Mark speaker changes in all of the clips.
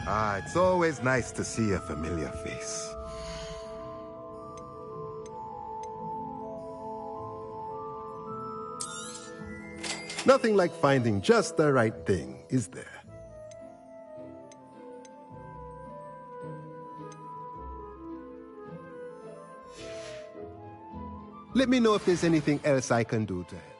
Speaker 1: Ah, it's always nice to see a familiar face. Nothing like finding just the right thing, is there? Let me know if there's anything else I can do to help.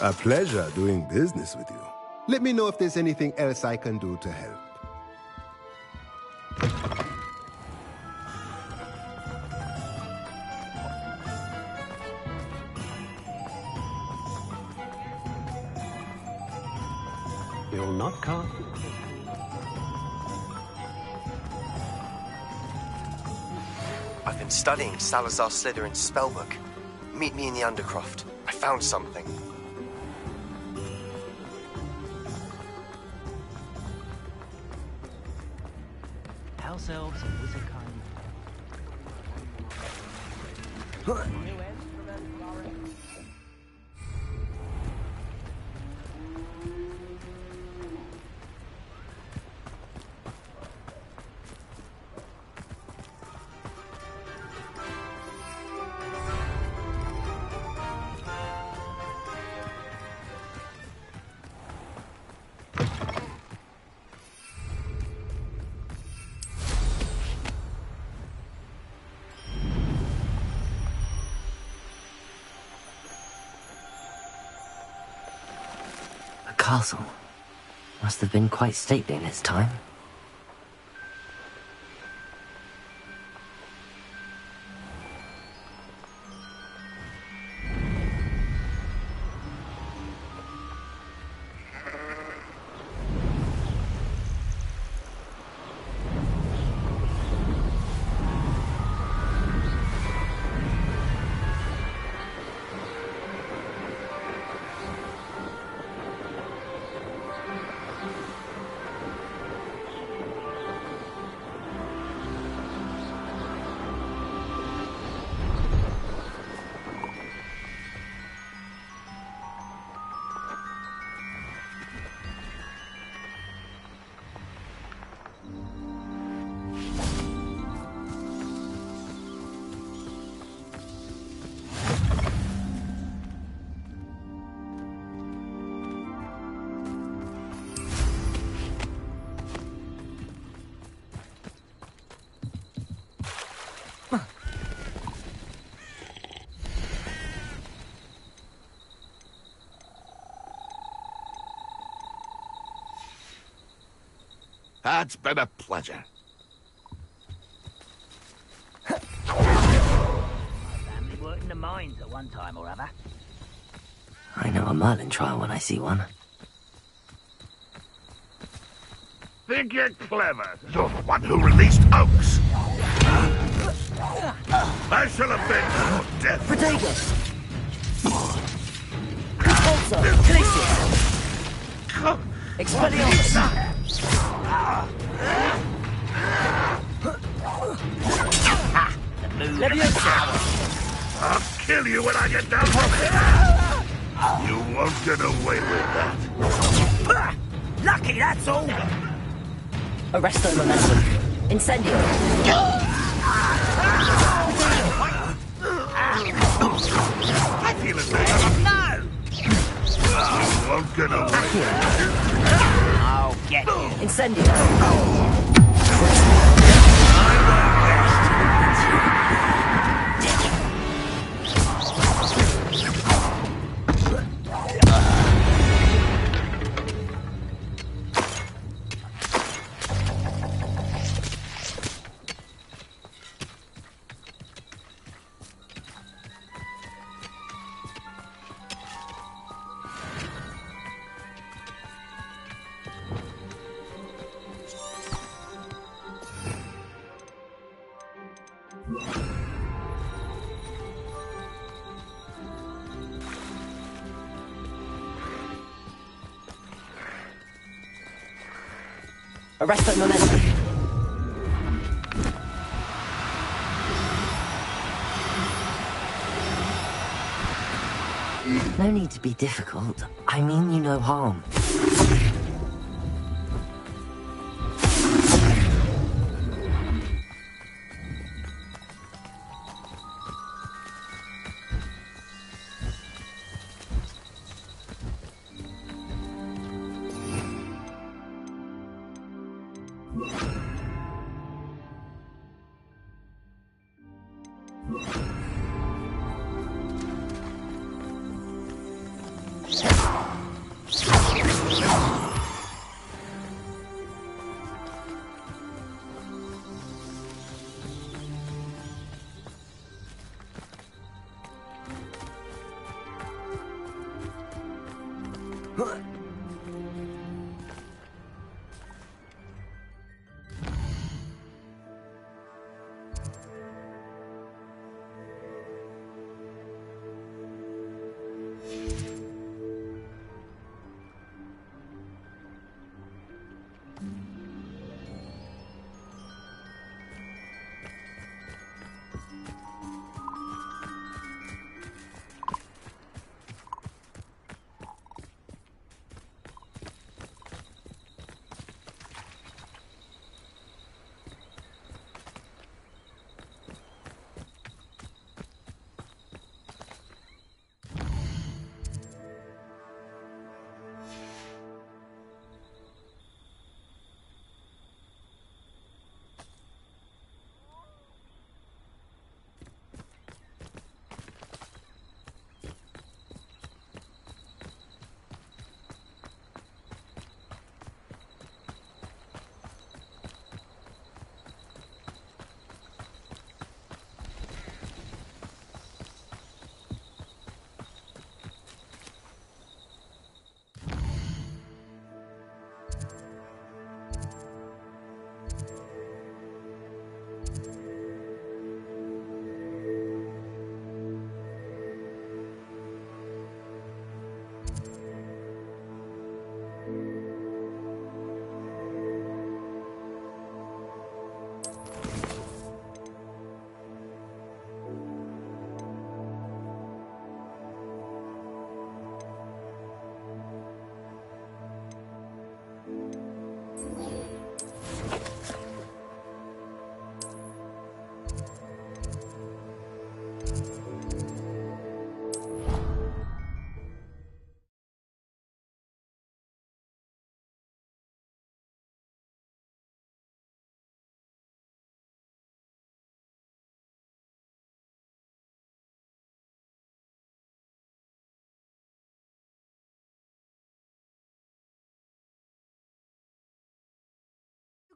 Speaker 1: A pleasure doing business with you. Let me know if there's anything else I can do to help.
Speaker 2: You'll not come.
Speaker 3: I've been studying Salazar Slytherin's spellbook. Meet me in the Undercroft. I found something.
Speaker 4: House elves and wizard kind.
Speaker 5: Castle must have been quite stately in its time.
Speaker 6: It's been a pleasure.
Speaker 4: My family worked in the mines at one time or other.
Speaker 5: I know a Merlin trial when I see one.
Speaker 6: Think you're clever? You're the one who released Oaks. I shall avenge your death.
Speaker 5: Protagus! Repulsor! Glacius! Expelliarmus! Leviosa!
Speaker 6: I'll kill you when I get down from it. You won't get away with that.
Speaker 4: Lucky, that's all.
Speaker 5: Arresto Momentum. Incendio!
Speaker 6: I feel as though
Speaker 4: No!
Speaker 6: you won't get away.
Speaker 4: I'll get you.
Speaker 5: Incendio! Arrest that momentum. No need to be difficult. I mean you no harm.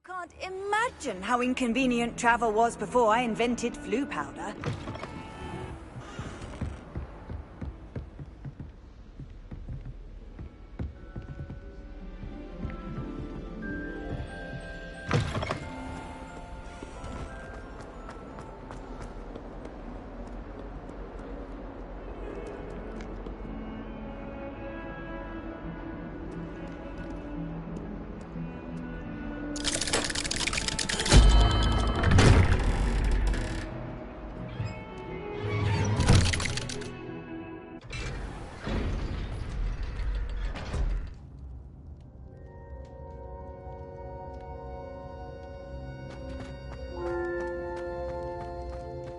Speaker 7: Can't imagine how inconvenient travel was before I invented flu powder.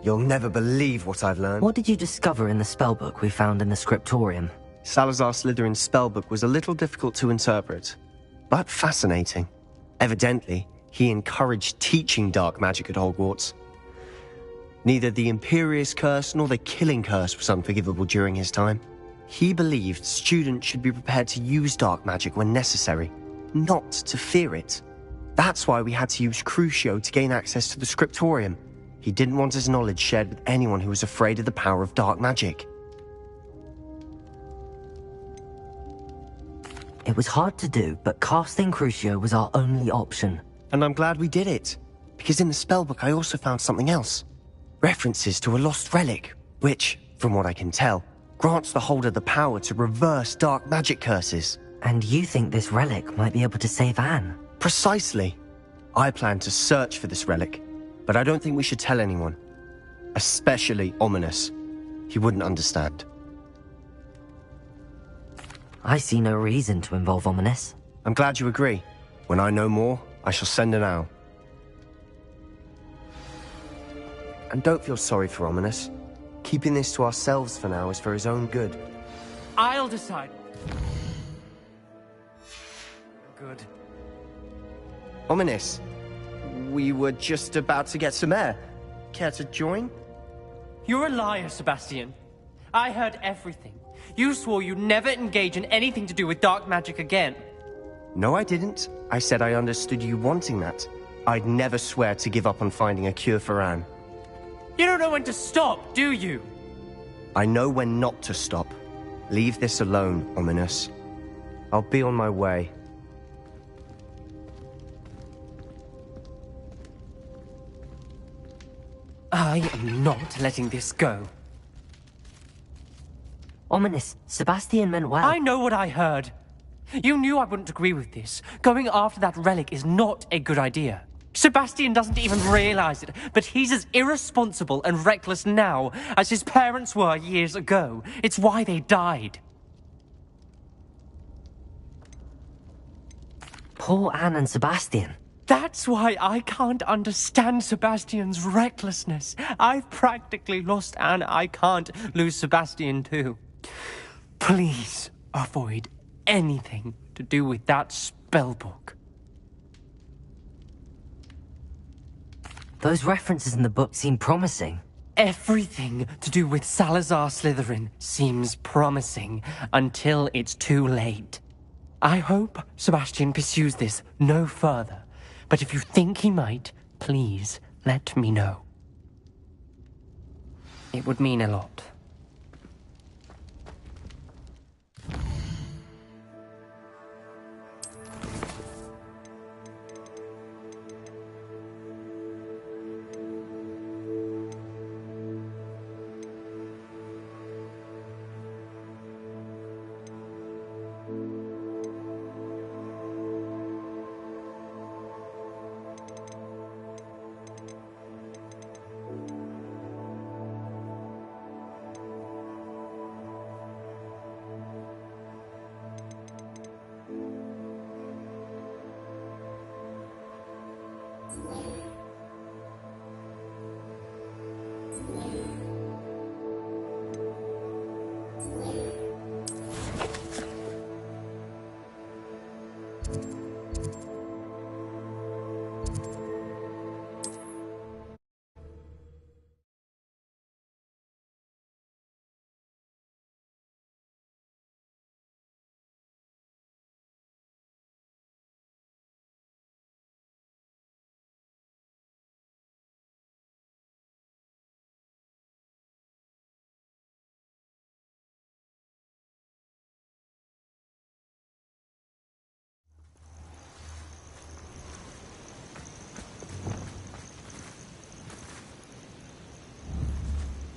Speaker 3: You'll never believe what I've learned.
Speaker 5: What did you discover in the spellbook we found in the scriptorium?
Speaker 3: Salazar Slytherin's spellbook was a little difficult to interpret, but fascinating. Evidently, he encouraged teaching dark magic at Hogwarts. Neither the Imperious Curse nor the Killing Curse was unforgivable during his time. He believed students should be prepared to use dark magic when necessary, not to fear it. That's why we had to use Crucio to gain access to the scriptorium. He didn't want his knowledge shared with anyone who was afraid of the power of dark magic.
Speaker 5: It was hard to do, but casting Crucio was our only option.
Speaker 3: And I'm glad we did it, because in the spellbook I also found something else. References to a lost relic, which, from what I can tell, grants the holder the power to reverse dark magic curses.
Speaker 5: And you think this relic might be able to save Anne?
Speaker 3: Precisely. I plan to search for this relic, but I don't think we should tell anyone. Especially Ominous. He wouldn't understand.
Speaker 5: I see no reason to involve Ominous.
Speaker 3: I'm glad you agree. When I know more, I shall send an owl. And don't feel sorry for Ominous. Keeping this to ourselves for now is for his own good.
Speaker 8: I'll decide. Good.
Speaker 3: Ominous, we were just about to get some air. Care to join?
Speaker 8: You're a liar, Sebastian. I heard everything. You swore you'd never engage in anything to do with dark magic again.
Speaker 3: No, I didn't. I said I understood you wanting that. I'd never swear to give up on finding a cure for Anne.
Speaker 8: You don't know when to stop, do you?
Speaker 3: I know when not to stop. Leave this alone, Ominous. I'll be on my way.
Speaker 8: I am not letting this go.
Speaker 5: Ominous, Sebastian meant well.
Speaker 8: I know what I heard. You knew I wouldn't agree with this. Going after that relic is not a good idea. Sebastian doesn't even realize it, but he's as irresponsible and reckless now as his parents were years ago. It's why they died.
Speaker 5: Poor Anne and Sebastian.
Speaker 8: That's why I can't understand Sebastian's recklessness. I've practically lost Anne. I can't lose Sebastian too. Please avoid anything to do with that spellbook.
Speaker 5: Those references in the book seem promising.
Speaker 8: Everything to do with Salazar Slytherin seems promising until it's too late. I hope Sebastian pursues this no further, but if you think he might, please let me know. It would mean a lot.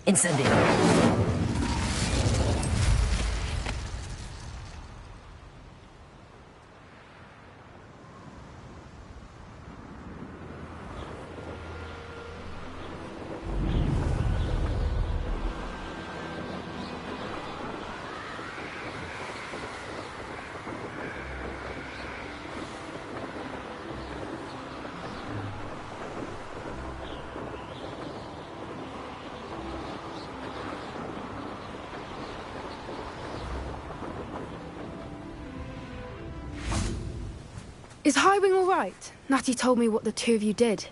Speaker 5: Incendio.
Speaker 9: Is Highwing all right? Natty told me what the two of you did.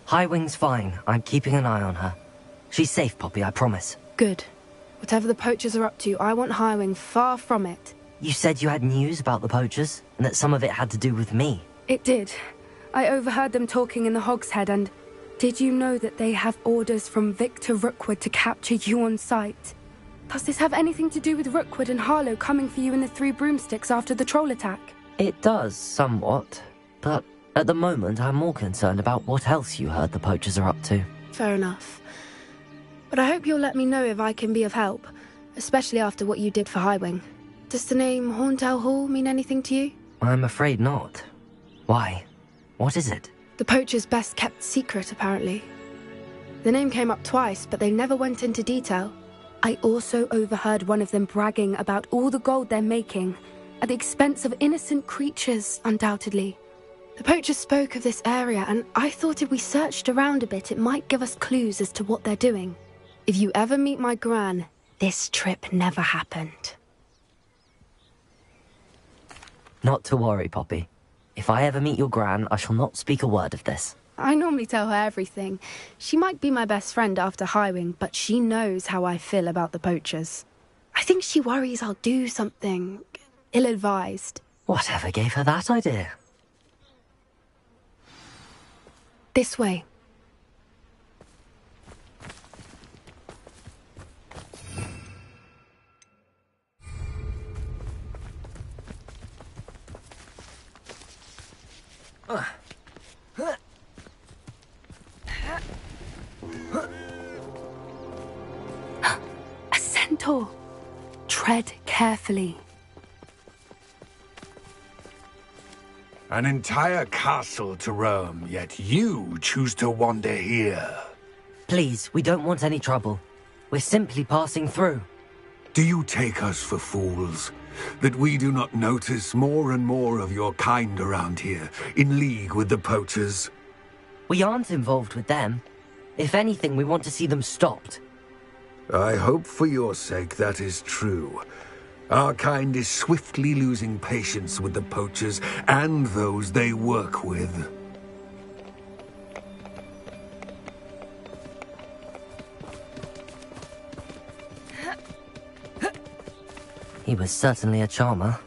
Speaker 5: Highwing's fine. I'm keeping an eye on her. She's safe, Poppy, I promise.
Speaker 9: Good. Whatever the poachers are up to, I want Highwing far from it.
Speaker 5: You said you had news about the poachers, and that some of it had to do with me.
Speaker 9: It did. I overheard them talking in the Hogshead, and did you know that they have orders from Victor Rookwood to capture you on sight? Does this have anything to do with Rookwood and Harlow coming for you in the Three Broomsticks after the troll attack?
Speaker 5: It does, somewhat. But at the moment, I'm more concerned about what else you heard the poachers are up to.
Speaker 9: Fair enough. But I hope you'll let me know if I can be of help, especially after what you did for Highwing. Does the name Horndale Hall mean anything to you?
Speaker 5: I'm afraid not. Why? What is it?
Speaker 9: The poacher's best kept secret, apparently. The name came up twice, but they never went into detail. I also overheard one of them bragging about all the gold they're making, at the expense of innocent creatures, undoubtedly. The poacher spoke of this area, and I thought if we searched around a bit, it might give us clues as to what they're doing. If you ever meet my gran, this trip never happened.
Speaker 5: Not to worry, Poppy. If I ever meet your gran, I shall not speak a word of this.
Speaker 9: I normally tell her everything. She might be my best friend after Highwing, but she knows how I feel about the poachers. I think she worries I'll do something ill-advised.
Speaker 5: Whatever gave her that idea?
Speaker 9: This way. A centaur. Tread carefully.
Speaker 6: An entire castle to roam, yet you choose to wander here.
Speaker 5: Please, we don't want any trouble. We're simply passing through.
Speaker 6: Do you take us for fools? That we do not notice more and more of your kind around here, in league with the poachers?
Speaker 5: We aren't involved with them. If anything, we want to see them stopped.
Speaker 6: I hope for your sake that is true. Our kind is swiftly losing patience with the poachers and those they work with.
Speaker 5: He was certainly a charmer.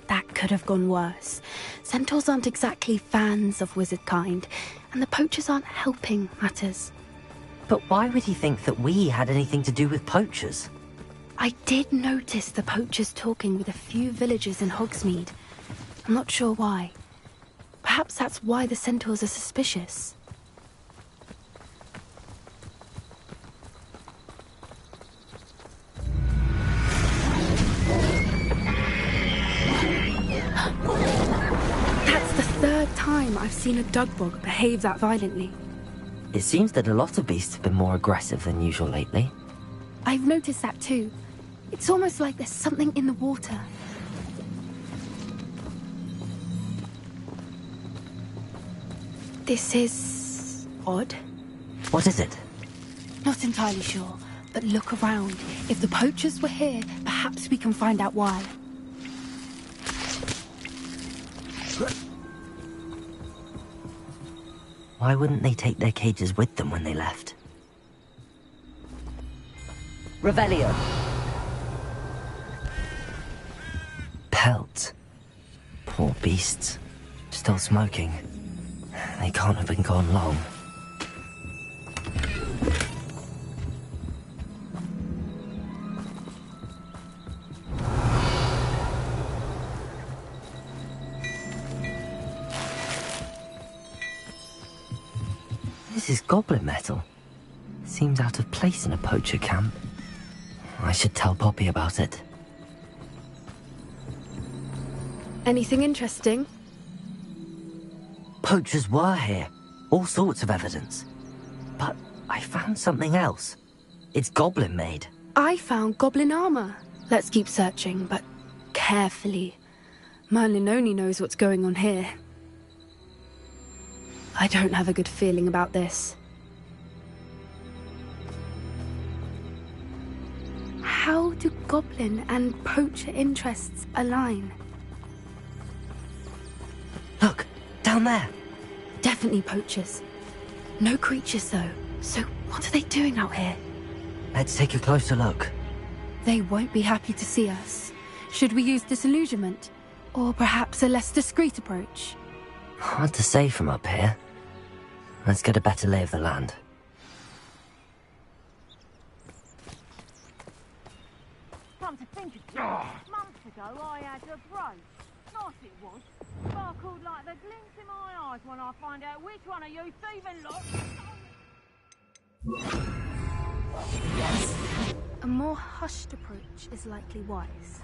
Speaker 9: That could have gone worse. Centaurs aren't exactly fans of wizard kind, and the poachers aren't helping matters.
Speaker 5: But why would he think that we had anything to do with poachers?
Speaker 9: I did notice the poachers talking with a few villagers in Hogsmeade. I'm not sure why. Perhaps that's why the centaurs are suspicious. That's the third time I've seen a dugbog behave that violently.
Speaker 5: It seems that a lot of beasts have been more aggressive than usual lately.
Speaker 9: I've noticed that too. It's almost like there's something in the water. This is odd.
Speaker 5: What is it?
Speaker 9: Not entirely sure, but look around. If the poachers were here, perhaps we can find out why.
Speaker 5: Why wouldn't they take their cages with them when they left? Revelio. Pelt. Poor beasts. Still smoking. They can't have been gone long. This is goblin metal. Seems out of place in a poacher camp. I should tell Poppy about it.
Speaker 9: Anything interesting?
Speaker 5: Poachers were here. All sorts of evidence. But I found something else. It's goblin made.
Speaker 9: I found goblin armor. Let's keep searching, but carefully. Merlin only knows what's going on here. I don't have a good feeling about this. How do goblin and poacher interests align?
Speaker 5: Look, down there.
Speaker 9: Definitely poachers. No creatures, though. So what are they doing out here?
Speaker 5: Let's take a closer look.
Speaker 9: They won't be happy to see us. Should we use disillusionment? Or perhaps a less discreet approach?
Speaker 5: Hard to say from up here. Let's get a better lay of the land.
Speaker 10: Come to think of it, months ago I had a brace. Nice it was. Sparkled like the glints in my eyes when I find out which one of you thieving lot.
Speaker 9: Yes. A more hushed approach is likely wise.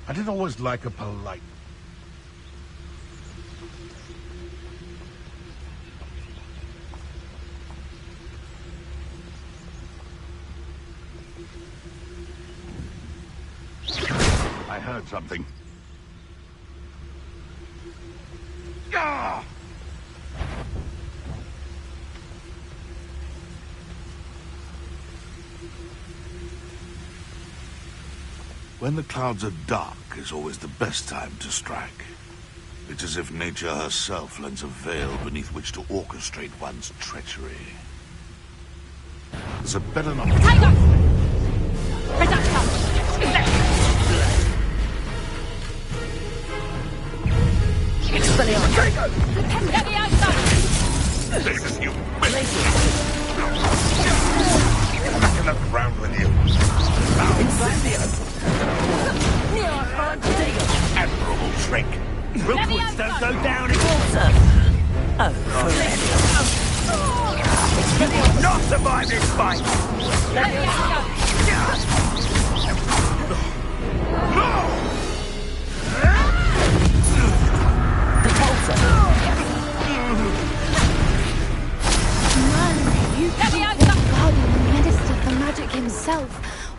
Speaker 11: I didn't always like a polite... I heard something. Ah! When the clouds are dark is always the best time to strike. It's as if nature herself lends a veil beneath which to orchestrate one's treachery. There's a better number...
Speaker 10: Tiger!
Speaker 11: Jesus, you back in the ground with you. Admirable trick.
Speaker 4: Rookwoods don't go down in water. Oh, not survive this fight.
Speaker 9: You can't be guardian minister for magic himself.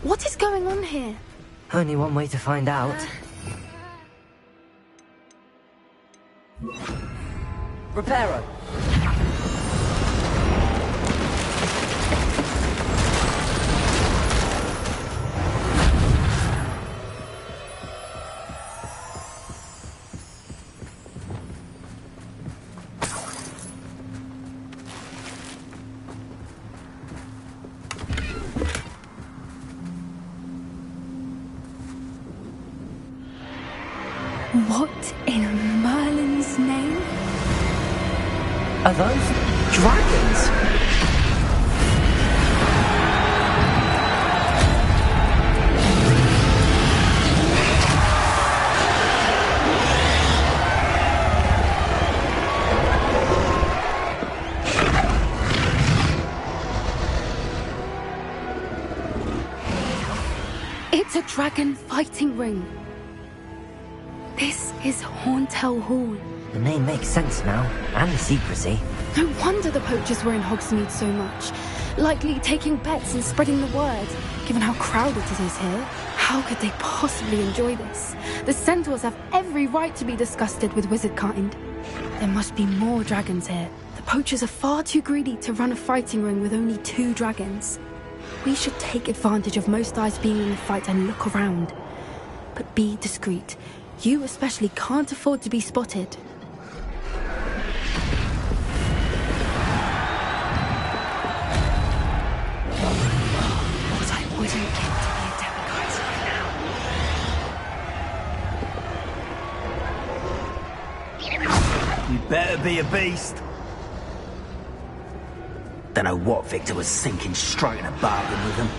Speaker 9: What is going on here?
Speaker 5: Only one way to find out.
Speaker 4: Reparo.
Speaker 9: What in Merlin's name?
Speaker 5: Are those dragons?
Speaker 9: It's a dragon fighting ring. This is Hauntel Hall.
Speaker 5: The name makes sense now, and the secrecy.
Speaker 9: No wonder the poachers were in Hogsmeade so much. Likely taking bets and spreading the word. Given how crowded it is here, how could they possibly enjoy this? The centaurs have every right to be disgusted with wizard kind. There must be more dragons here. The poachers are far too greedy to run a fighting ring with only 2 dragons. We should take advantage of most eyes being in the fight and look around. But be discreet. You especially can't afford to be spotted. What I wouldn't give to be a demiguise right now.
Speaker 4: You better be a beast. Don't know what Victor was thinking, striking a bargain with them.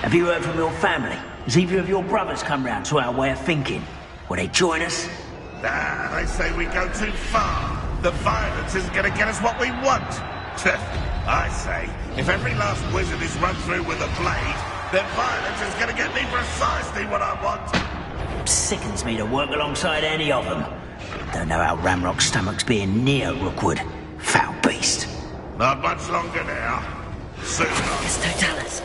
Speaker 4: Have you heard from your family? Has either of your brothers come round to our way of thinking? Will they join us?
Speaker 11: Nah, they say we go too far. The violence isn't going to get us what we want. I say, if every last wizard is run through with a blade, then violence is going to get me precisely what I want.
Speaker 4: Sickens me to work alongside any of them. Don't know how Ramrock's stomach's being near Rookwood. Foul beast.
Speaker 11: Not much longer now. Soon.
Speaker 5: It's Totalis.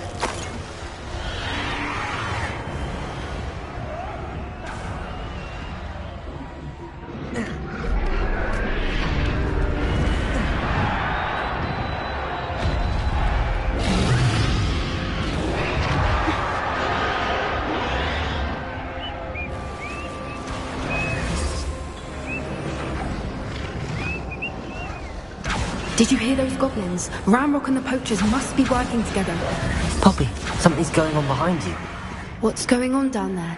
Speaker 9: Did you hear those goblins? Ramrock and the poachers must be working together.
Speaker 5: Poppy, something's going on behind you.
Speaker 9: What's going on down there?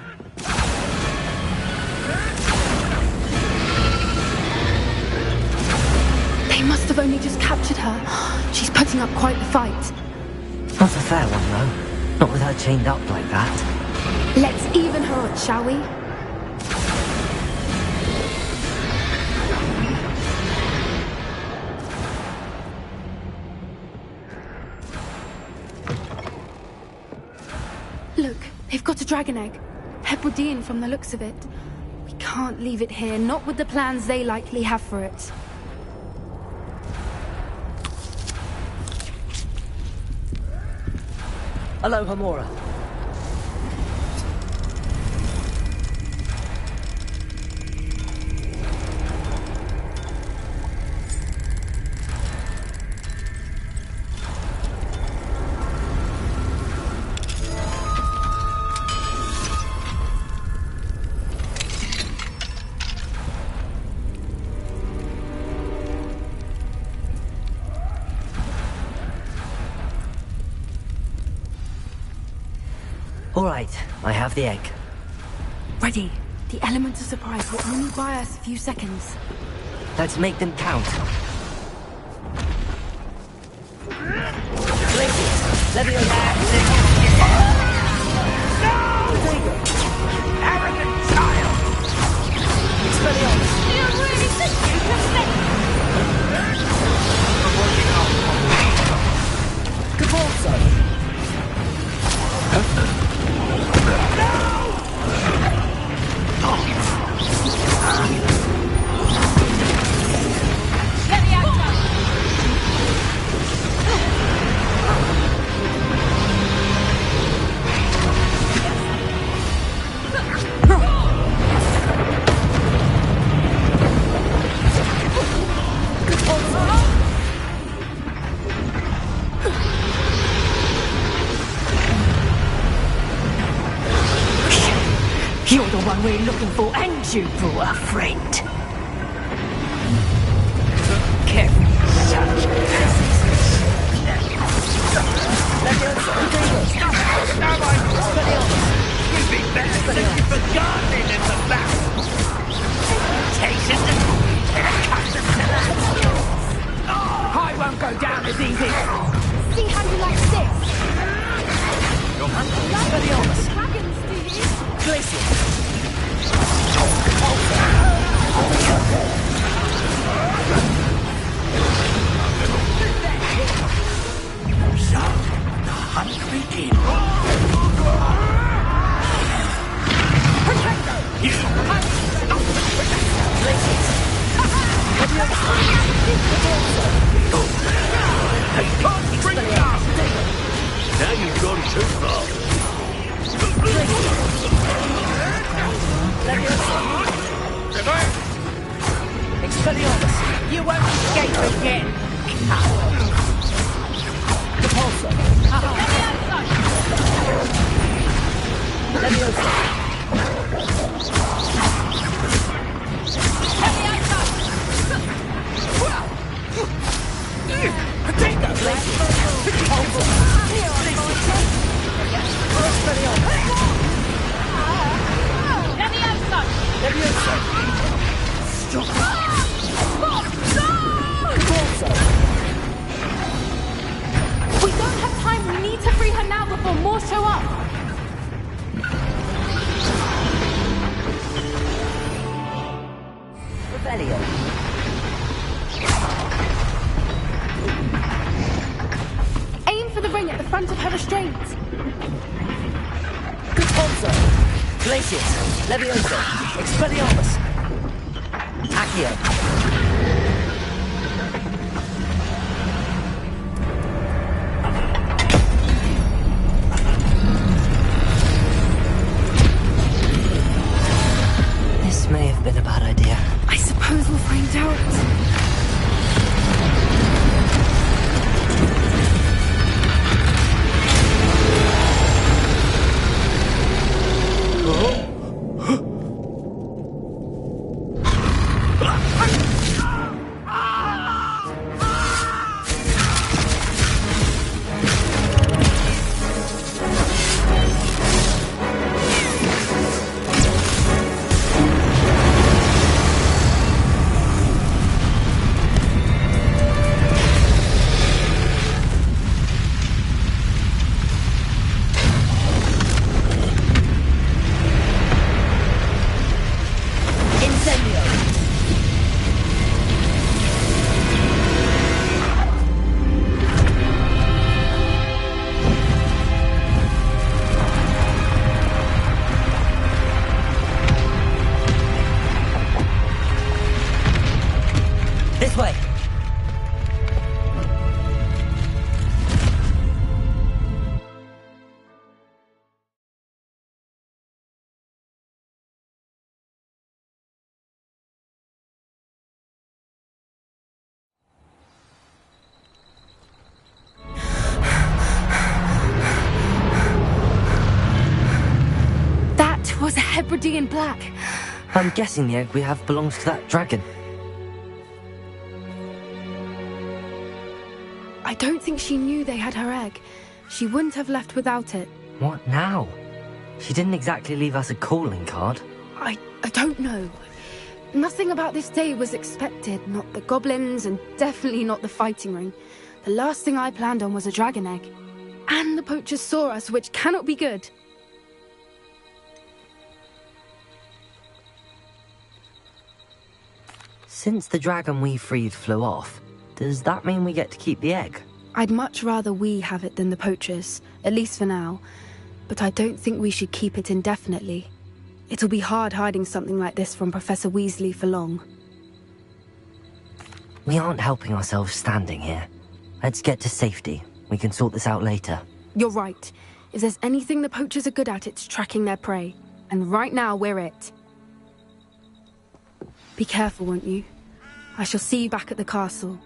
Speaker 9: They must have only just captured her. She's putting up quite the fight.
Speaker 5: Not a fair one, though. Not with her chained up like that.
Speaker 9: Let's even her odds, shall we? Look, they've got a dragon egg. Hebridean from the looks of it. We can't leave it here, not with the plans they likely have for it.
Speaker 5: Hello, Hamora. All right, I have the egg.
Speaker 9: Ready. The element of surprise will only buy us a few seconds.
Speaker 5: Let's make them count.
Speaker 4: Arrogant child!
Speaker 10: You really think you can make
Speaker 4: You're the one we're looking for, and you brought a friend. Careful, You'd be better than you forgotten in the battle. I won't go down as easy.
Speaker 9: See how you like this?
Speaker 4: Dragons, do you? So, the hunt begins. Now you've gone too far. Expelliarmus, you won't escape again, coward. Repulsor.
Speaker 9: We don't have time. We need to free her now before more show up.
Speaker 5: Rebellion.
Speaker 9: Aim for the ring at the front of her restraint.
Speaker 5: Glacius, Levioso, Expelliarmus, Accio. This may have been a bad idea.
Speaker 9: I suppose we'll find out. OD in black.
Speaker 5: I'm guessing the egg we have belongs to that dragon.
Speaker 9: I don't think she knew they had her egg. She wouldn't have left without it.
Speaker 5: What now? She didn't exactly leave us a calling card.
Speaker 9: I don't know. Nothing about this day was expected. Not the goblins, and definitely not the fighting ring. The last thing I planned on was a dragon egg. And the poachers saw us, which cannot be good.
Speaker 5: Since the dragon we freed flew off, does that mean we get to keep the egg?
Speaker 9: I'd much rather we have it than the poachers, at least for now. But I don't think we should keep it indefinitely. It'll be hard hiding something like this from Professor Weasley for long.
Speaker 5: We aren't helping ourselves standing here. Let's get to safety. We can sort this out later.
Speaker 9: You're right. If there's anything the poachers are good at, it's tracking their prey. And right now, we're it. Be careful, won't you? I shall see you back at the castle.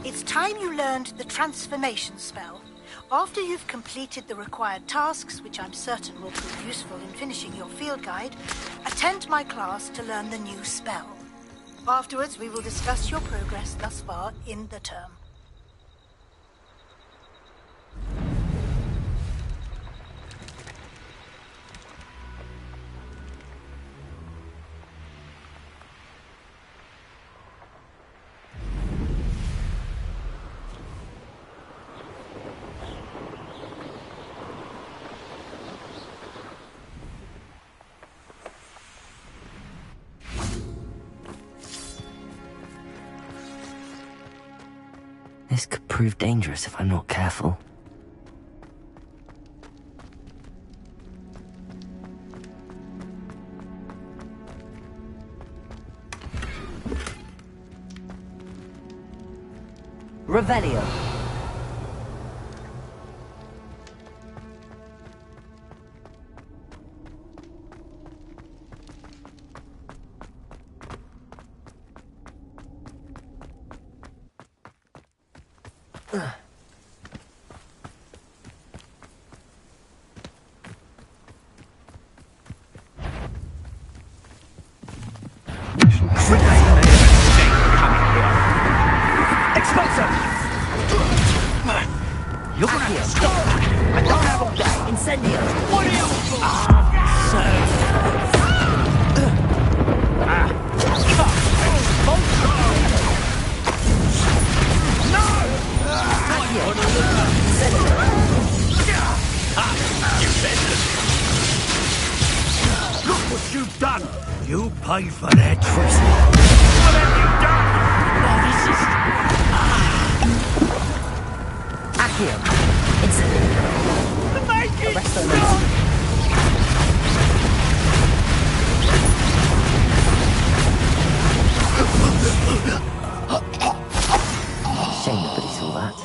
Speaker 12: It's time you learned the transformation spell. After you've completed the required tasks, which I'm certain will prove useful in finishing your field guide, attend my class to learn the new spell. Afterwards, we will discuss your progress thus far in the term.
Speaker 5: This could prove dangerous if I'm not careful. Revelio.
Speaker 4: Look at here, stop! I don't have all day. Incendio! What are you for? No! You better. Look
Speaker 6: you done? You pay for that, Tristan. What have you done?
Speaker 5: Accio! It's... Arrest them. Shame nobody saw that.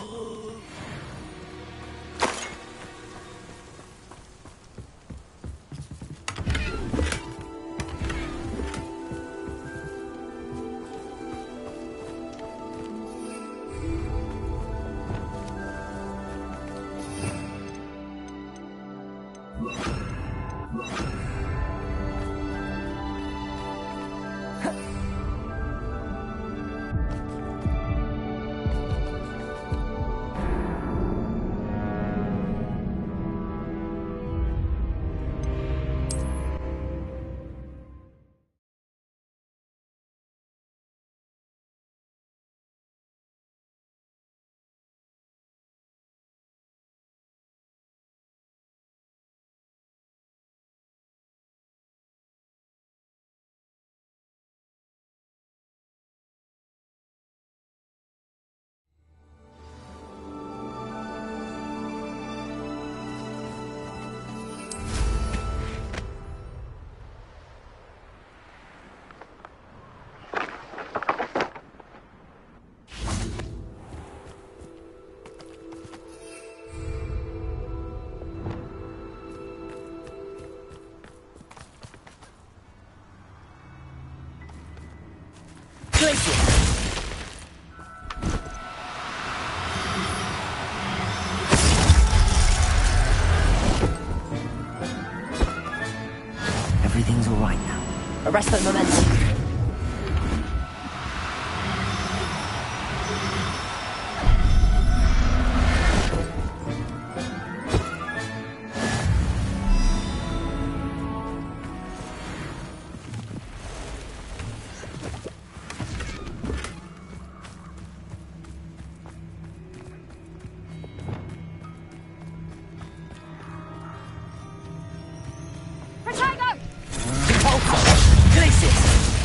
Speaker 5: Everything's all right now. Arrest that momentum.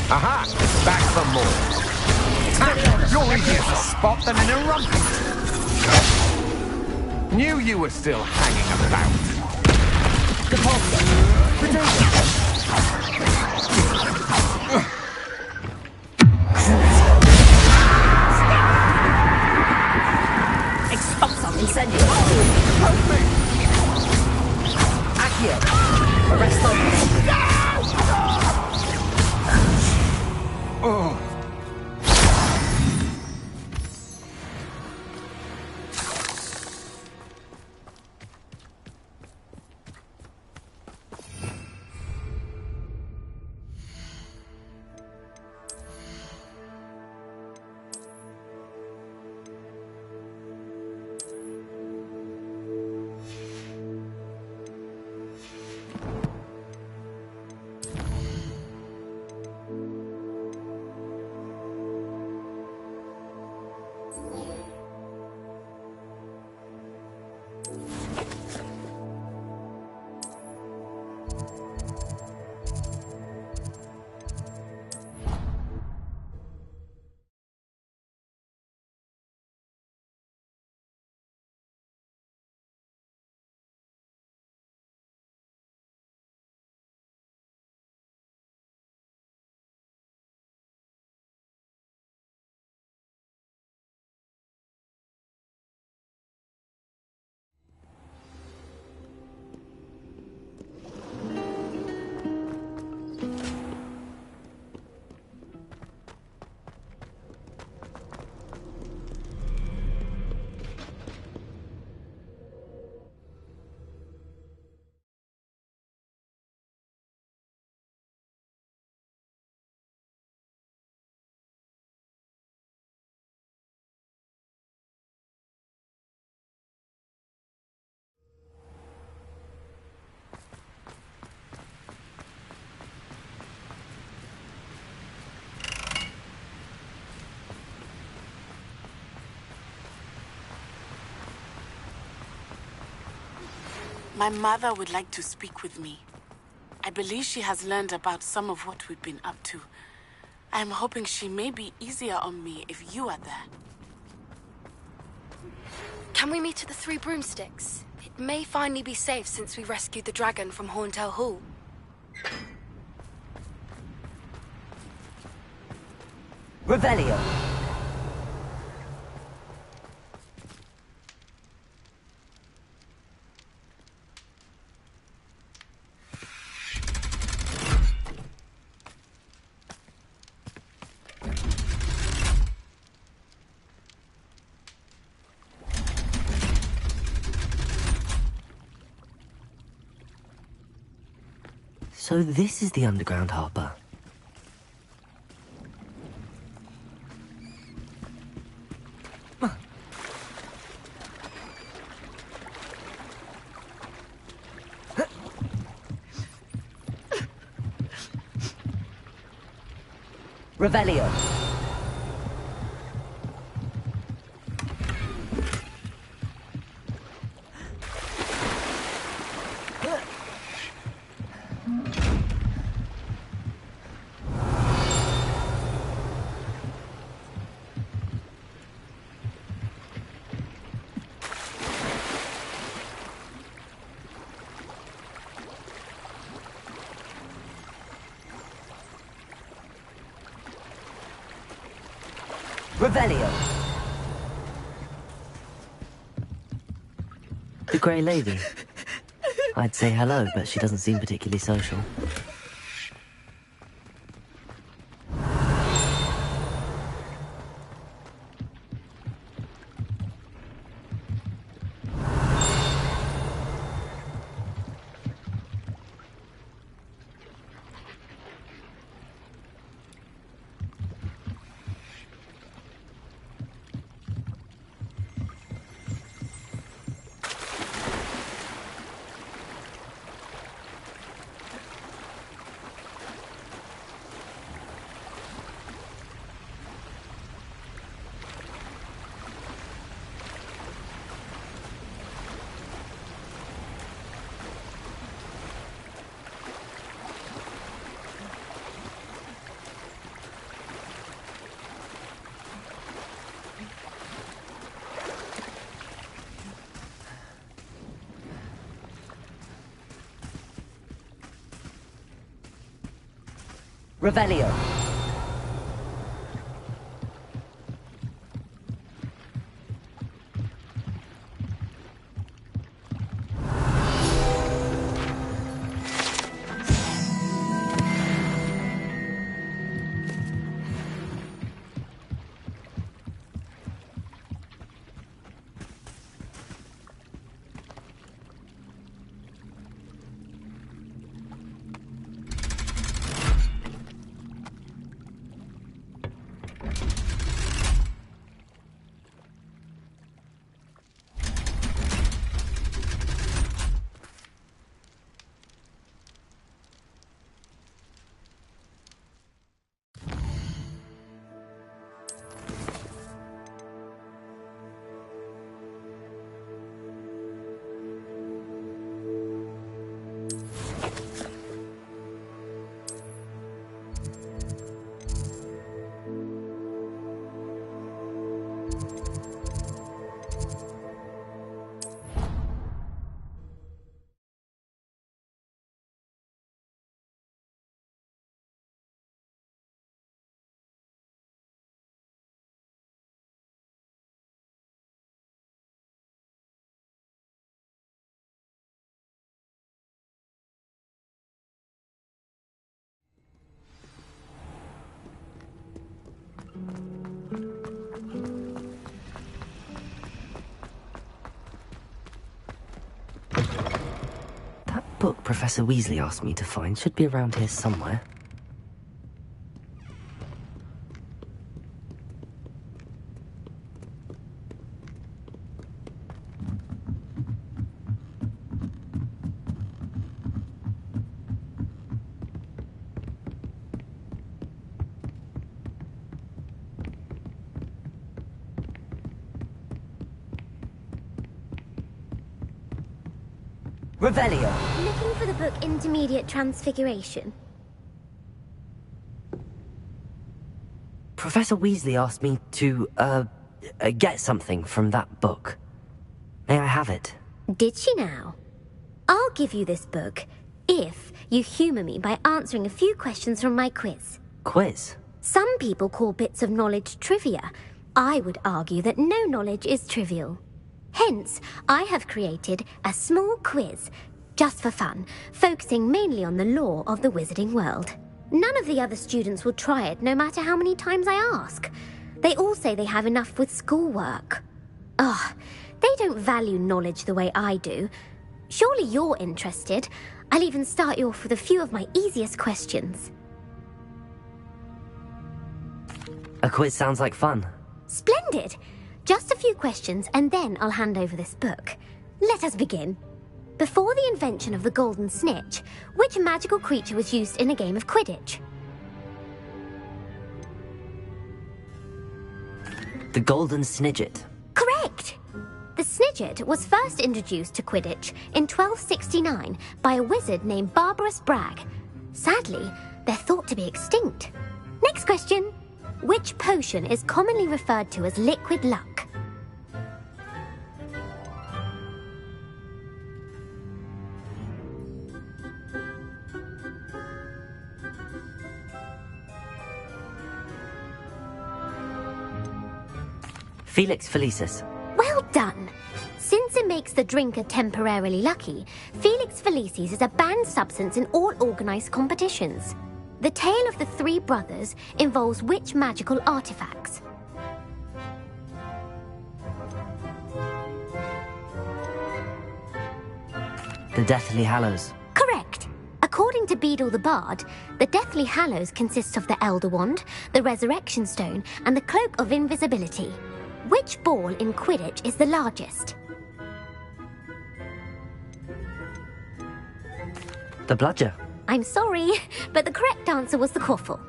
Speaker 6: Aha! Back for more. Ha! You're easier to spot than in a rumpet. Knew you were still hanging about.
Speaker 5: The pulsar. Expulsor incendio.
Speaker 6: Help me!
Speaker 5: Accio. Arrest them.
Speaker 6: Oh.
Speaker 13: My mother would like to speak with me. I believe she has learned about some of what we've been up to. I'm hoping she may be easier on me if you are there.
Speaker 9: Can we meet at the Three Broomsticks? It may finally be safe since we rescued the dragon from Horntail Hall.
Speaker 5: Revelio. So this is the underground harbour. Revelio. Revelio. The Grey Lady. I'd say hello, but she doesn't seem particularly social. Revelio. That book Professor Weasley asked me to find should be around here somewhere. Revelio.
Speaker 14: Looking for the book Intermediate Transfiguration.
Speaker 5: Professor Weasley asked me to, get something from that book. May I have it?
Speaker 14: Did she now? I'll give you this book if you humour me by answering a few questions from my quiz.
Speaker 5: Quiz?
Speaker 14: Some people call bits of knowledge trivia. I would argue that no knowledge is trivial. Hence, I have created a small quiz, just for fun, focusing mainly on the lore of the wizarding world. None of the other students will try it, no matter how many times I ask. They all say they have enough with schoolwork. Ugh, they don't value knowledge the way I do. Surely you're interested. I'll even start you off with a few of my easiest questions.
Speaker 5: A quiz sounds like fun.
Speaker 14: Splendid! Just a few questions, and then I'll hand over this book. Let us begin. Before the invention of the golden snitch, which magical creature was used in a game of Quidditch?
Speaker 5: The golden snidget.
Speaker 14: Correct! The snidget was first introduced to Quidditch in 1269 by a wizard named Barbarous Bragg. Sadly, they're thought to be extinct. Next question. Which potion is commonly referred to as liquid luck?
Speaker 5: Felix Felicis.
Speaker 14: Well done! Since it makes the drinker temporarily lucky, Felix Felicis is a banned substance in all organised competitions. The tale of the three brothers involves which magical artifacts?
Speaker 5: The Deathly Hallows.
Speaker 14: Correct! According to Beadle the Bard, the Deathly Hallows consists of the Elder Wand, the Resurrection Stone, and the Cloak of Invisibility. Which ball in Quidditch is the largest?
Speaker 5: The Bludger.
Speaker 14: I'm sorry, but the correct answer was the quaffle.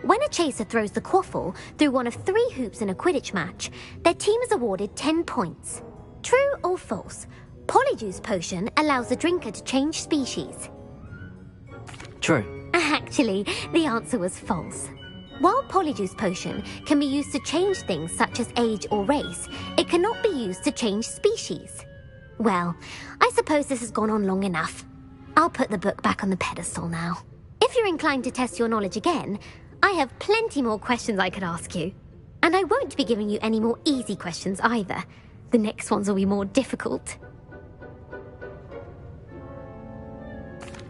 Speaker 14: When a chaser throws the quaffle through one of 3 hoops in a Quidditch match, their team is awarded 10 points. True or false? Polyjuice Potion allows the drinker to change species.
Speaker 5: True.
Speaker 14: Actually, the answer was false. While Polyjuice Potion can be used to change things such as age or race, it cannot be used to change species. Well, I suppose this has gone on long enough. I'll put the book back on the pedestal now. If you're inclined to test your knowledge again, I have plenty more questions I could ask you. And I won't be giving you any more easy questions either. The next ones will be more difficult.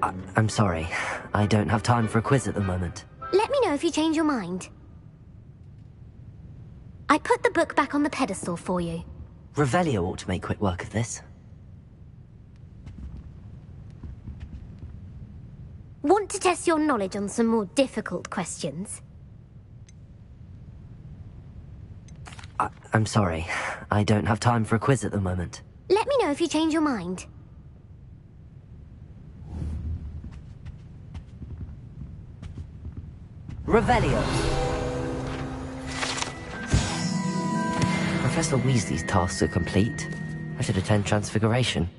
Speaker 5: I'm sorry. I don't have time for a quiz at the moment.
Speaker 14: Let me know if you change your mind. I put the book back on the pedestal for you.
Speaker 5: Revelio ought to make quick work of this.
Speaker 14: Want to test your knowledge on some more difficult questions?
Speaker 5: I'm sorry. I don't have time for a quiz at the moment.
Speaker 14: Let me know if you change your mind.
Speaker 5: Revelio. Professor Weasley's tasks are complete. I should attend Transfiguration.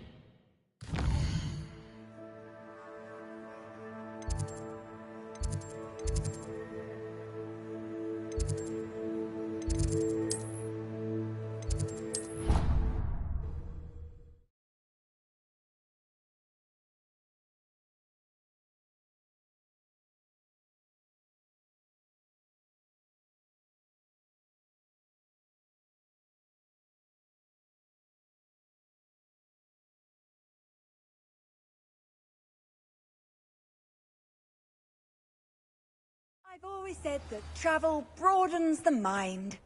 Speaker 7: I've always said that travel broadens the mind.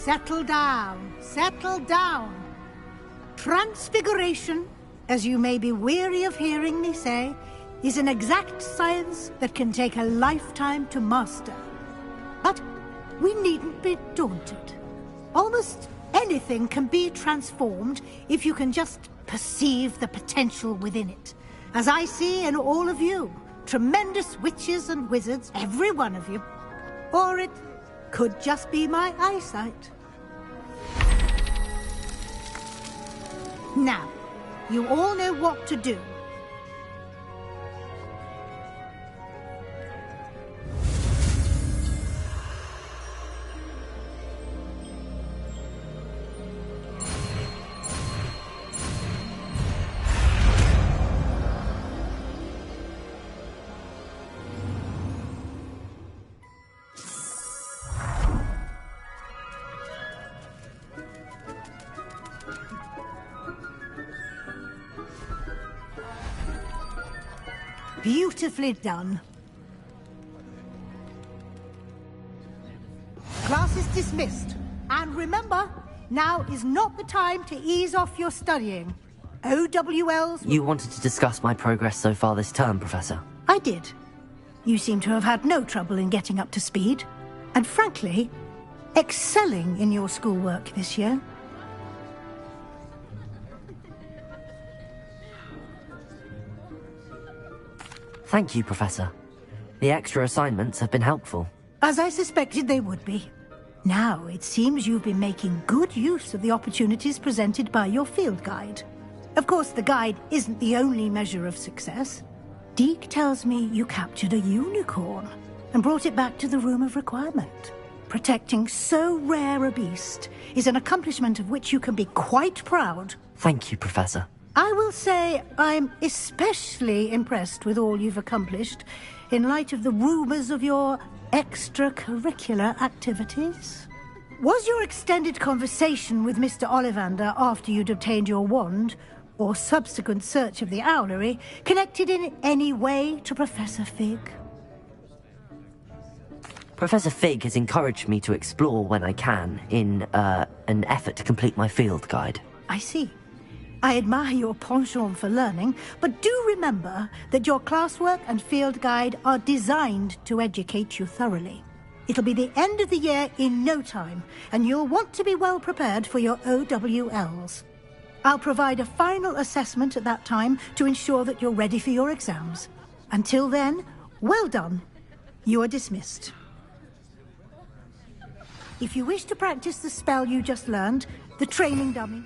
Speaker 12: settle down. Settle down. Transfiguration, as you may be weary of hearing me say, is an exact science that can take a lifetime to master. But we needn't be daunted. Almost anything can be transformed if you can just perceive the potential within it. As I see in all of you, tremendous witches and wizards, every one of you. Or it could just be my eyesight. Now, you all know what to do. Beautifully done. Class is dismissed. And remember, now is not the time to ease off your studying. OWLs...
Speaker 5: You wanted to discuss my progress so far this term, Professor?
Speaker 12: I did. You seem to have had no trouble in getting up to speed. And frankly, excelling in your schoolwork this year.
Speaker 5: Thank you, Professor. The extra assignments have been helpful.
Speaker 12: As I suspected they would be. Now, it seems you've been making good use of the opportunities presented by your field guide. Of course, the guide isn't the only measure of success. Deke tells me you captured a unicorn and brought it back to the Room of Requirement. Protecting so rare a beast is an accomplishment of which you can be quite proud.
Speaker 5: Thank you, Professor.
Speaker 12: I will say I'm especially impressed with all you've accomplished in light of the rumors of your extracurricular activities. Was your extended conversation with Mr. Ollivander after you'd obtained your wand, or subsequent search of the owlery, connected in any way to Professor Fig?
Speaker 5: Professor Fig has encouraged me to explore when I can in an effort to complete my field guide.
Speaker 12: I see. I admire your penchant for learning, but do remember that your classwork and field guide are designed to educate you thoroughly. It'll be the end of the year in no time, and you'll want to be well prepared for your OWLs. I'll provide a final assessment at that time to ensure that you're ready for your exams. Until then, well done. You are dismissed. If you wish to practice the spell you just learned, the training dummy...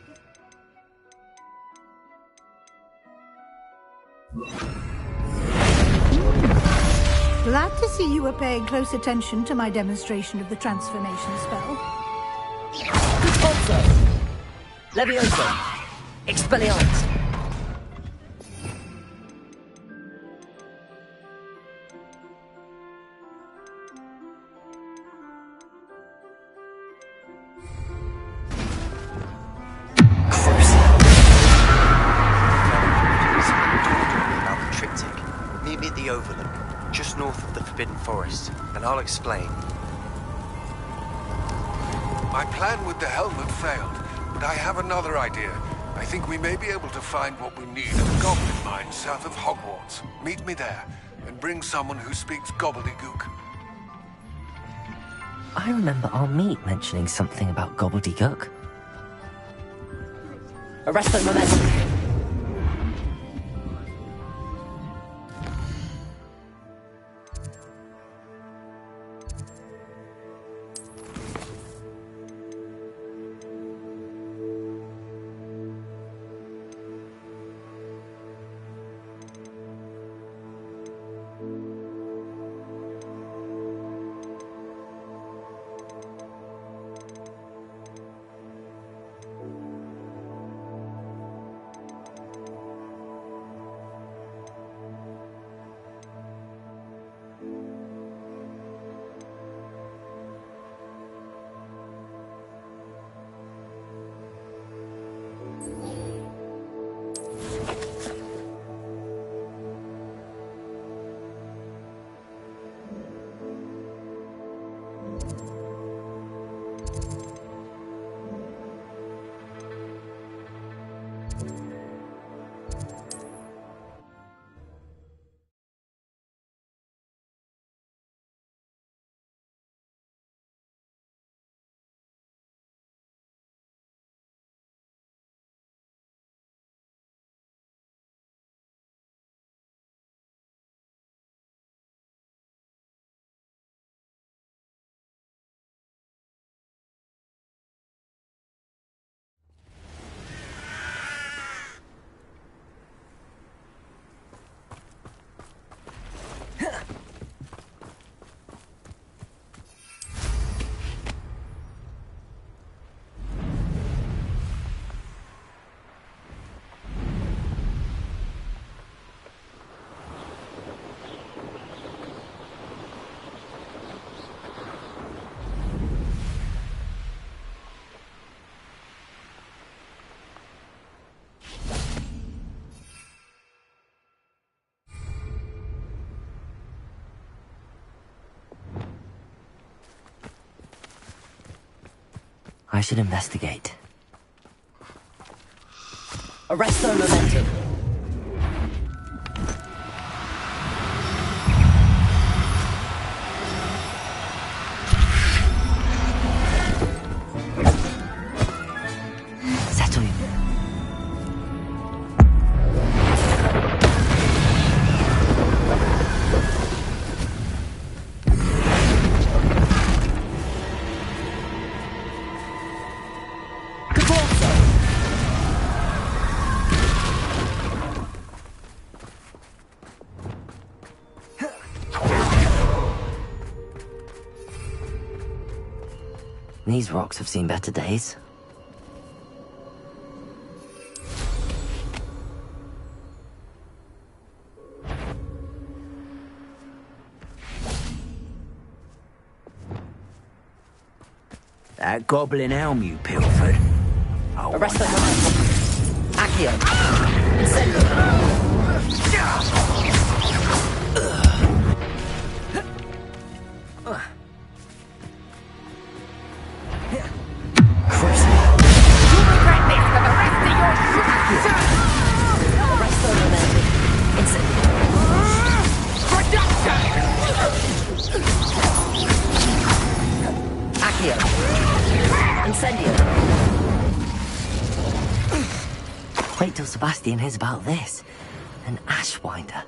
Speaker 12: Glad to see you were paying close attention to my demonstration of the transformation spell.
Speaker 5: Sponsor! Leviosa! Expelliarmus!
Speaker 3: Meet me at the Overlook, just north of the Forbidden Forest, and I'll explain.
Speaker 6: My plan with the helmet failed, but I have another idea. I think we may be able to find what we need at the Goblin Mine south of Hogwarts. Meet me there, and bring someone who speaks gobbledygook.
Speaker 5: I remember our meet mentioning something about gobbledygook. Arresto momentum! I should investigate. Arresto momentum. Settle you. These rocks have seen better days.
Speaker 4: That goblin elm you pilfered.
Speaker 5: Arresto momentum. Accio. Incendio. Wait till Sebastian hears about this. An ashwinder.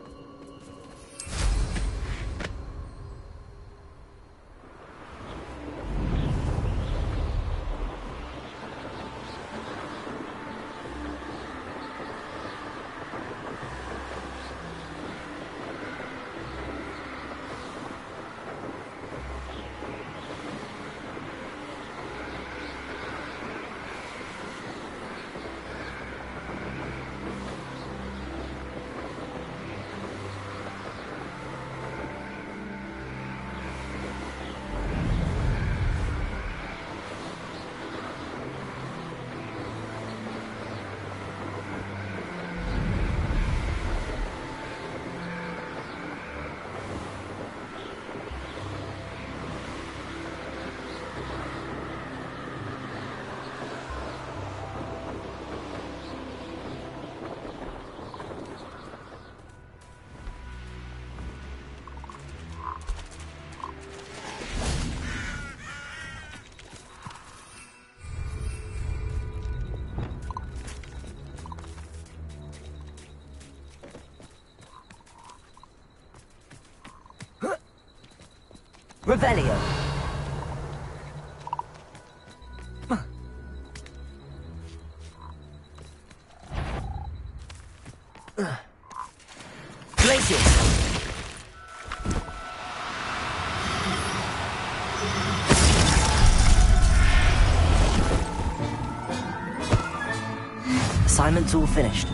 Speaker 5: Revelio. Glacius. Assignment's all finished.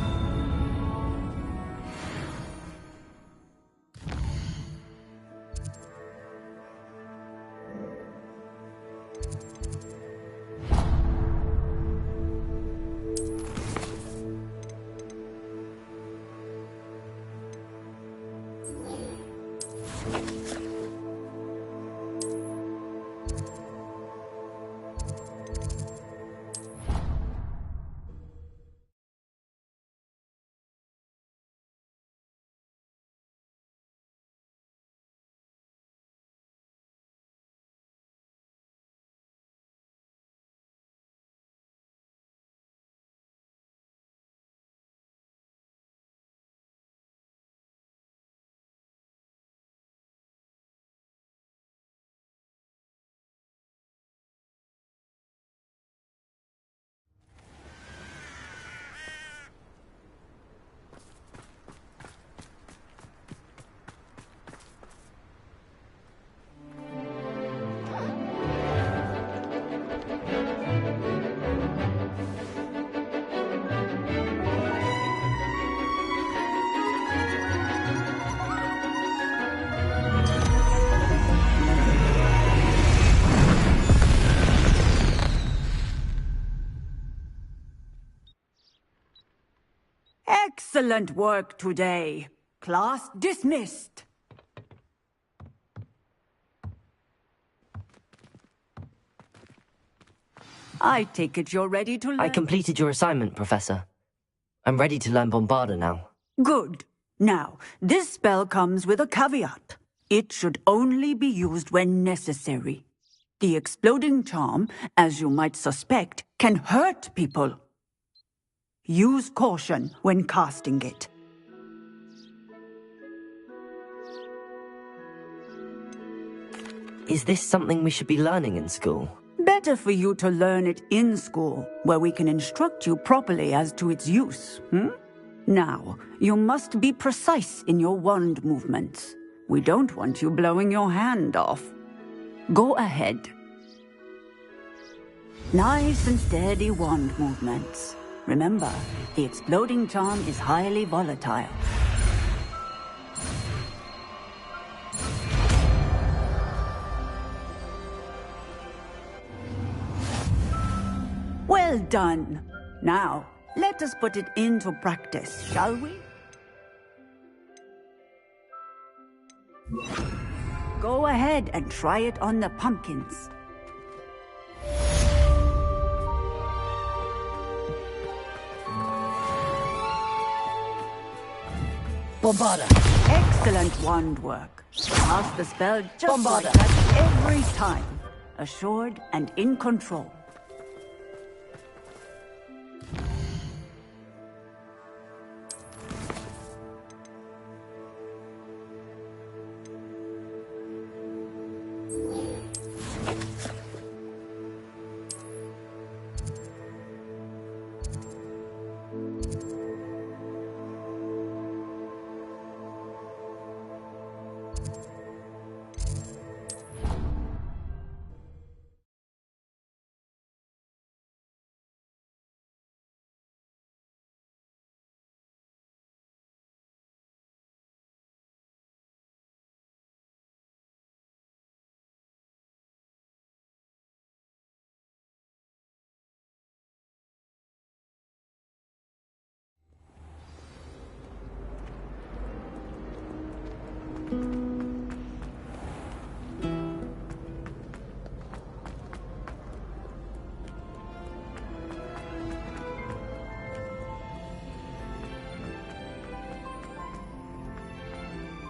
Speaker 7: Excellent work today. Class dismissed.
Speaker 15: I take it you're ready to learn.
Speaker 5: I completed your assignment, Professor. I'm ready to learn Bombarda now.
Speaker 15: Good. Now, this spell comes with a caveat. It should only be used when necessary. The exploding charm, as you might suspect, can hurt people. Use caution when casting it.
Speaker 5: Is this something we should be learning in school?
Speaker 15: Better for you to learn it in school, where we can instruct you properly as to its use. Now, you must be precise in your wand movements. We don't want you blowing your hand off. Go ahead. Nice and steady wand movements. Remember, the exploding charm is highly volatile. Well done. Now, let us put it into practice, shall we? Go ahead and try it on the pumpkins.
Speaker 5: Bombarda!
Speaker 15: Excellent wand work. Cast the spell just
Speaker 5: Bombarda.
Speaker 15: like that every time. Assured and in control.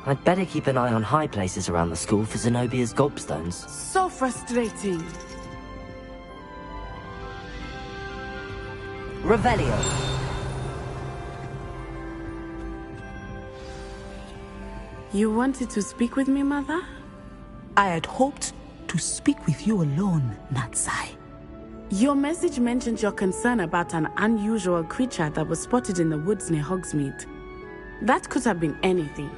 Speaker 5: I'd better keep an eye on high places around the school for Zenobia's gobstones.
Speaker 13: So frustrating.
Speaker 5: Revelio.
Speaker 13: You wanted to speak with me, Mother?
Speaker 16: I had hoped to speak with you alone, Natsai.
Speaker 13: Your message mentioned your concern about an unusual creature that was spotted in the woods near Hogsmeade. That could have been anything.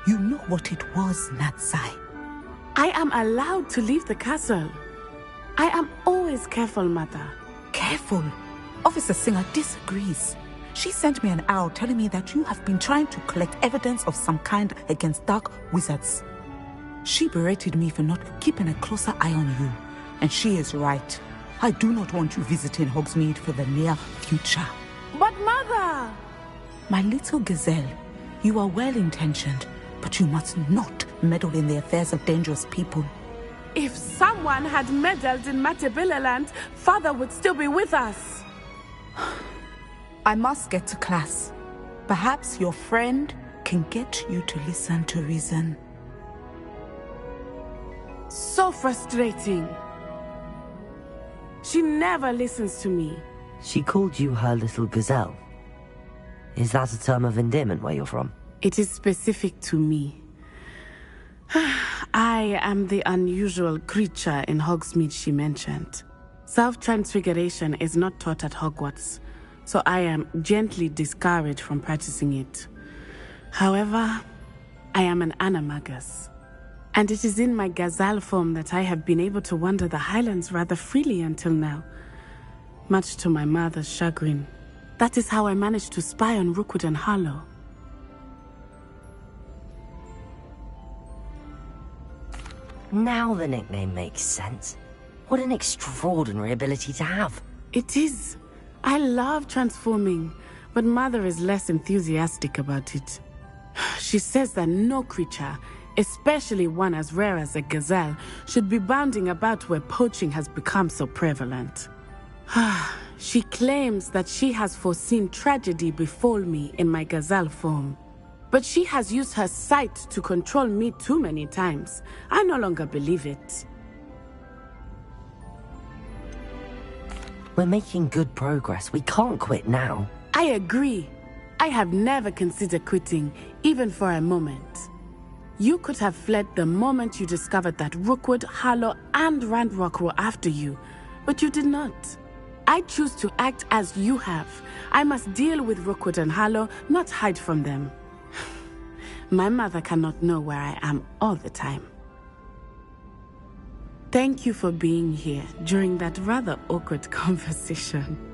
Speaker 16: You know what it was, Natsai.
Speaker 13: I am allowed to leave the castle. I am always careful, Mother.
Speaker 16: Careful? Officer Singer disagrees. She sent me an owl telling me that you have been trying to collect evidence of some kind against dark wizards. She berated me for not keeping a closer eye on you. And she is right. I do not want you visiting Hogsmeade for the near future.
Speaker 13: But Mother!
Speaker 16: My little gazelle, you are well-intentioned, but you must not meddle in the affairs of dangerous people.
Speaker 13: If someone had meddled in Matabeleland, Father would still be with us.
Speaker 16: I must get to class. Perhaps your friend can get you to listen to reason.
Speaker 13: So frustrating. She never listens to me.
Speaker 5: She called you her little gazelle. Is that a term of endearment where you're from?
Speaker 13: It is specific to me. I am the unusual creature in Hogsmeade she mentioned. Self-transfiguration is not taught at Hogwarts, so I am gently discouraged from practicing it. However, I am an animagus, and it is in my gazelle form that I have been able to wander the Highlands rather freely until now, much to my mother's chagrin. That is how I managed to spy on Rookwood and Harlow.
Speaker 5: Now the nickname makes sense. What an extraordinary ability to have.
Speaker 13: It is. I love transforming, but Mother is less enthusiastic about it. She says that no creature, especially one as rare as a gazelle, should be bounding about where poaching has become so prevalent. She claims that she has foreseen tragedy befall me in my gazelle form. But she has used her sight to control me too many times. I no longer believe it.
Speaker 5: We're making good progress. We can't quit now.
Speaker 13: I agree. I have never considered quitting, even for a moment. You could have fled the moment you discovered that Rookwood, Harlow, and Ranrock were after you, but you did not. I choose to act as you have. I must deal with Rookwood and Harlow, not hide from them. My mother cannot know where I am all the time. Thank you for being here during that rather awkward conversation.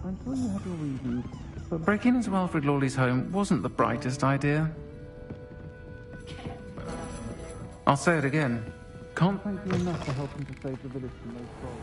Speaker 17: I'm sure you have your reasons, but breaking into Alfred Lawley's home wasn't the brightest idea. I'll say it again. Can't thank you enough for helping to save the village from those trolls.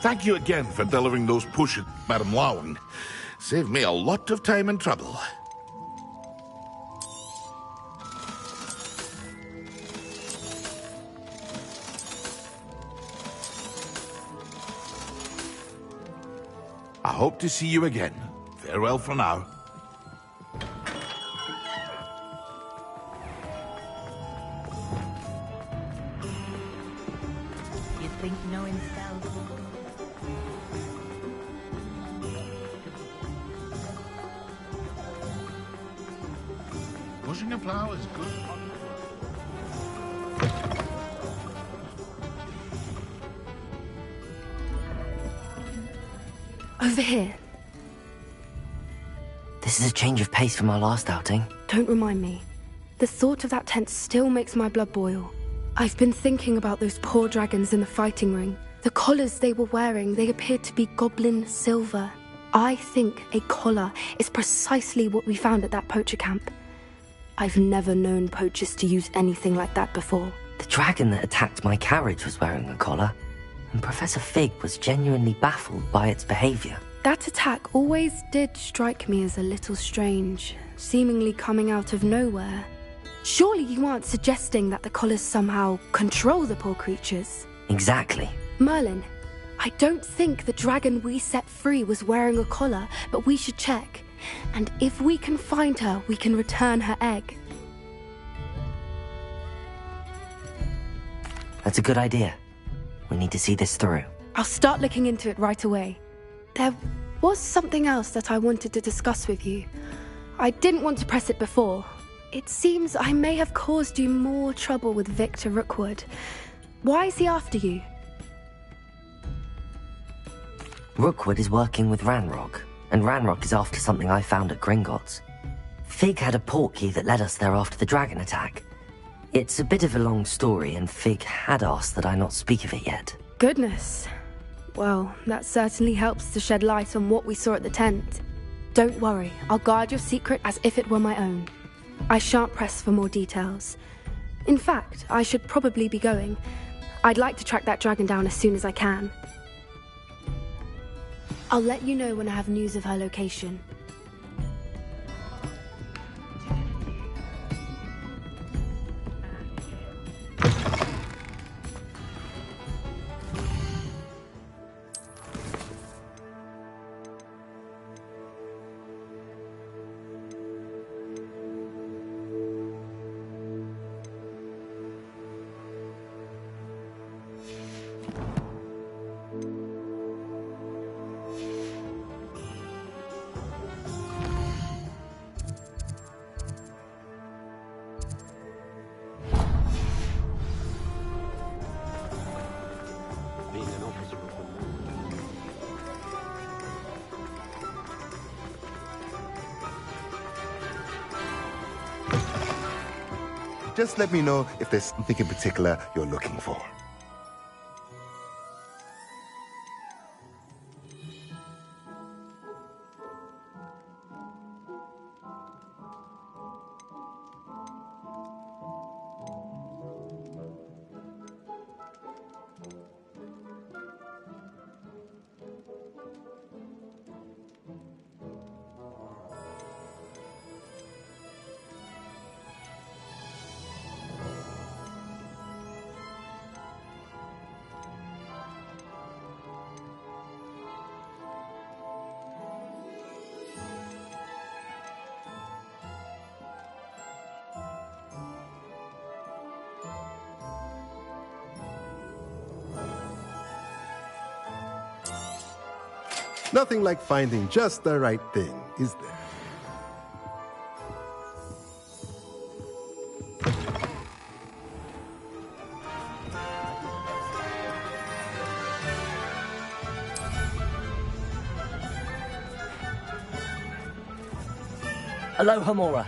Speaker 11: Thank you again for delivering those potions, Madam Lawing. Saved me a lot of time and trouble. I hope to see you again. Farewell for now.
Speaker 5: You think knowing spells?
Speaker 11: Pushing a plow is good.
Speaker 9: Over here.
Speaker 5: This is a change of pace from our last outing.
Speaker 9: Don't remind me. The thought of that tent still makes my blood boil. I've been thinking about those poor dragons in the fighting ring. The collars they were wearing, they appeared to be goblin silver. I think a collar is precisely what we found at that poacher camp. I've never known poachers to use anything like that before.
Speaker 5: The dragon that attacked my carriage was wearing a collar, and Professor Fig was genuinely baffled by its behavior.
Speaker 9: That attack always did strike me as a little strange, seemingly coming out of nowhere. Surely you aren't suggesting that the collars somehow control the poor creatures?
Speaker 5: Exactly.
Speaker 9: Merlin, I don't think the dragon we set free was wearing a collar, but we should check. And if we can find her, we can return her egg.
Speaker 5: That's a good idea. We need to see this through.
Speaker 9: I'll start looking into it right away. There was something else that I wanted to discuss with you. I didn't want to press it before. It seems I may have caused you more trouble with Victor Rookwood. Why is he after you?
Speaker 5: Rookwood is working with Ranrock, and Ranrock is after something I found at Gringotts. Fig had a portkey that led us there after the dragon attack. It's a bit of a long story, and Fig had asked that I not speak of it yet.
Speaker 9: Goodness. Well, that certainly helps to shed light on what we saw at the tent. Don't worry, I'll guard your secret as if it were my own. I shan't press for more details. In fact, I should probably be going. I'd like to track that dragon down as soon as I can. I'll let you know when I have news of her location.
Speaker 1: Just let me know if there's something in particular you're looking for. Nothing like finding just the right thing, is there?
Speaker 5: Aloha Mora.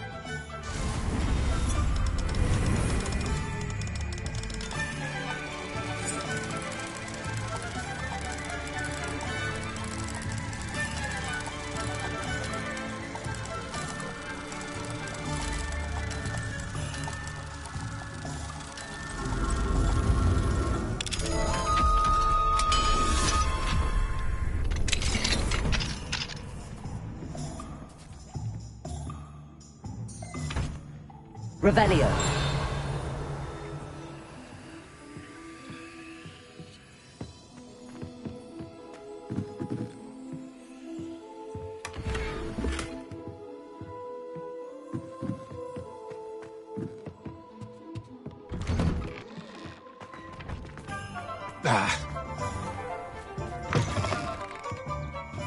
Speaker 5: Revelio.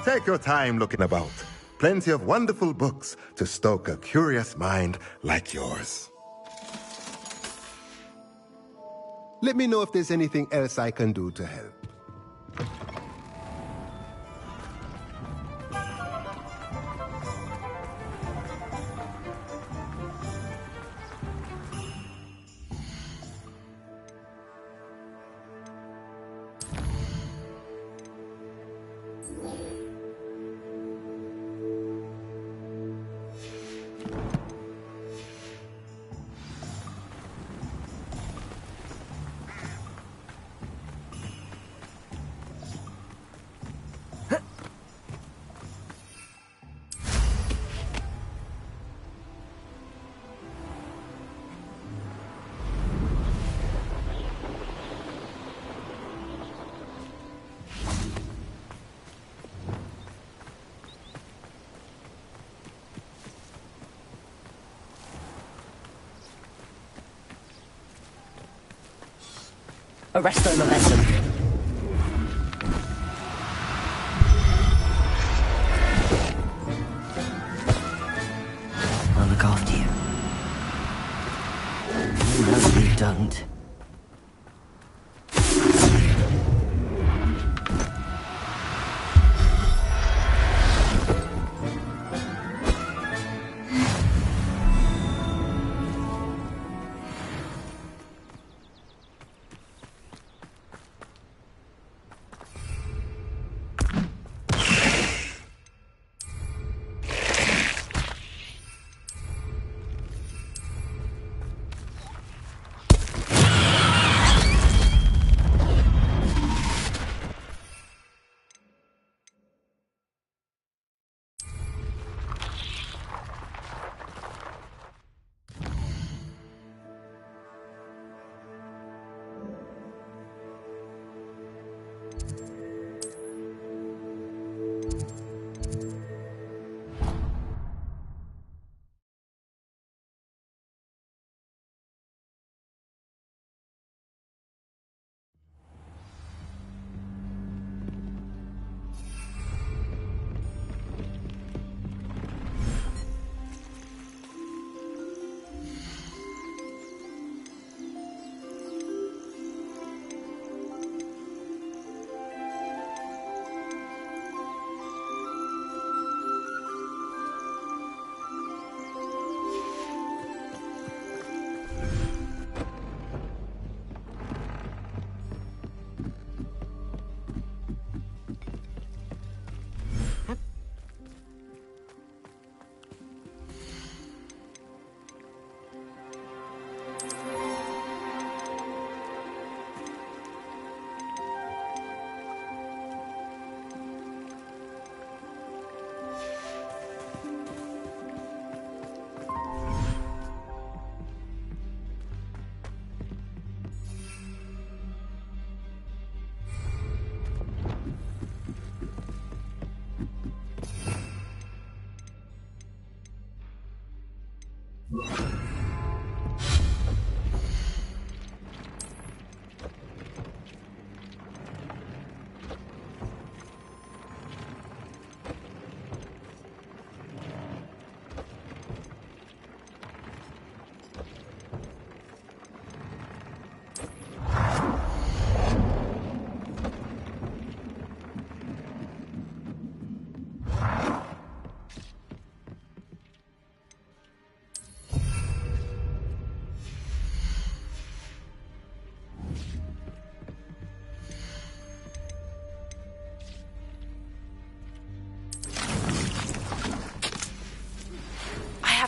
Speaker 1: Take your time looking about. Plenty of wonderful books to stoke a curious mind like yours. Let me know if there's anything else I can do to help.
Speaker 5: Arrest the momentum. I'll look after you. No, you don't.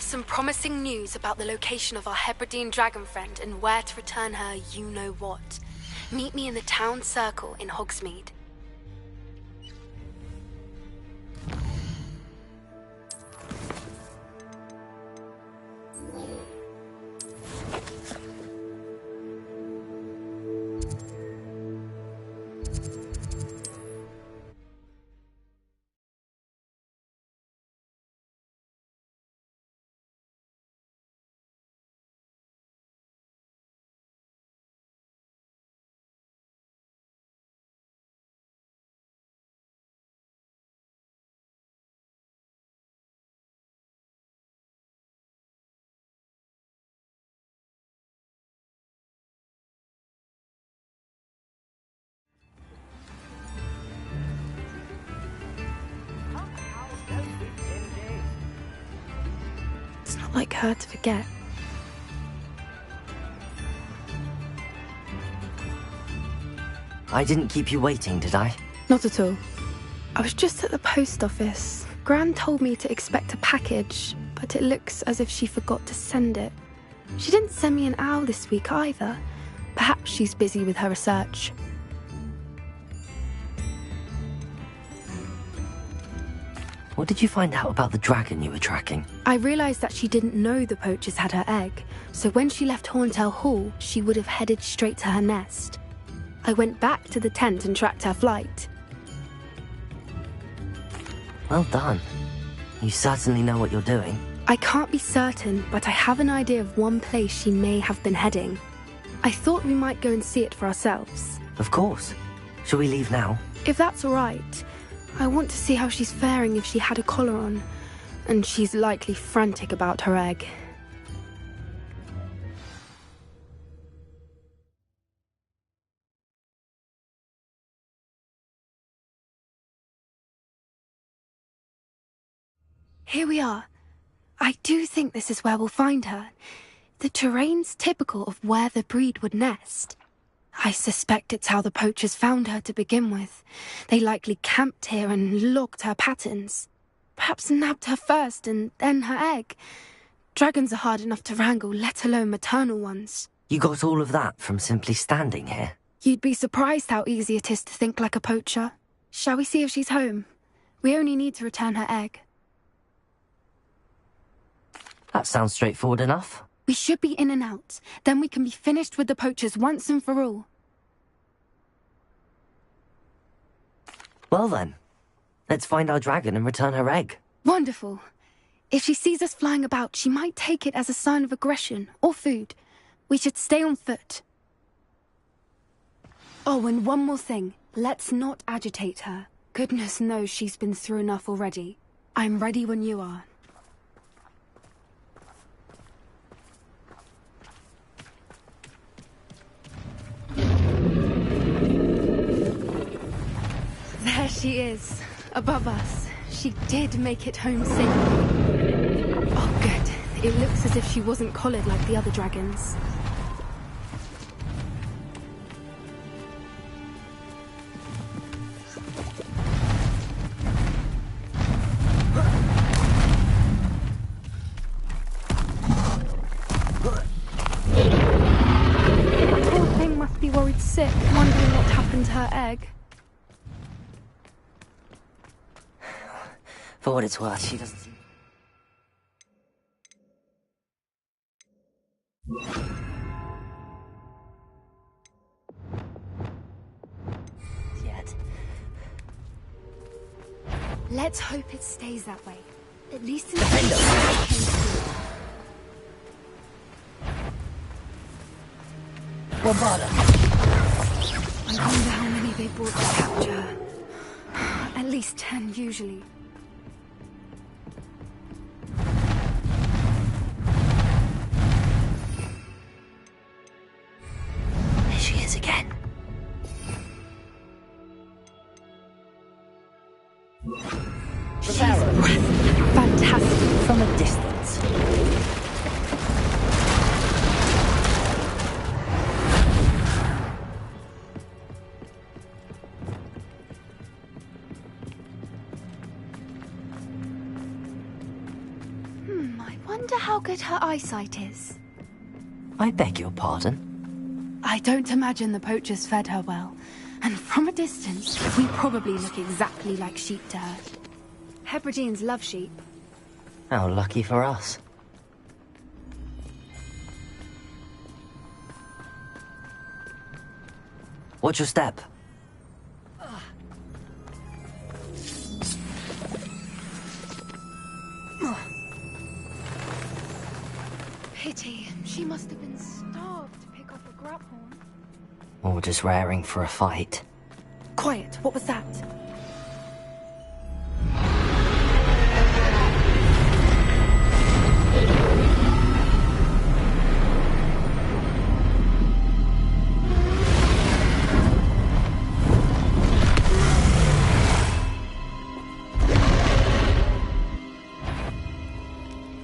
Speaker 9: Some promising news about the location of our Hebridean dragon friend and where to return her you-know-what. Meet me in the town circle in Hogsmeade. It's not like her to forget.
Speaker 5: I didn't keep you waiting, did I?
Speaker 9: Not at all. I was just at the post office. Gran told me to expect a package, but it looks as if she forgot to send it. She didn't send me an owl this week either. Perhaps she's busy with her research.
Speaker 5: What did you find out about the dragon you were tracking?
Speaker 9: I realized that she didn't know the poachers had her egg, so when she left Horntail Hall, she would have headed straight to her nest. I went back to the tent and tracked her flight.
Speaker 5: Well done. You certainly know what you're doing.
Speaker 9: I can't be certain, but I have an idea of one place she may have been heading. I thought we might go and see it for ourselves.
Speaker 5: Of course. Shall we leave now?
Speaker 9: If that's all right. I want to see how she's faring if she had a collar on. And she's likely frantic about her egg. Here we are. I do think this is where we'll find her. The terrain's typical of where the breed would nest. I suspect it's how the poachers found her to begin with. They likely camped here and logged her patterns. Perhaps nabbed her first and then her egg. Dragons are hard enough to wrangle, let alone maternal ones.
Speaker 5: You got all of that from simply standing here?
Speaker 9: You'd be surprised how easy it is to think like a poacher. Shall we see if she's home? We only need to return her egg.
Speaker 5: That sounds straightforward enough.
Speaker 9: We should be in and out. Then we can be finished with the poachers once and for all.
Speaker 5: Well then, let's find our dragon and return her egg.
Speaker 9: Wonderful. If she sees us flying about, she might take it as a sign of aggression or food. We should stay on foot. Oh, and one more thing. Let's not agitate her. Goodness knows she's been through enough already. I'm ready when you are. There she is, above us. She did make it home safely. Oh, good. It looks as if she wasn't collared like the other dragons. The poor thing must be worried sick, wondering what happened to her egg.
Speaker 5: For what it's worth, she doesn't seem... Yet.
Speaker 9: Let's hope it stays that way. At least until she came through.
Speaker 5: Bombarda.
Speaker 9: I wonder how many they brought to capture her. At least 10, usually.
Speaker 5: There she is again.
Speaker 9: She's fantastic.
Speaker 5: From a distance.
Speaker 9: I wonder how good her eyesight is.
Speaker 5: I beg your pardon?
Speaker 9: I don't imagine the poachers fed her well. And from a distance, we probably look exactly like sheep to her. Hebrideans love sheep.
Speaker 5: How lucky for us. Watch your step.
Speaker 9: Pity. She must have been starved to pick off a grubhorn.
Speaker 5: Or just raring for a fight.
Speaker 9: Quiet. What was that?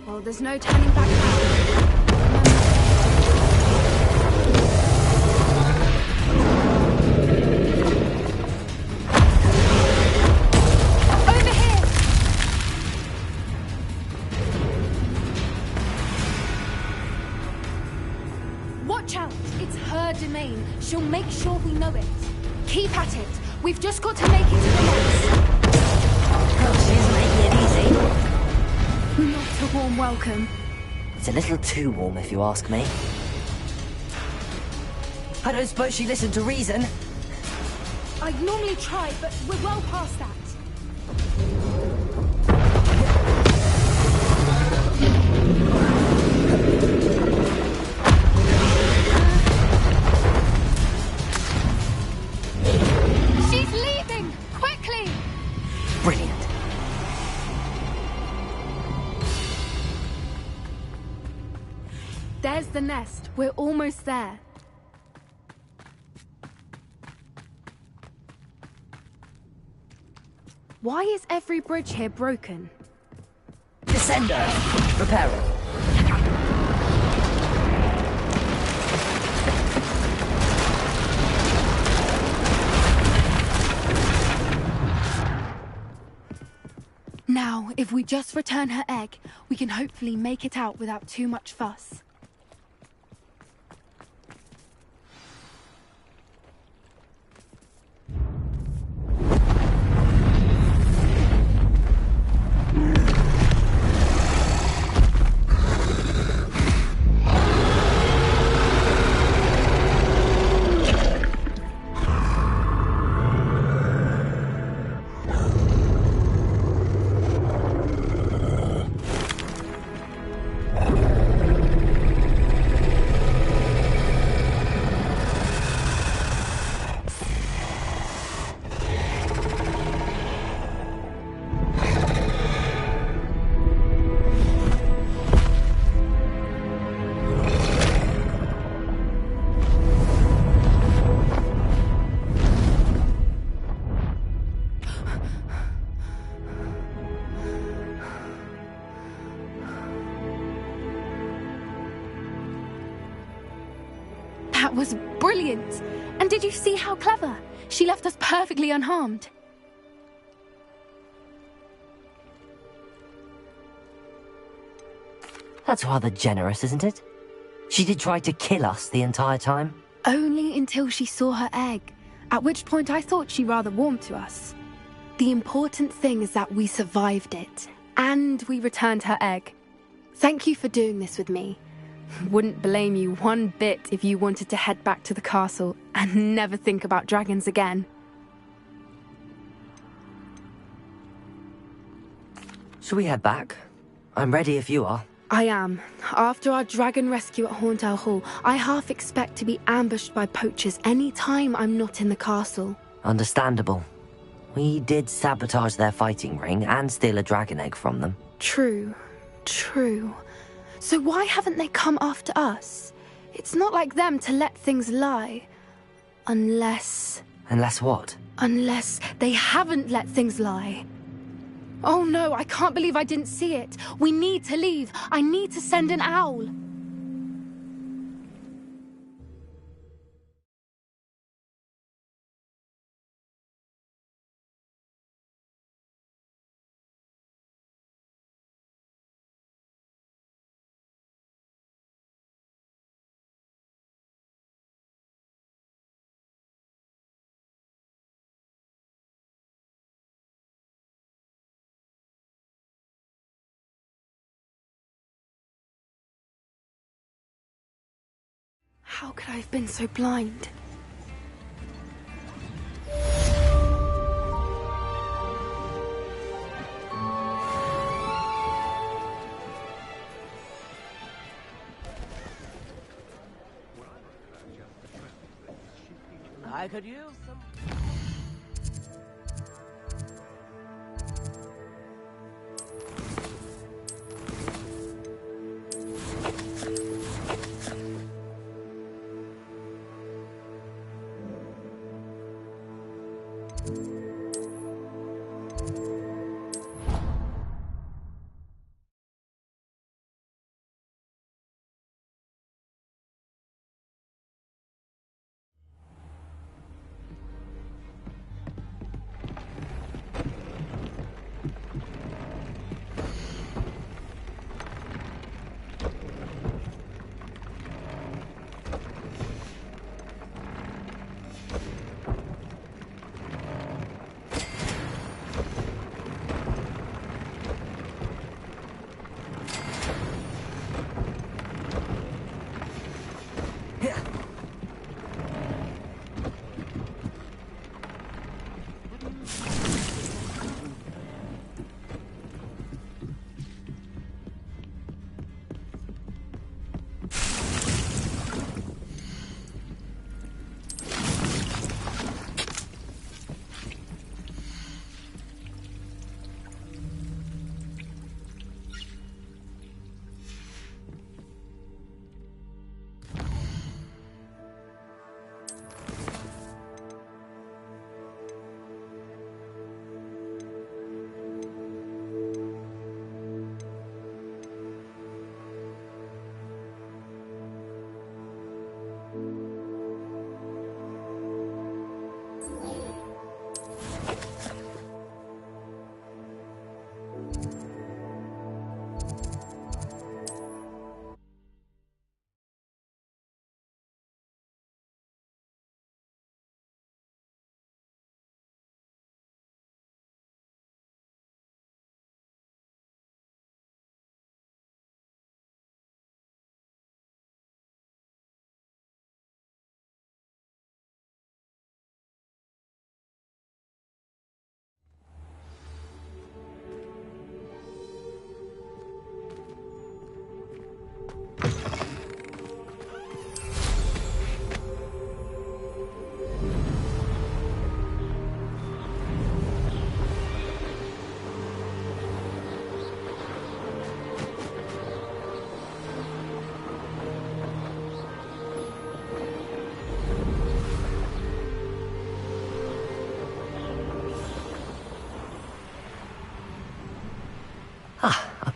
Speaker 9: Well, there's no turning back now. Over here! Watch out! It's her domain. She'll make sure we know it. Keep at it. We've just got to make it to the next.
Speaker 5: Oh, she's making it easy.
Speaker 9: Not a warm welcome.
Speaker 5: It's a little too warm, if you ask me. I don't suppose she listened to reason.
Speaker 9: I'd normally try, but we're well past that. There's the nest. We're almost there. Why is every bridge here broken?
Speaker 5: Descender! Repairing.
Speaker 9: Now, if we just return her egg, we can hopefully make it out without too much fuss. That was brilliant! And did you see how clever? She left us perfectly unharmed.
Speaker 5: That's rather generous, isn't it? She did try to kill us the entire time.
Speaker 9: Only until she saw her egg, at which point I thought she rather warmed to us. The important thing is that we survived it, and we returned her egg. Thank you for doing this with me. Wouldn't blame you one bit if you wanted to head back to the castle and never think about dragons again.
Speaker 5: Shall we head back? I'm ready if you are.
Speaker 9: I am. After our dragon rescue at Horntail Hall, I half expect to be ambushed by poachers any time I'm not in the castle.
Speaker 5: Understandable. We did sabotage their fighting ring and steal a dragon egg from them.
Speaker 9: True. So why haven't they come after us? It's not like them to let things lie. Unless...
Speaker 5: Unless what?
Speaker 9: Unless they haven't let things lie. Oh no, I can't believe I didn't see it. We need to leave. I need to send an owl. How could I have been so blind?
Speaker 18: I could use some...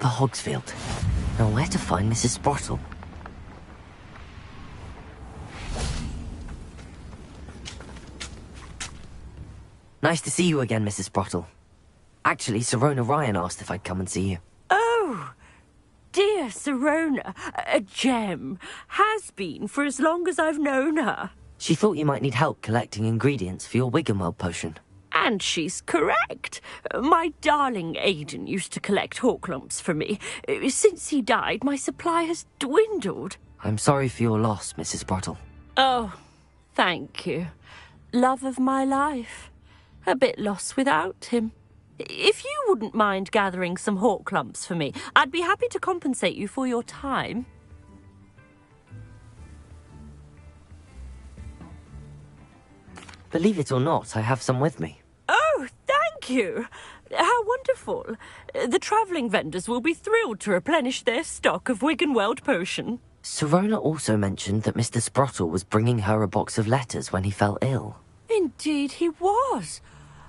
Speaker 5: the Hogsfield. Now where to find Mrs. Sprottle? Nice to see you again, Mrs. Sprottle. Actually, Sirona Ryan asked if I'd come and see you.
Speaker 10: Oh, dear Sirona, a gem. Has been for as long as I've known her.
Speaker 5: She thought you might need help collecting ingredients for your Wiggenweld potion.
Speaker 10: And she's correct. My darling Aidan used to collect hawk lumps for me. Since he died, my supply has dwindled.
Speaker 5: I'm sorry for your loss, Mrs. Sprottle.
Speaker 10: Oh, thank you. Love of my life. A bit lost without him. If you wouldn't mind gathering some hawk lumps for me, I'd be happy to compensate you for your time.
Speaker 5: Believe it or not, I have some with me.
Speaker 10: Oh, thank you. How wonderful. The travelling vendors will be thrilled to replenish their stock of Wiggenweld potion.
Speaker 5: Sirona also mentioned that Mr. Sprottle was bringing her a box of letters when he fell ill.
Speaker 10: Indeed he was.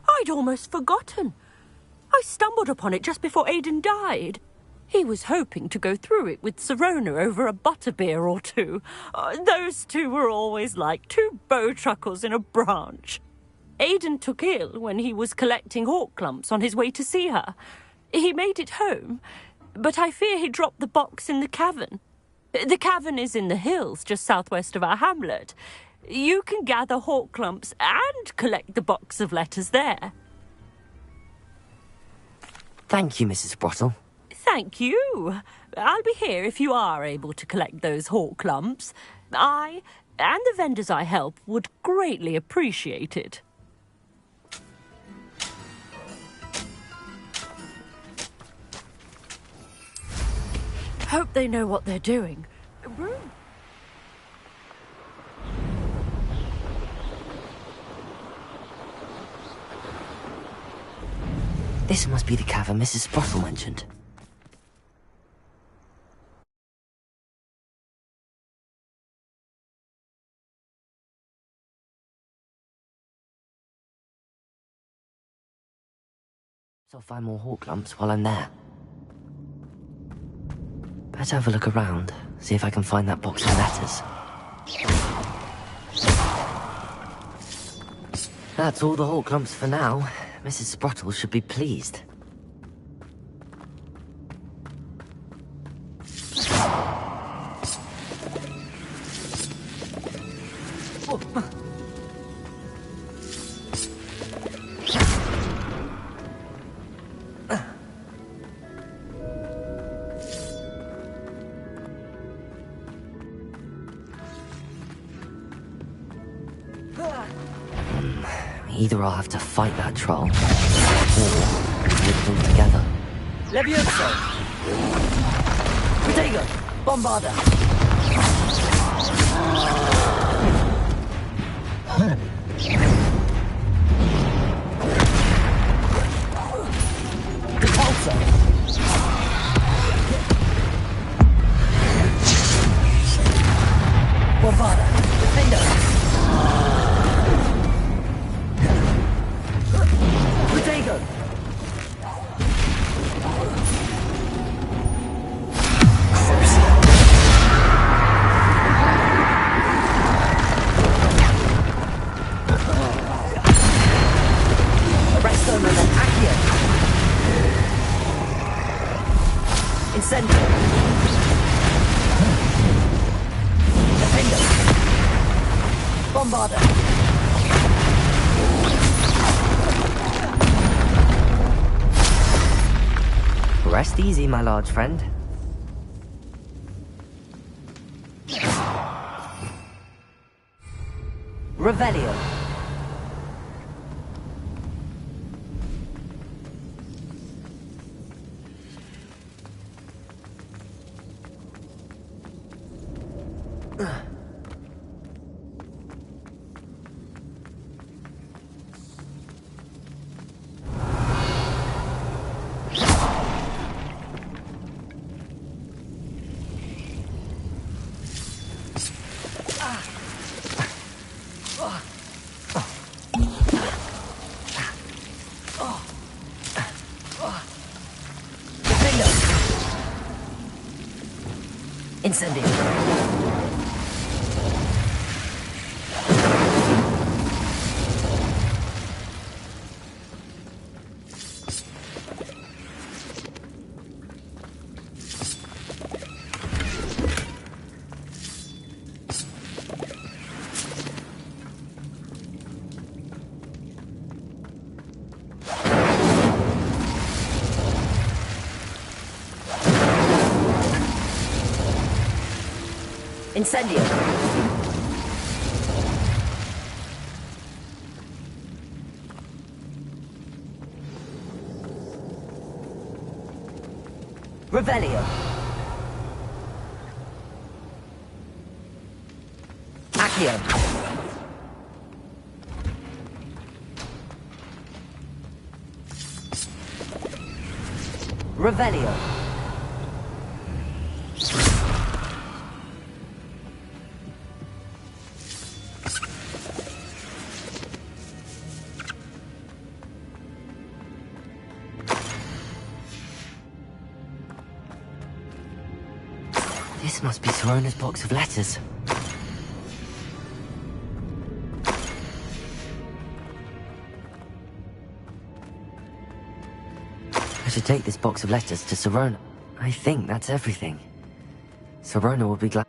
Speaker 10: I'd almost forgotten. I stumbled upon it just before Aidan died. He was hoping to go through it with Sirona over a butterbeer or two. Those two were always like two bowtruckles in a branch. Aidan took ill when he was collecting hawk lumps on his way to see her. He made it home, but I fear he dropped the box in the cavern. The cavern is in the hills just southwest of our hamlet. You can gather hawk lumps and collect the box of letters there.
Speaker 5: Thank you, Mrs. Sprottle.
Speaker 10: Thank you. I'll be here if you are able to collect those hawk lumps. I, and the vendors I help, would greatly appreciate it. Hope they know what they're doing.
Speaker 5: This must be the cavern Mrs. Sprottle mentioned. So I'll find more hawk lumps while I'm there. Better have a look around, see if I can find that box of letters. That's all the hawk lumps for now. Mrs. Sprottle should be pleased. Either I'll have to fight that troll, or live them together.
Speaker 18: Levioso! Protego! Bombarda! Repulsor! Bombarda! Defender! Protego! Arresto and Accio! Incendio! Defender! Bombarda!
Speaker 5: Rest easy, my large friend. Revelio. Incendio. Incendio. Revelio. Accio. Revelio. This must be Sorona's box of letters. I should take this box of letters to Sorona. I think that's everything. Sorona will be glad.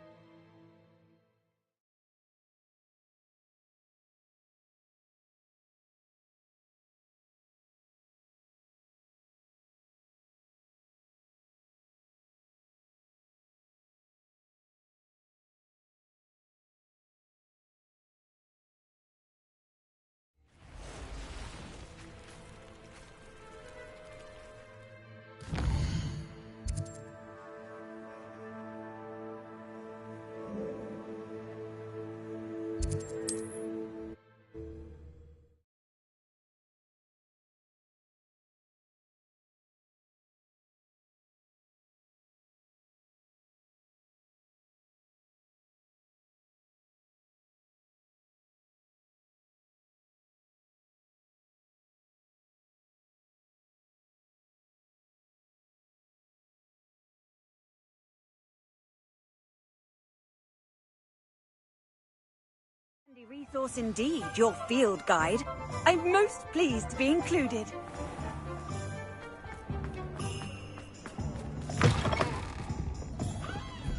Speaker 7: Handy resource indeed, your field guide. I'm most pleased to be included.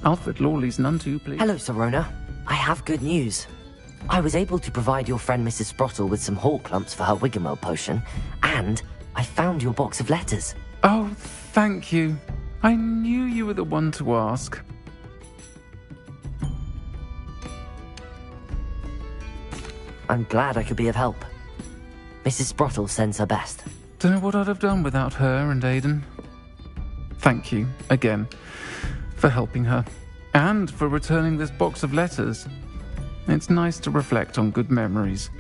Speaker 17: Alfred Lawley's none too pleased.
Speaker 5: Hello, Sorona. I have good news. I was able to provide your friend Mrs. Sprottle with some hawk lumps for her Wiggamel potion, and I found your box of letters.
Speaker 17: Oh, thank you. I knew you were the one to ask.
Speaker 5: I'm glad I could be of help. Mrs. Sprottle sends her best.
Speaker 17: Don't know what I'd have done without her and Aidan. Thank you, again, for helping her, and for returning this box of letters. It's nice to reflect on good memories.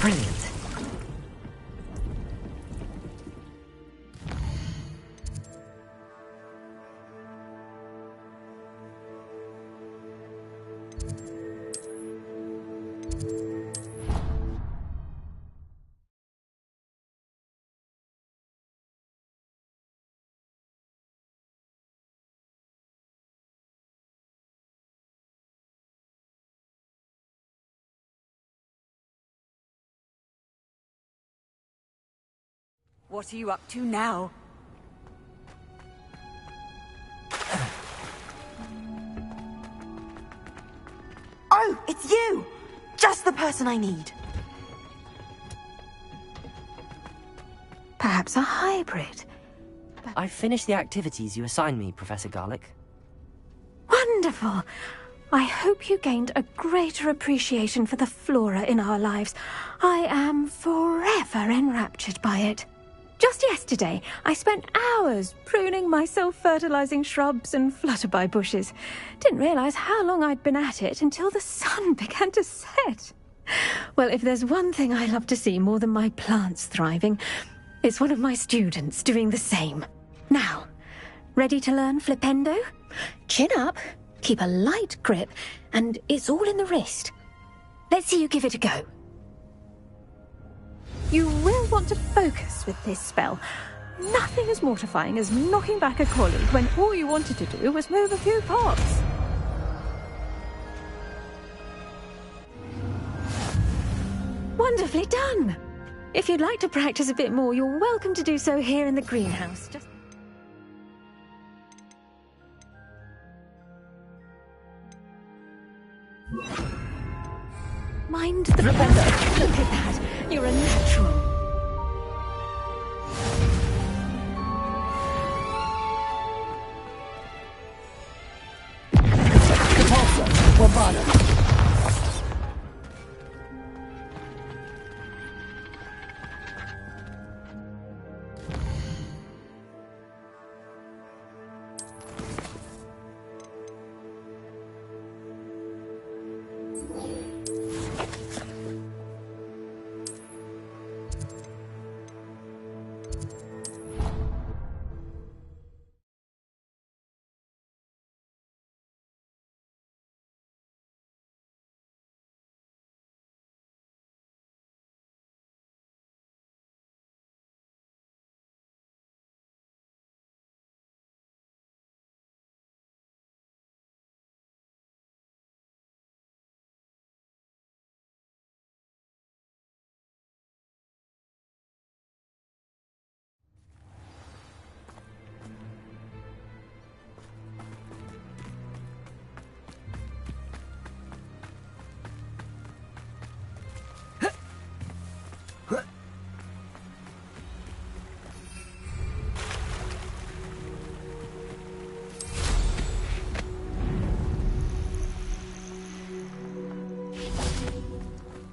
Speaker 5: Brilliant.
Speaker 7: What are you up to now?
Speaker 19: Oh, it's you! Just the person I need.
Speaker 5: Perhaps a hybrid. I've finished the activities you assigned me, Professor Garlick.
Speaker 20: Wonderful. I hope you gained a greater appreciation for the flora in our lives. I am forever enraptured by it. Just yesterday, I spent hours pruning my self-fertilizing shrubs and flutterby bushes. Didn't realize how long I'd been at it until the sun began to set. Well, if there's one thing I love to see more than my plants thriving, it's one of my students doing the same. Now, ready to learn Flipendo? Chin up, keep a light grip, and it's all in the wrist. Let's see you give it a go. You will want to focus with this spell. Nothing as mortifying as knocking back a colleague when all you wanted to do was move a few pots. Wonderfully done! If you'd like to practice a bit more, you're welcome to do so here in the greenhouse. Just mind the bender. Look at that. You're a natural.
Speaker 18: Repulsor, Wabana.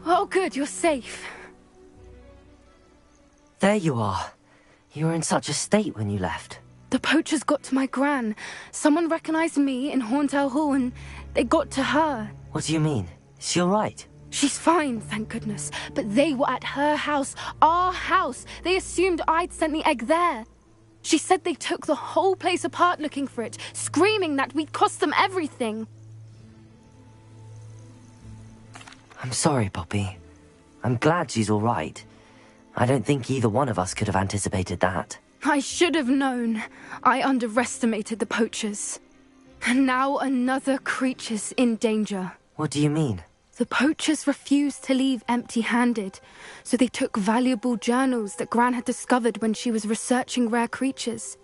Speaker 9: Oh, good, you're safe.
Speaker 5: There you are. You were in such a state when you left.
Speaker 9: The poachers got to my gran. Someone recognized me in Horntail Hall and they got to her.
Speaker 5: What do you mean? Is she all right?
Speaker 9: She's fine, thank goodness. But they were at her house, our house. They assumed I'd sent the egg there. She said they took the whole place apart looking for it, screaming that we'd cost them everything.
Speaker 5: I'm sorry, Poppy. I'm glad she's all right. I don't think either one of us could have anticipated that.
Speaker 9: I should have known. I underestimated the poachers. And now another creature's in danger.
Speaker 5: What do you mean?
Speaker 9: The poachers refused to leave empty-handed, so they took valuable journals that Gran had discovered when she was researching rare creatures.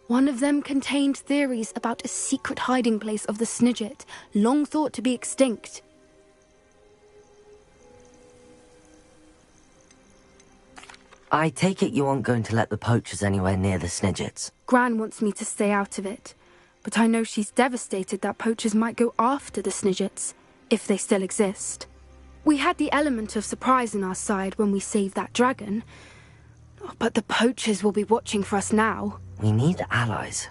Speaker 9: One of them contained theories about a secret hiding place of the Snidget, long thought to be extinct.
Speaker 5: I take it you aren't going to let the poachers anywhere near the Snidgets.
Speaker 9: Gran wants me to stay out of it, but I know she's devastated that poachers might go after the Snidgets, if they still exist. We had the element of surprise on our side when we saved that dragon, but the poachers will be watching for us now.
Speaker 5: We need allies.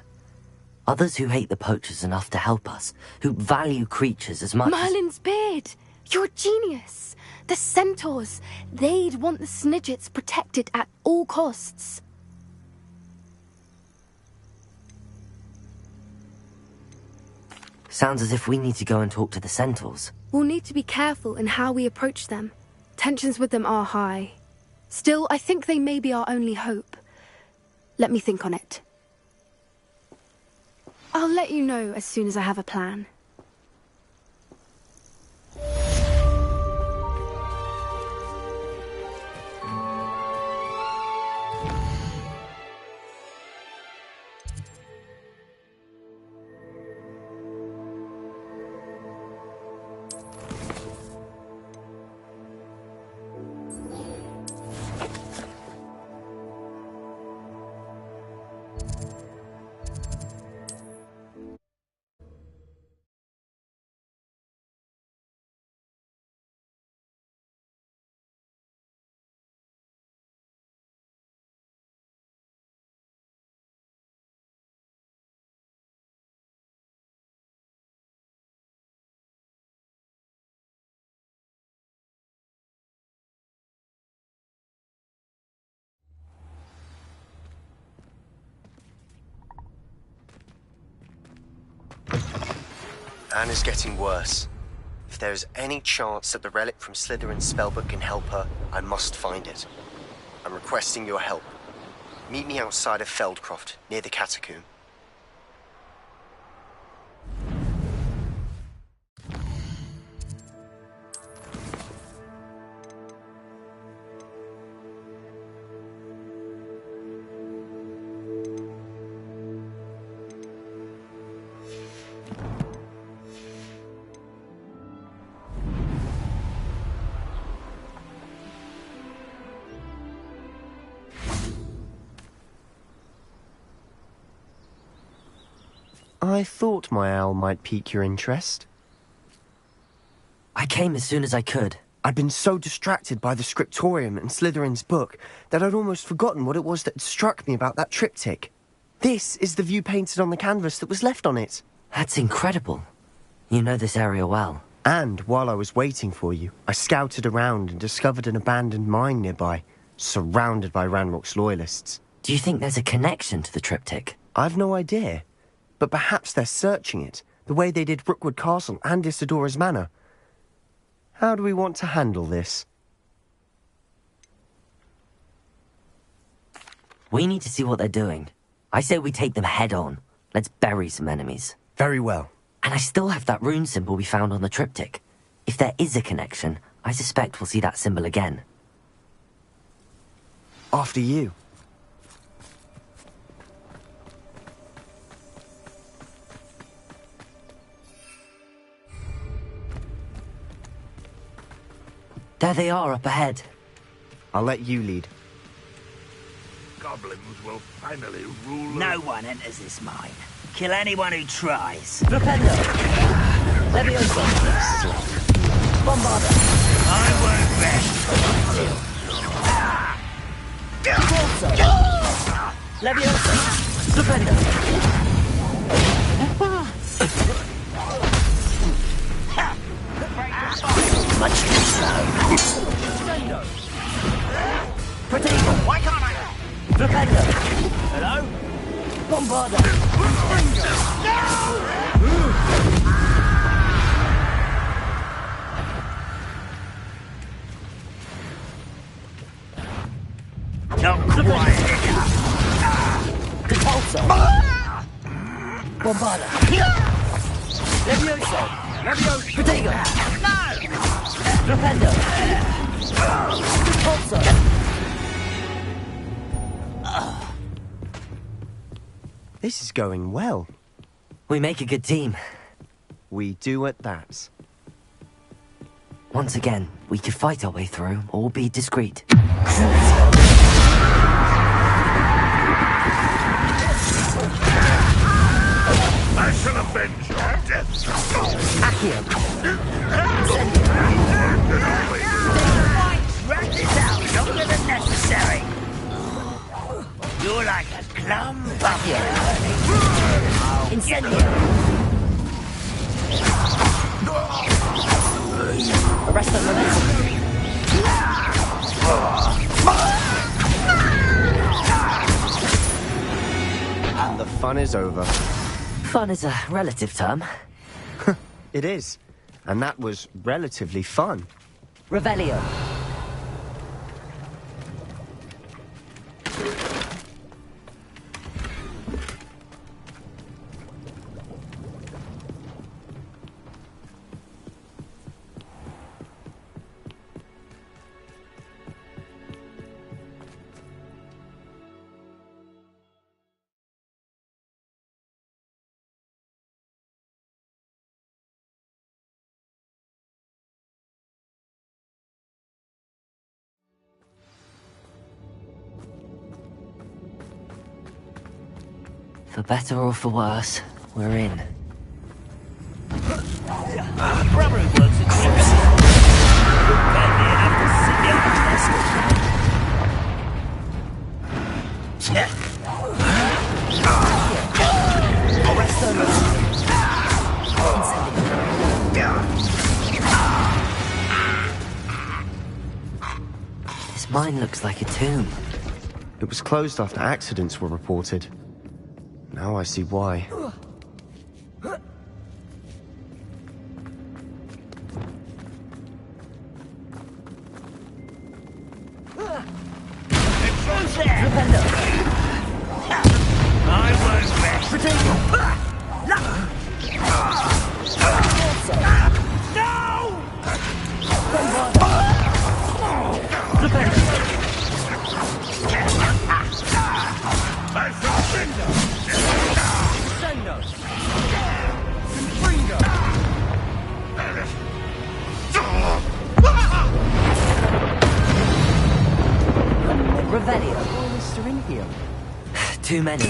Speaker 5: Others who hate the poachers enough to help us, who value creatures as much
Speaker 9: Merlin's beard! You're a genius! The centaurs, they'd want the Snidgets protected at all costs.
Speaker 5: Sounds as if we need to go and talk to the Centaurs.
Speaker 9: We'll need to be careful in how we approach them. Tensions with them are high. Still, I think they may be our only hope. Let me think on it. I'll let you know as soon as I have a plan.
Speaker 3: Anne is getting worse. If there is any chance that the relic from Slytherin's spellbook can help her, I must find it. I'm requesting your help. Meet me outside of Feldcroft, near the catacomb. I thought my owl might pique your interest.
Speaker 5: I came as soon as I could.
Speaker 3: I'd been so distracted by the scriptorium and Slytherin's book that I'd almost forgotten what it was that struck me about that triptych. This is the view painted on the canvas that was left on it.
Speaker 5: That's incredible. You know this area well.
Speaker 3: And while I was waiting for you, I scouted around and discovered an abandoned mine nearby, surrounded by Ranrock's loyalists.
Speaker 5: Do you think there's a connection to the triptych?
Speaker 3: I've no idea. But perhaps they're searching it, the way they did Rookwood Castle and Isidora's Manor. How do we want to handle this?
Speaker 5: We need to see what they're doing. I say we take them head on. Let's bury some enemies.
Speaker 3: Very well.
Speaker 5: And I still have that rune symbol we found on the triptych. If there is a connection, I suspect we'll see that symbol again.
Speaker 3: After you.
Speaker 5: There they are, up ahead.
Speaker 3: I'll let you lead.
Speaker 11: Goblins will finally rule.
Speaker 4: No one enters this mine. Kill anyone who tries.
Speaker 5: Flipendo! Leviosa! Bombarda!
Speaker 4: I won't rest.
Speaker 5: Corso! Leviosa! Flipendo! Much too slow. Protego!
Speaker 4: Why can't I?
Speaker 5: Flipendo!
Speaker 4: Hello?
Speaker 5: Bombarda!
Speaker 4: Not quiet
Speaker 5: Repulso! Bombarda! Levioso! Levioso! Protego! Flipendo! Repulso!
Speaker 3: This is going well.
Speaker 5: We make a good team.
Speaker 3: We do at that.
Speaker 5: Once again, we could fight our way through, or be discreet.
Speaker 11: I shall avenge your death.
Speaker 5: Accio!
Speaker 4: Wrap this out longer than necessary. You're like a clump.
Speaker 5: Accio! Incendio! Arrest the momentum!
Speaker 3: And the fun is over.
Speaker 5: Fun is a relative term.
Speaker 3: It is. And that was relatively fun.
Speaker 5: Revelio. For better or for worse, we're in.
Speaker 4: Brother who works at Twins.
Speaker 5: This mine looks like a tomb.
Speaker 3: It was closed after accidents were reported. Now I see why.
Speaker 5: Too many.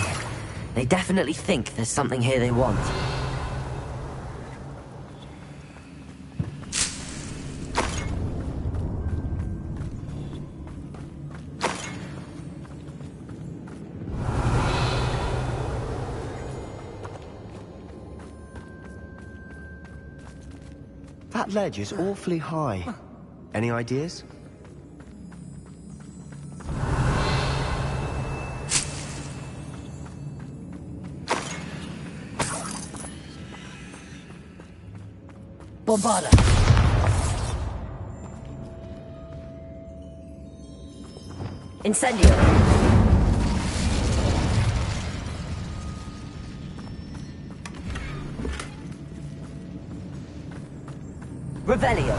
Speaker 5: They definitely think there's something here they want.
Speaker 3: That ledge is awfully high. Any ideas?
Speaker 18: Bombarda.
Speaker 5: Incendio. Revelio.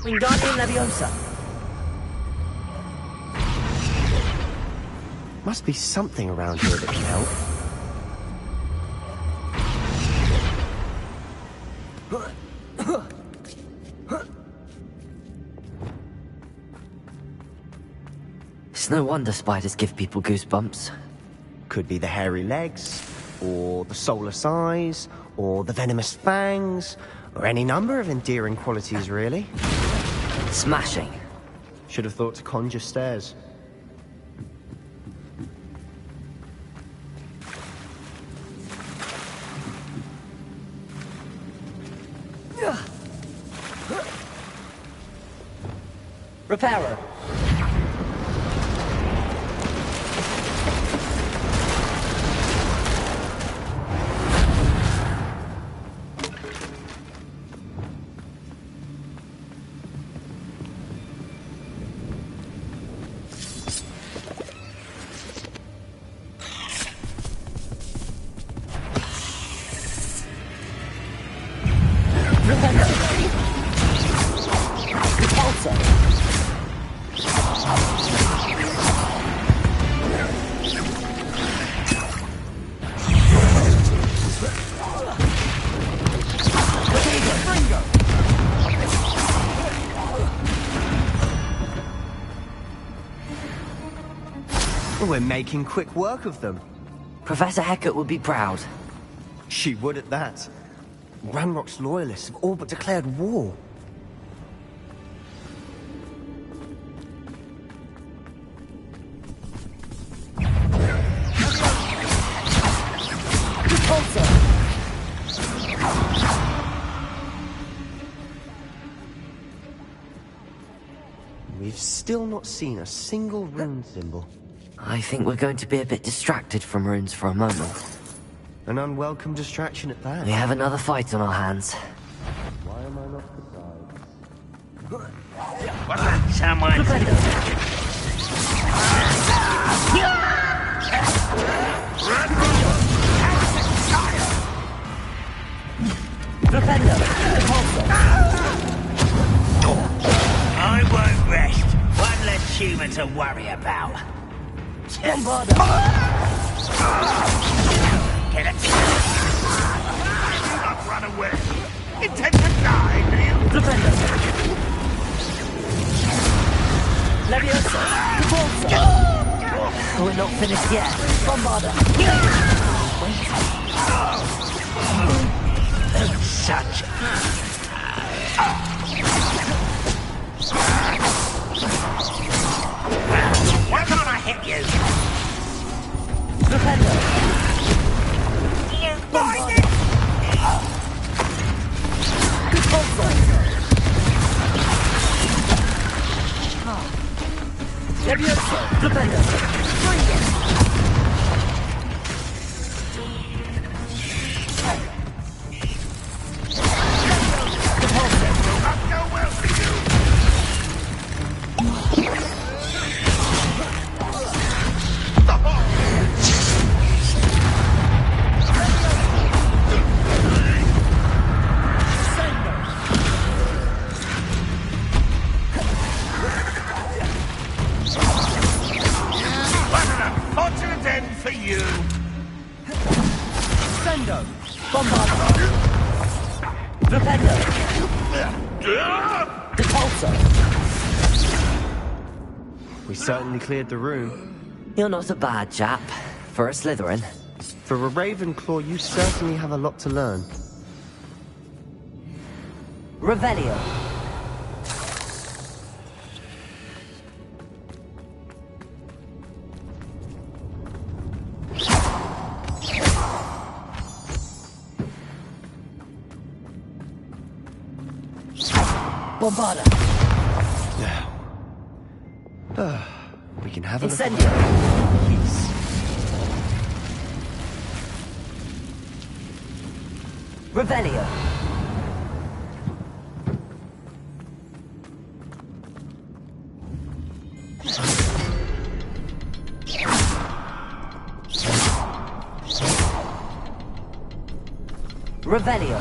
Speaker 18: Wingardium Leviosa.
Speaker 3: Must be something around here that can help.
Speaker 5: It's no wonder spiders give people goosebumps.
Speaker 3: Could be the hairy legs, or the soulless eyes, or the venomous fangs, or any number of endearing qualities, really.
Speaker 5: Smashing.
Speaker 3: Should have thought to conjure stairs.
Speaker 5: Reparo.
Speaker 3: We're making quick work of them.
Speaker 5: Professor Hecat would be proud.
Speaker 3: She would at that. Ranrock's loyalists have all but declared war. still not seen a single rune symbol.
Speaker 5: I think we're going to be a bit distracted from runes for a moment.
Speaker 3: An unwelcome distraction at that.
Speaker 5: We have another fight on our hands.
Speaker 3: Why am I not surprised?
Speaker 4: Someone...
Speaker 19: Defender!
Speaker 4: I won't rest. One less human to worry about.
Speaker 19: Bombarder!
Speaker 4: Get it.
Speaker 11: Do not run away. Intend to die, do you?
Speaker 19: Defender! Leviosa! Repulsor!
Speaker 5: We're not finished yet.
Speaker 19: Bombarder!
Speaker 4: Such... Why can't I hit you?
Speaker 19: Defender!
Speaker 4: You find it!
Speaker 19: Repulsor! Leviosa! Defender! Bring it!
Speaker 11: Fortunate end for you.
Speaker 19: Sendo! Bombarder! Defender! Repulsor!
Speaker 3: We certainly cleared the room.
Speaker 5: You're not a bad chap. For a Slytherin.
Speaker 3: For a Ravenclaw, you certainly have a lot to learn.
Speaker 5: Revelio.
Speaker 19: Bombarder!
Speaker 3: Now, we can have a look.
Speaker 19: Incendio!
Speaker 3: Peace.
Speaker 5: Revelio. Revelio.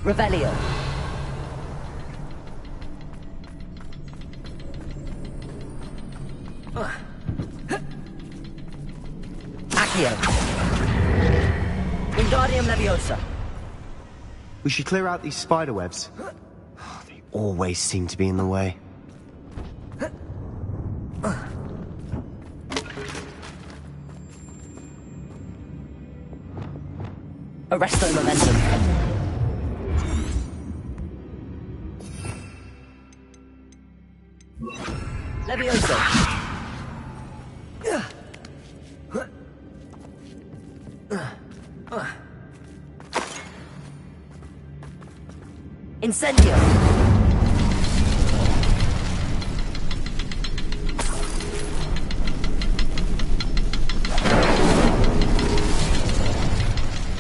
Speaker 5: Revelio. Accio. Wingardium Leviosa.
Speaker 3: We should clear out these spider webs. They always seem to be in the way.
Speaker 5: Arresto Momentum. Leviosa. Incendio.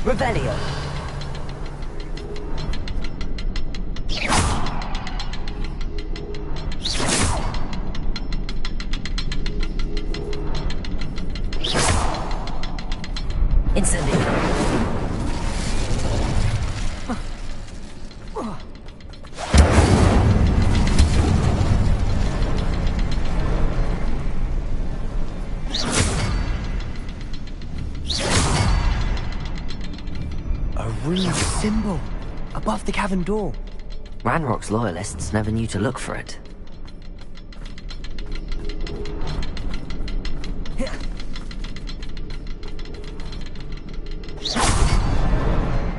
Speaker 5: Revelio. Incendio.
Speaker 3: A rune symbol above the cavern door.
Speaker 5: Ranrock's loyalists never knew to look for it.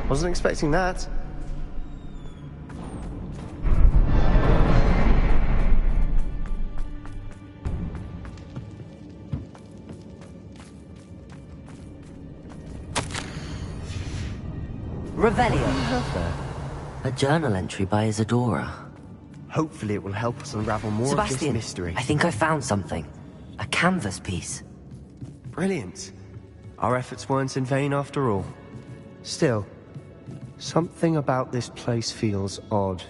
Speaker 3: Wasn't expecting that.
Speaker 5: Revelio. A journal entry by Isadora.
Speaker 3: Hopefully it will help us unravel more of this mystery.
Speaker 5: I think I found something. A canvas piece.
Speaker 3: Brilliant. Our efforts weren't in vain after all. Still, something about this place feels odd.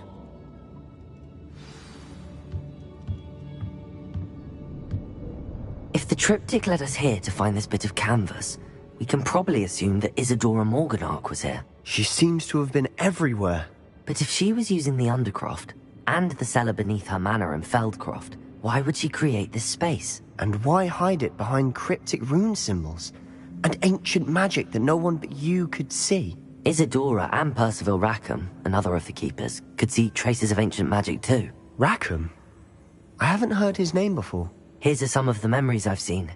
Speaker 5: If the triptych led us here to find this bit of canvas, we can probably assume that Isadora Morganark was here.
Speaker 3: She seems to have been everywhere.
Speaker 5: But if she was using the Undercroft, and the cellar beneath her manor in Feldcroft, why would she create this space?
Speaker 3: And why hide it behind cryptic rune symbols? And ancient magic that no one but you could see?
Speaker 5: Isadora and Percival Rackham, another of the Keepers, could see traces of ancient magic too.
Speaker 3: Rackham? I haven't heard his name before.
Speaker 5: Here's some of the memories I've seen.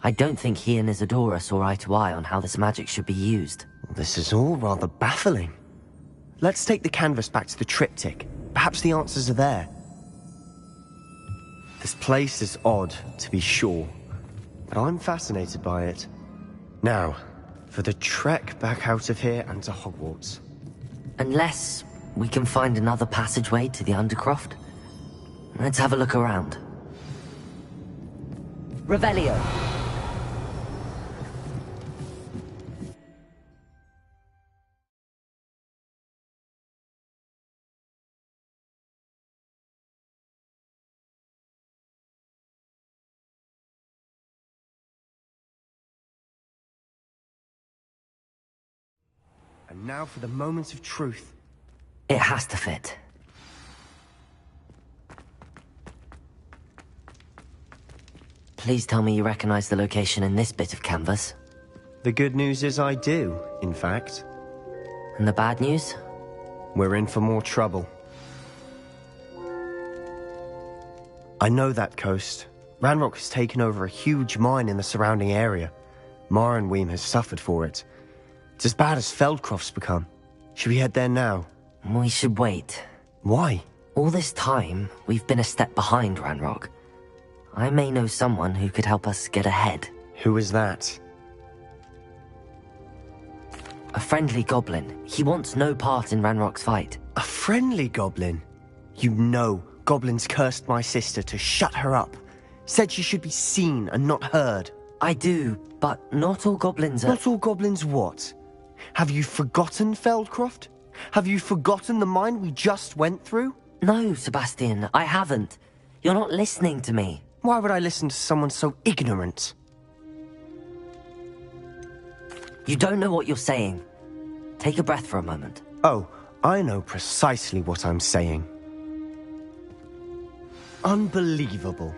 Speaker 5: I don't think he and Isadora saw eye to eye on how this magic should be used.
Speaker 3: This is all rather baffling. Let's take the canvas back to the triptych. Perhaps the answers are there. This place is odd, to be sure, but I'm fascinated by it. Now, for the trek back out of here and to Hogwarts.
Speaker 5: Unless we can find another passageway to the Undercroft. Let's have a look around. Revelio.
Speaker 3: And now for the moment of truth.
Speaker 5: It has to fit. Please tell me you recognize the location in this bit of canvas.
Speaker 3: The good news is I do, in fact.
Speaker 5: And the bad news?
Speaker 3: We're in for more trouble. I know that coast. Ranrock has taken over a huge mine in the surrounding area. Marrenweem has suffered for it. It's as bad as Feldcroft's become. Should we head there now?
Speaker 5: We should wait.
Speaker 3: Why?
Speaker 5: All this time, we've been a step behind Ranrock. I may know someone who could help us get ahead.
Speaker 3: Who is that?
Speaker 5: A friendly goblin. He wants no part in Ranrock's fight.
Speaker 3: A friendly goblin? You know, goblins cursed my sister to shut her up. Said she should be seen and not heard.
Speaker 5: I do, but not all goblins are...
Speaker 3: Not all goblins what? Have you forgotten Feldcroft? Have you forgotten the mine we just went through?
Speaker 5: No, Sebastian, I haven't. You're not listening to me.
Speaker 3: Why would I listen to someone so ignorant?
Speaker 5: You don't know what you're saying. Take a breath for a moment.
Speaker 3: Oh, I know precisely what I'm saying. Unbelievable.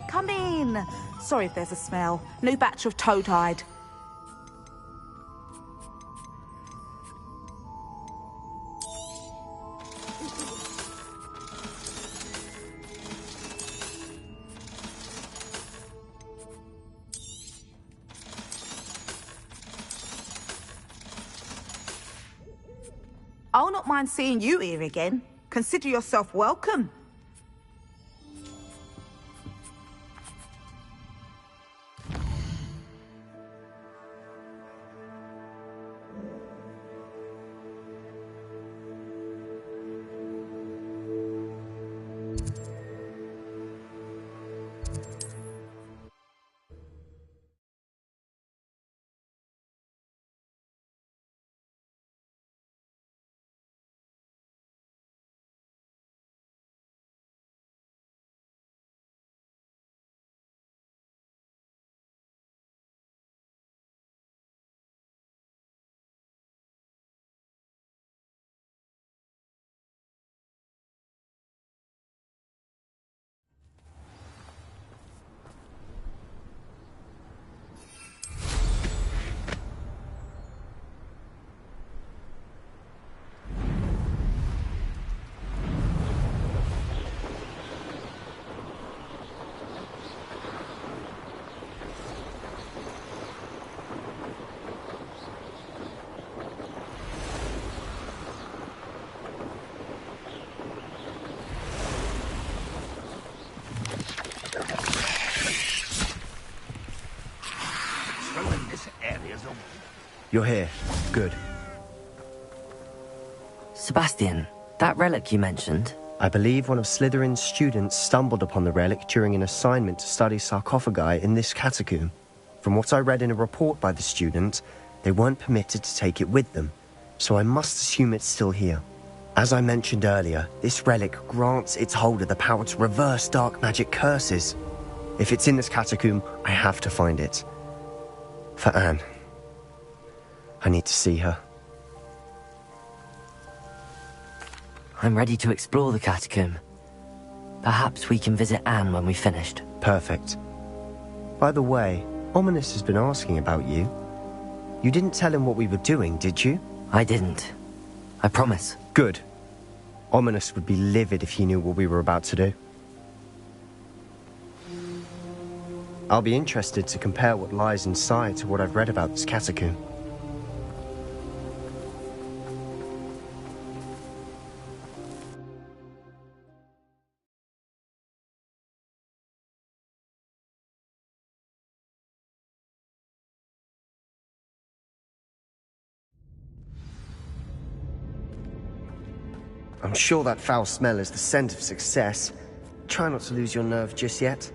Speaker 16: Come in. Sorry if there's a smell. New batch of toad-hide. I'll not mind seeing you here again. Consider yourself welcome.
Speaker 3: You're here. Good.
Speaker 5: Sebastian, that relic you mentioned...
Speaker 3: I believe one of Slytherin's students stumbled upon the relic during an assignment to study sarcophagi in this catacomb. From what I read in a report by the student, they weren't permitted to take it with them, so I must assume it's still here. As I mentioned earlier, this relic grants its holder the power to reverse dark magic curses. If it's in this catacomb, I have to find it. For Anne. I need to see her.
Speaker 5: I'm ready to explore the catacomb. Perhaps we can visit Anne when we've finished.
Speaker 3: Perfect. By the way, Ominous has been asking about you. You didn't tell him what we were doing, did you?
Speaker 5: I didn't. I promise.
Speaker 3: Good. Ominous would be livid if he knew what we were about to do. I'll be interested to compare what lies inside to what I've read about this catacomb. I'm sure that foul smell is the scent of success. Try not to lose your nerve just yet.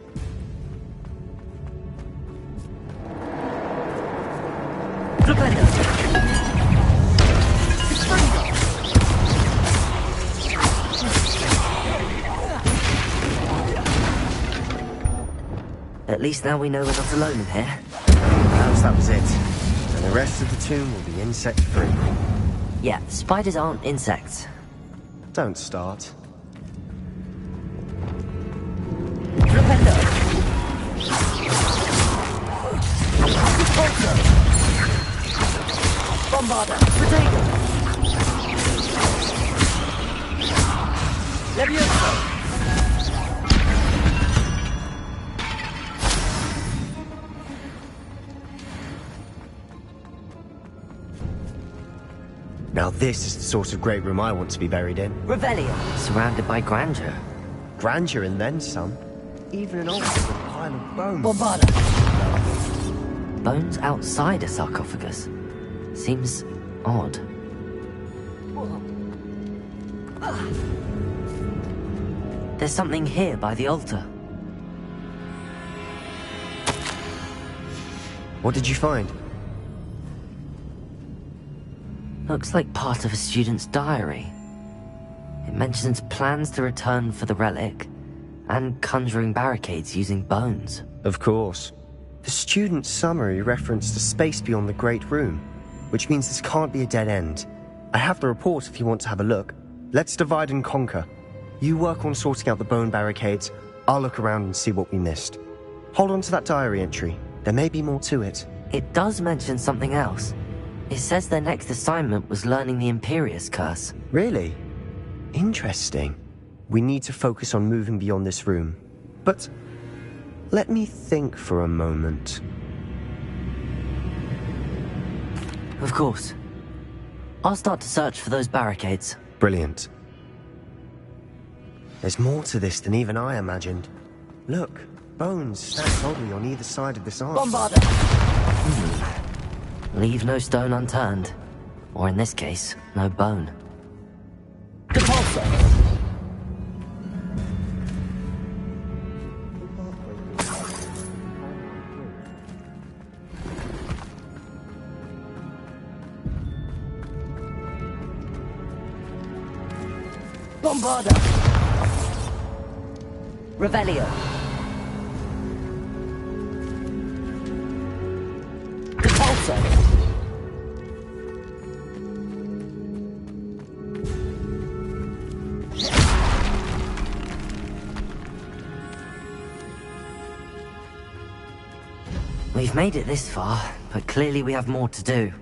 Speaker 5: At least now we know we're not alone in here.
Speaker 3: Perhaps that was it. And the rest of the tomb will be insect-free.
Speaker 5: Yeah, spiders aren't insects.
Speaker 3: Don't start.
Speaker 19: Bombarder, Potato! Levioso!
Speaker 3: Now this is the sort of great room I want to be buried in.
Speaker 5: Revelio! Surrounded by grandeur.
Speaker 3: Grandeur and then some. Even an altar with a pile of bones.
Speaker 19: Bombarder!
Speaker 5: Bones outside a sarcophagus. Seems odd. There's something here by the altar.
Speaker 3: What did you find?
Speaker 5: Looks like part of a student's diary. It mentions plans to return for the relic, and conjuring barricades using bones.
Speaker 3: Of course. The student's summary referenced a space beyond the Great Room, which means this can't be a dead end. I have the report if you want to have a look. Let's divide and conquer. You work on sorting out the bone barricades, I'll look around and see what we missed. Hold on to that diary entry. There may be more to it.
Speaker 5: It does mention something else. It says their next assignment was learning the Imperius Curse.
Speaker 3: Really? Interesting. We need to focus on moving beyond this room. But let me think for a moment.
Speaker 5: Of course. I'll start to search for those barricades.
Speaker 3: Brilliant. There's more to this than even I imagined. Look, bones stacked solidly on either side of this arch.
Speaker 19: Bombarder!
Speaker 5: Leave no stone unturned. Or in this case, no bone.
Speaker 19: Depulsor! Bombarder!
Speaker 5: Revelio!
Speaker 19: Depulsor!
Speaker 5: We've made it this far, but clearly we have more to do.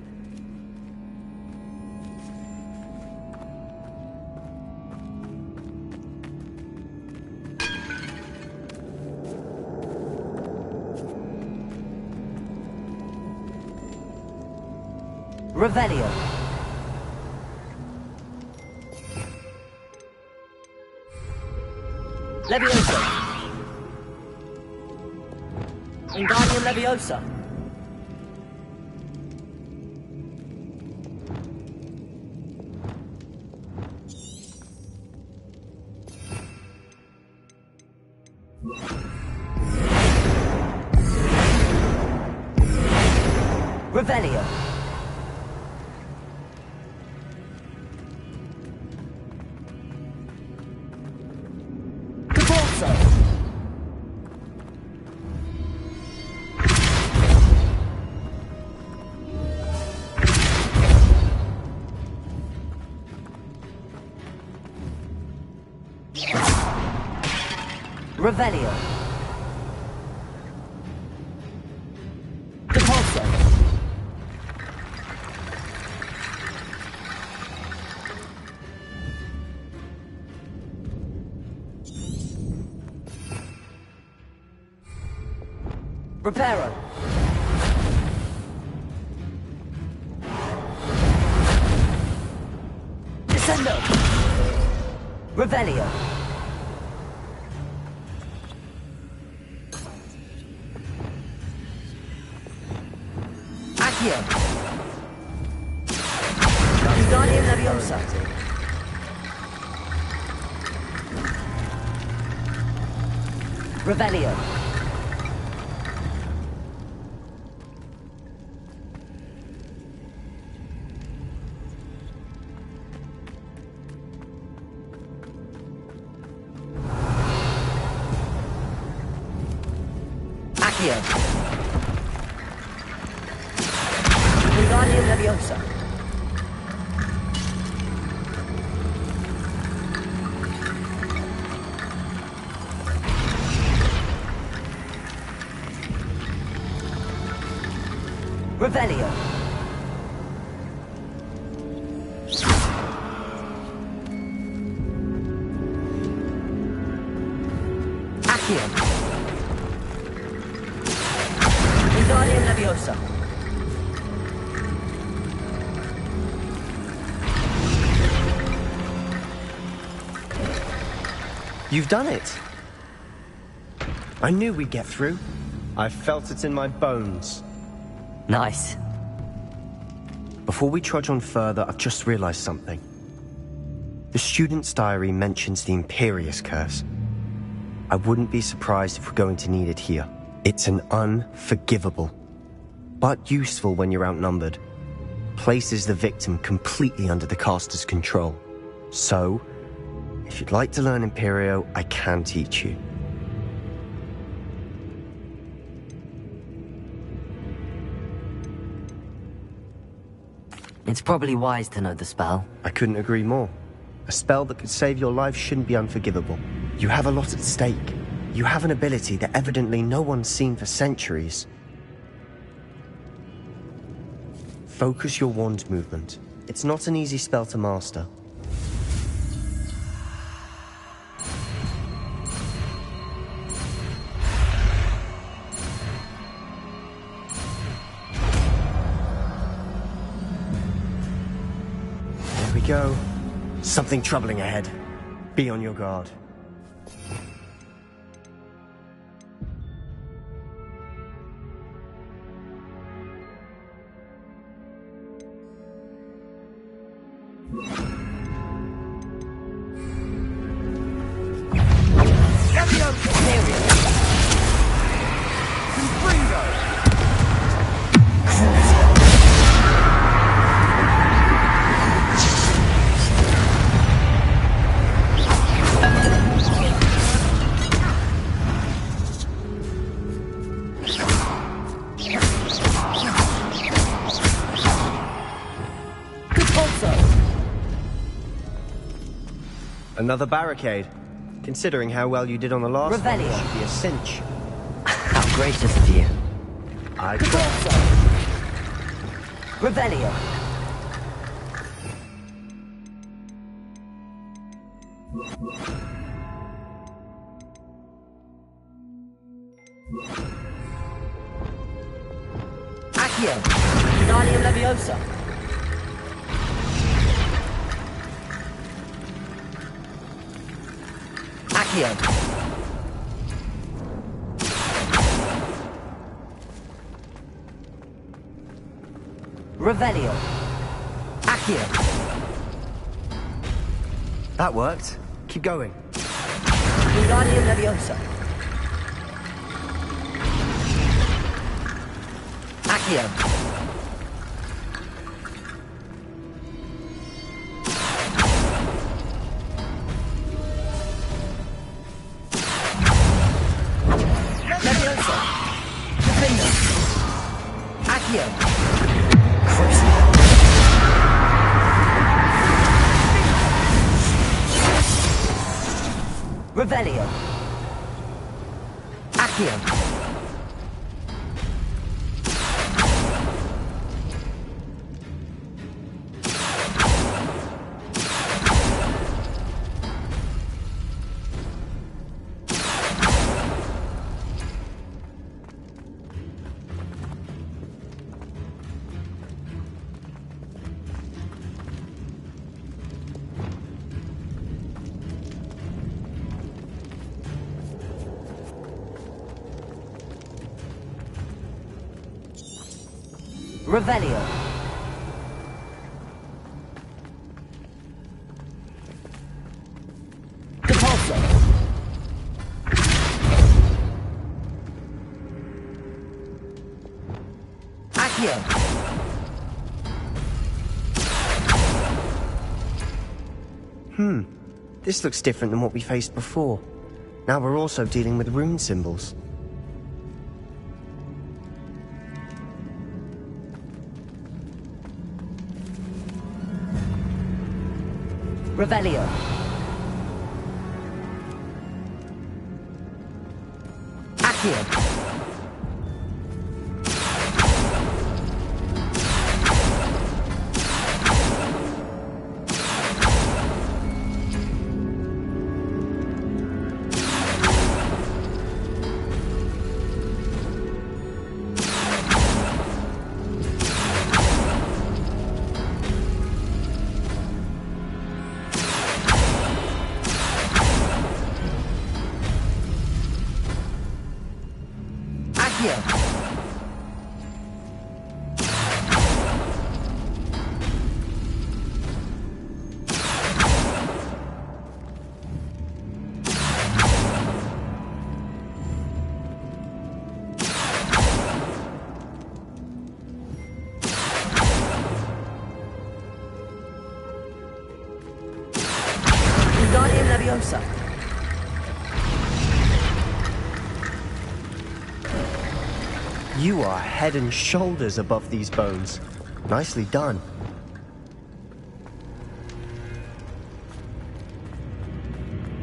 Speaker 5: Revelio.
Speaker 19: Leviosa. Wingardium Leviosa.
Speaker 5: Revelio. Revelio. Depulso. Reparo. Descendo. Revelio. Guardian Leviosa. Revelio. Accio. Guardian Leviosa. Revelio. Accio. Guardian Leviosa.
Speaker 3: You've done it. I knew we'd get through. I felt it in my bones.
Speaker 5: Nice.
Speaker 3: Before we trudge on further, I've just realized something. The student's diary mentions the Imperious Curse. I wouldn't be surprised if we're going to need it here. It's an unforgivable, but useful when you're outnumbered. Places the victim completely under the caster's control. So, if you'd like to learn Imperio, I can teach you.
Speaker 5: It's probably wise to know the spell.
Speaker 3: I couldn't agree more. A spell that could save your life shouldn't be unforgivable. You have a lot at stake. You have an ability that evidently no one's seen for centuries. Focus your wand movement. It's not an easy spell to master. There we go. Something troubling ahead. Be on your guard. Another barricade. Considering how well you did on the last one, it should be a cinch.
Speaker 5: How gracious of you.
Speaker 3: I tried.
Speaker 5: Revelio. Accio. Guardian Leviosa. Accio. Revelio. Accio.
Speaker 3: That worked. Keep going.
Speaker 5: Guardian Leviosa. Accio. Revelio. Accio. Revelio. Depulso. Accio.
Speaker 3: This looks different than what we faced before. Now we're also dealing with rune symbols.
Speaker 5: Revelio. Accio.
Speaker 3: You are head and shoulders above these bones. Nicely done.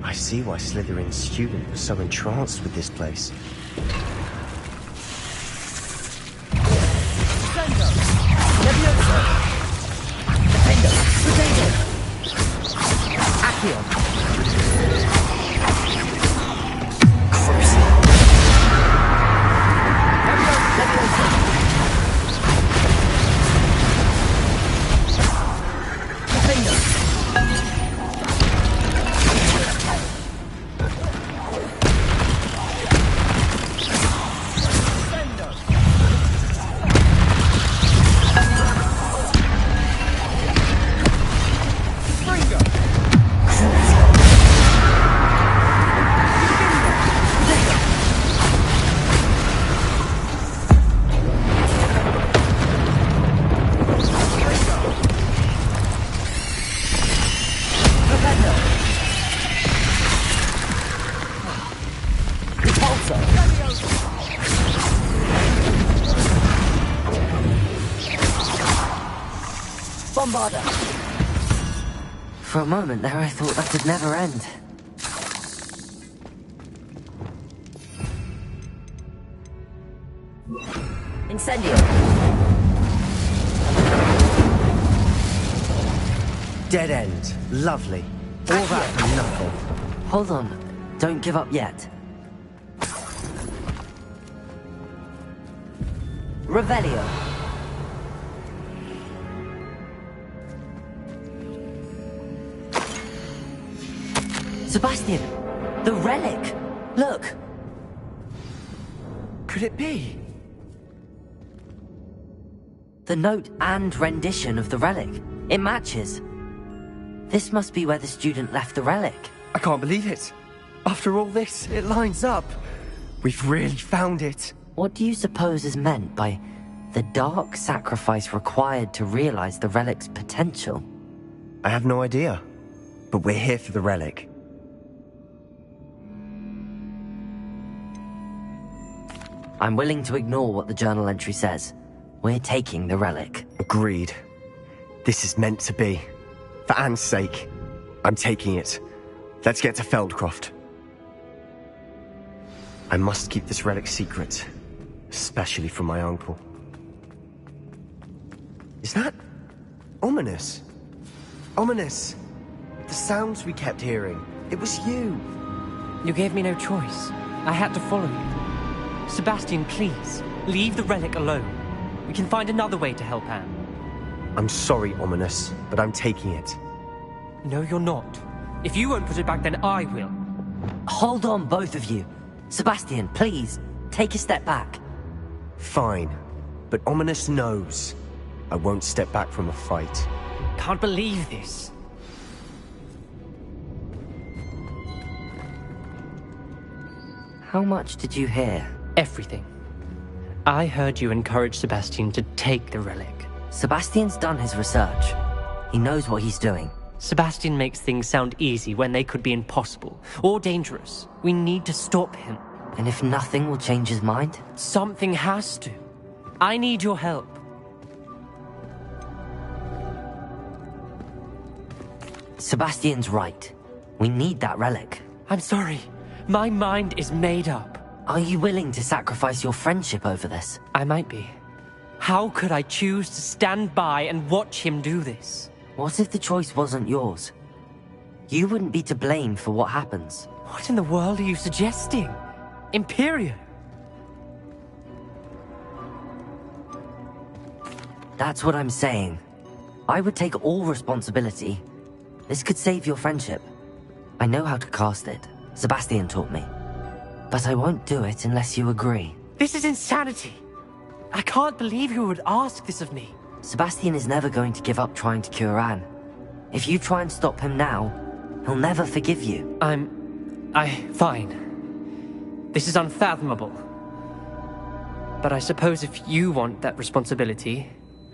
Speaker 3: I see why Slytherin's student was so entranced with this place.
Speaker 5: For a moment there, I thought that would never end. Incendio.
Speaker 3: Dead end. Lovely. All that for nothing.
Speaker 5: Hold on. Don't give up yet. Revelio. Sebastian! The relic! Look!
Speaker 3: Could it be?
Speaker 5: The note and rendition of the relic. It matches. This must be where the student left the relic.
Speaker 3: I can't believe it. After all this, it lines up. We've really found it.
Speaker 5: What do you suppose is meant by the dark sacrifice required to realize the relic's potential?
Speaker 3: I have no idea. But we're here for the relic.
Speaker 5: I'm willing to ignore what the journal entry says. We're taking the relic.
Speaker 3: Agreed. This is meant to be. For Anne's sake, I'm taking it. Let's get to Feldcroft. I must keep this relic secret, especially from my uncle. Is that ominous? Ominous! The sounds we kept hearing. It was you.
Speaker 8: You gave me no choice. I had to follow you. Sebastian, please, leave the relic alone. We can find another way to help Anne.
Speaker 3: I'm sorry, Ominous, but I'm taking it.
Speaker 8: No, you're not. If you won't put it back, then I will.
Speaker 5: Hold on, both of you. Sebastian, please, take a step back.
Speaker 3: Fine, but Ominous knows I won't step back from a fight.
Speaker 8: Can't believe this.
Speaker 5: How much did you hear?
Speaker 8: Everything. I heard you encourage Sebastian to take the relic.
Speaker 5: Sebastian's done his research. He knows what he's doing.
Speaker 8: Sebastian makes things sound easy when they could be impossible or dangerous. We need to stop him.
Speaker 5: And if nothing will change his mind?
Speaker 8: Something has to. I need your help.
Speaker 5: Sebastian's right. We need that relic.
Speaker 8: I'm sorry. My mind is made up.
Speaker 5: Are you willing to sacrifice your friendship over this?
Speaker 8: I might be. How could I choose to stand by and watch him do this?
Speaker 5: What if the choice wasn't yours? You wouldn't be to blame for what happens.
Speaker 8: What in the world are you suggesting? Imperio?
Speaker 5: That's what I'm saying. I would take all responsibility. This could save your friendship. I know how to cast it. Sebastian taught me. But I won't do it unless you agree.
Speaker 8: This is insanity. I can't believe you would ask this of me.
Speaker 5: Sebastian is never going to give up trying to cure Anne. If you try and stop him now, he'll never forgive you.
Speaker 8: Fine. This is unfathomable. But I suppose if you want that responsibility,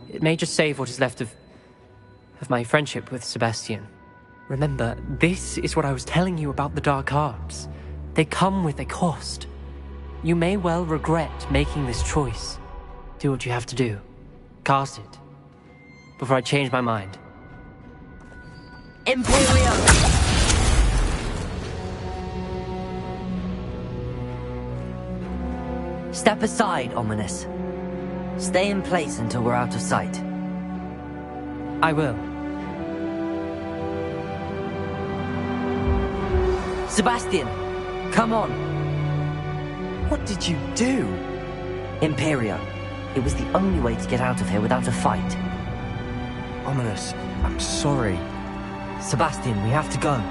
Speaker 8: it may just save what is left of my friendship with Sebastian. Remember, this is what I was telling you about the dark arts. They come with a cost. You may well regret making this choice. Do what you have to do. Cast it. Before I change my mind.
Speaker 5: Imperio! Step aside, Ominous. Stay in place until we're out of sight.
Speaker 8: I will.
Speaker 5: Sebastian, come on.
Speaker 3: What did you do?
Speaker 5: Imperio. It was the only way to get out of here without a fight.
Speaker 3: Ominous, I'm sorry.
Speaker 5: Sebastian, we have to go.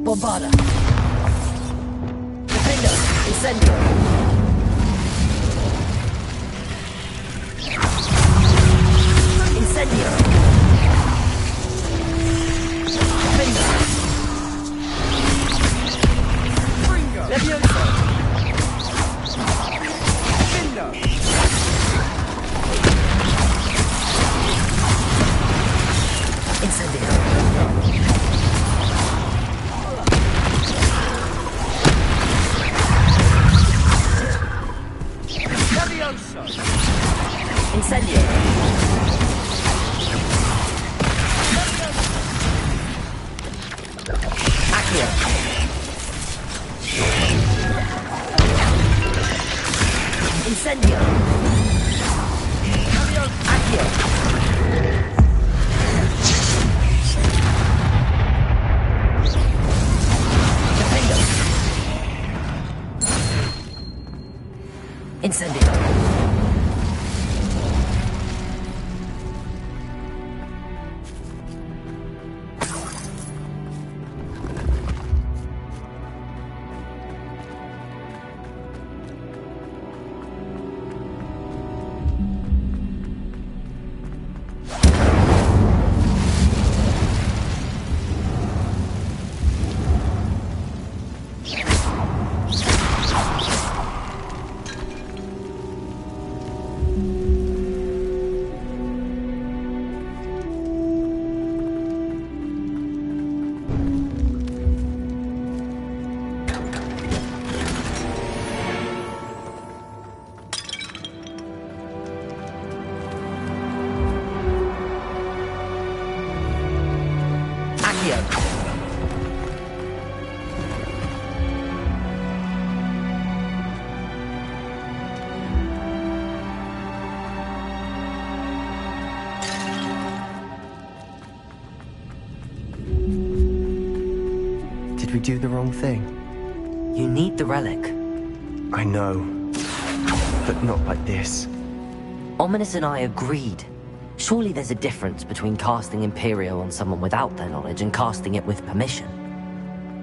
Speaker 19: Bombarda. Defender, Incendio. Incendio. Defender. Leviosa. Defender. Incendio. Incendio. Accio. Incendio. Accio. Defendo. Incendio.
Speaker 3: do the wrong thing.
Speaker 5: You need the relic.
Speaker 3: I know, but not like this.
Speaker 5: Ominous and I agreed. Surely there's a difference between casting Imperial on someone without their knowledge and casting it with permission.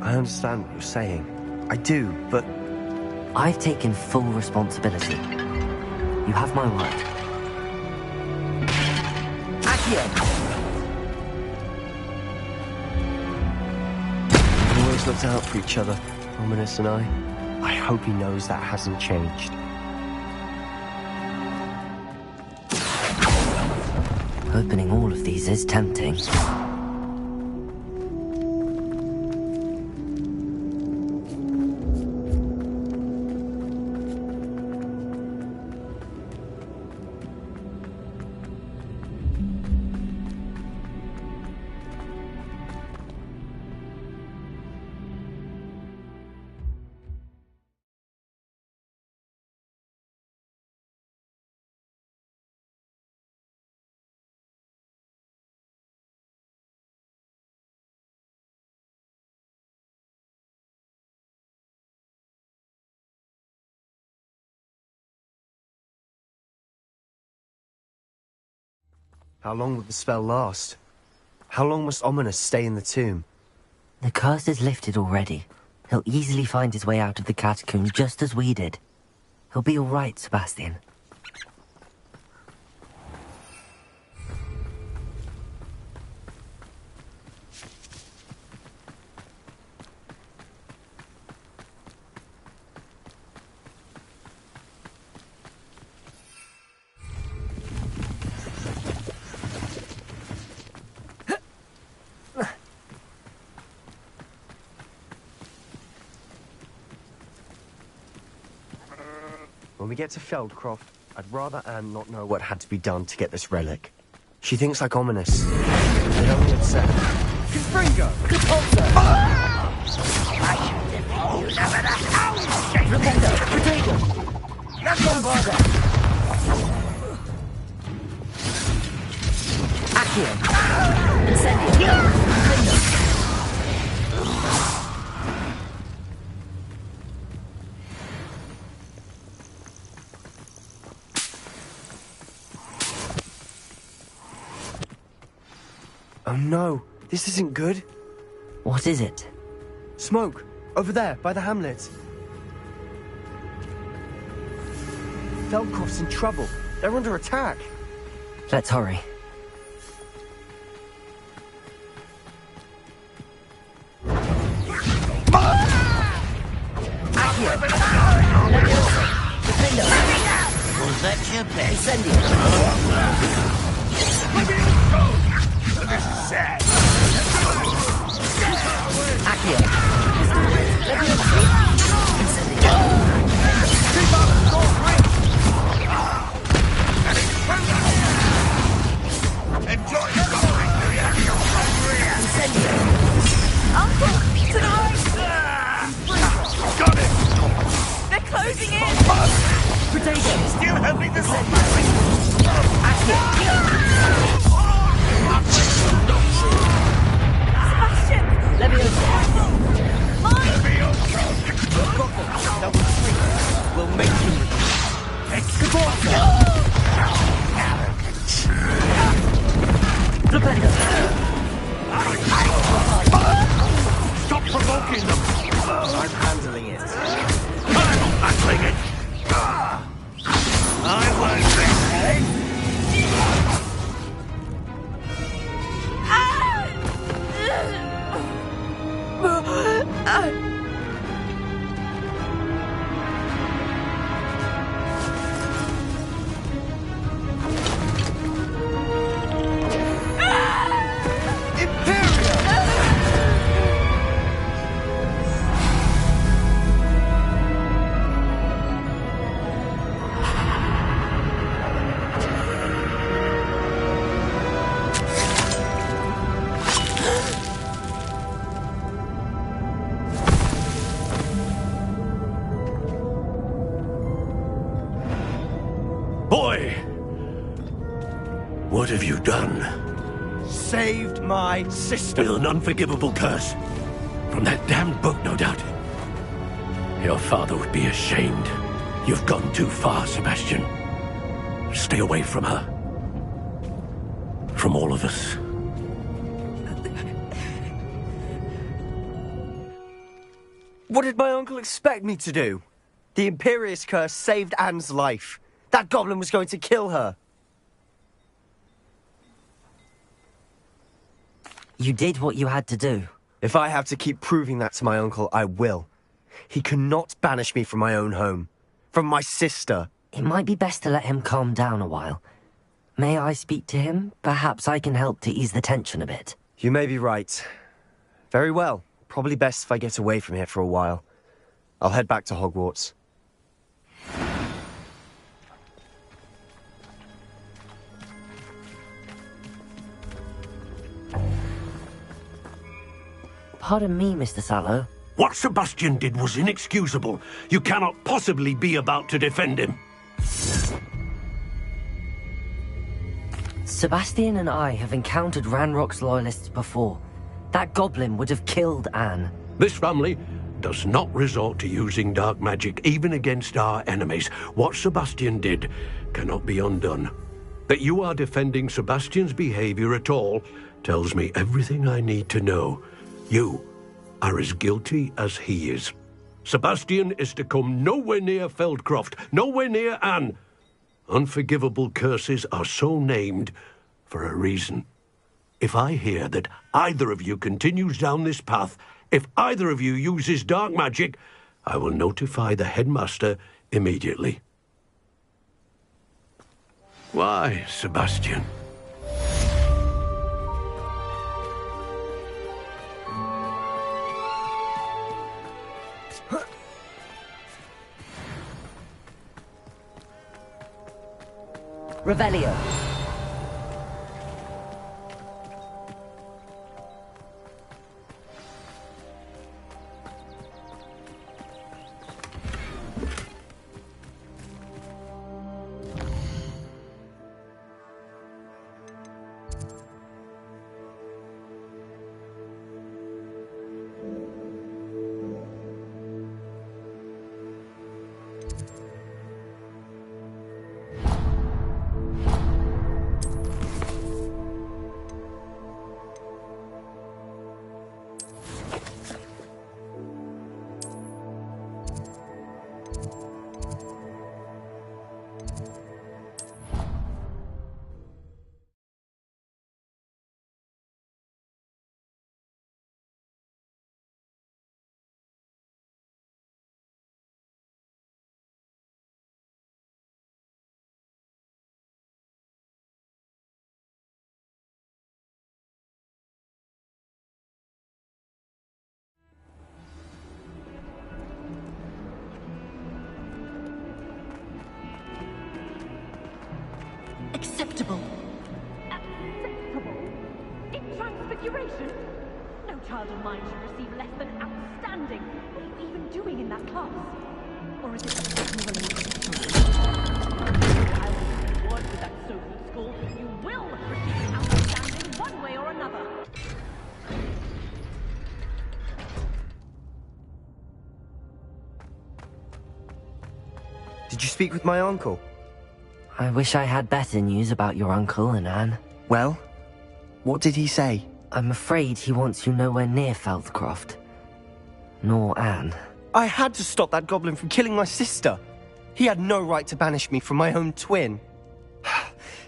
Speaker 3: I understand what you're saying. I do, but...
Speaker 5: I've taken full responsibility. You have my word. Accio!
Speaker 3: We always looked out for each other, Ominous and I. I hope he knows that hasn't changed.
Speaker 5: Opening all of these is tempting.
Speaker 3: How long will the spell last? How long must Ominous stay in the tomb?
Speaker 5: The curse is lifted already. He'll easily find his way out of the catacombs just as we did. He'll be all right, Sebastian.
Speaker 3: When we get to Feldcroft, I'd rather Anne not know what had to be done to get this relic. She thinks like Ominous. They only upset her.
Speaker 18: Confringo! Capozzo! Rependo! Potato! Let's go, Barda!
Speaker 5: Accio! Incendio! Rependo!
Speaker 3: Oh no, this isn't good.
Speaker 5: What is it?
Speaker 3: Smoke, over there, by the hamlet. Feldcroft's in trouble. They're under attack.
Speaker 5: Let's hurry. Accio! Defendo!
Speaker 4: Was that your best?
Speaker 5: Incendio!
Speaker 11: This is sad.
Speaker 5: Accio!
Speaker 11: Enjoy
Speaker 5: Incendio!
Speaker 10: Uncle, to the right!
Speaker 11: Got it!
Speaker 10: They're closing in!
Speaker 5: Potato!
Speaker 11: Still helping this one.
Speaker 10: Sebastian!
Speaker 5: Leviosa!
Speaker 10: Mine!
Speaker 3: Got them. Double three. We'll make you.
Speaker 5: Capozzo! Rependo!
Speaker 11: Stop provoking them!
Speaker 3: I'm handling it.
Speaker 11: I'm handling it! I was this, eh? Boy! What have you done?
Speaker 18: Saved my sister.
Speaker 11: With an unforgivable curse?
Speaker 21: From that damned book, no doubt. Your father would be ashamed. You've gone too far, Sebastian. Stay away from her. From all of us.
Speaker 3: What did my uncle expect me to do? The Imperious Curse saved Anne's life. That goblin was going to kill her.
Speaker 5: You did what you had to do.
Speaker 3: If I have to keep proving that to my uncle, I will. He cannot banish me from my own home. From my sister.
Speaker 5: It might be best to let him calm down a while. May I speak to him? Perhaps I can help to ease the tension a bit.
Speaker 3: You may be right. Very well. Probably best if I get away from here for a while. I'll head back to Hogwarts.
Speaker 5: Pardon me, Mr. Sallow.
Speaker 21: What Sebastian did was inexcusable. You cannot possibly be about to defend him.
Speaker 5: Sebastian and I have encountered Ranrock's loyalists before. That goblin would have killed Anne.
Speaker 21: This family does not resort to using dark magic, even against our enemies. What Sebastian did cannot be undone. That you are defending Sebastian's behavior at all tells me everything I need to know. You are as guilty as he is. Sebastian is to come nowhere near Feldcroft, nowhere near Anne. Unforgivable curses are so named for a reason. If I hear that either of you continues down this path, if either of you uses dark magic, I will notify the headmaster immediately. Why, Sebastian?
Speaker 5: Revelio.
Speaker 10: Acceptable. Acceptable? In Transfiguration? No child of mine should receive less than outstanding. What are you even doing in that class? Or is it a personal relationship? I will have a word with that so-called school. You will receive outstanding one way or another.
Speaker 3: Did you speak with my uncle?
Speaker 5: I wish I had better news about your uncle and Anne.
Speaker 3: Well, what did he say?
Speaker 5: I'm afraid he wants you nowhere near Feldcroft. Nor Anne.
Speaker 3: I had to stop that goblin from killing my sister. He had no right to banish me from my own twin.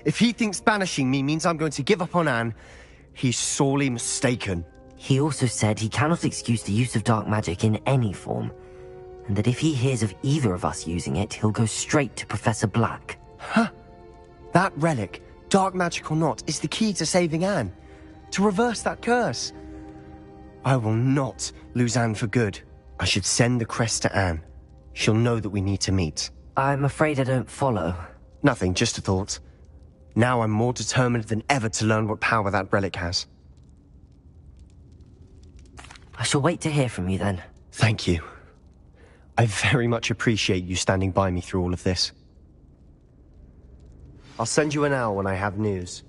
Speaker 3: If he thinks banishing me means I'm going to give up on Anne, he's sorely mistaken.
Speaker 5: He also said he cannot excuse the use of dark magic in any form, and that if he hears of either of us using it, he'll go straight to Professor Black.
Speaker 3: Huh. That relic, dark magic or not, is the key to saving Anne. To reverse that curse. I will not lose Anne for good. I should send the crest to Anne. She'll know that we need to meet.
Speaker 5: I'm afraid I don't follow.
Speaker 3: Nothing, just a thought. Now I'm more determined than ever to learn what power that relic has.
Speaker 5: I shall wait to hear from you then.
Speaker 3: Thank you. I very much appreciate you standing by me through all of this. I'll send you an owl when I have news.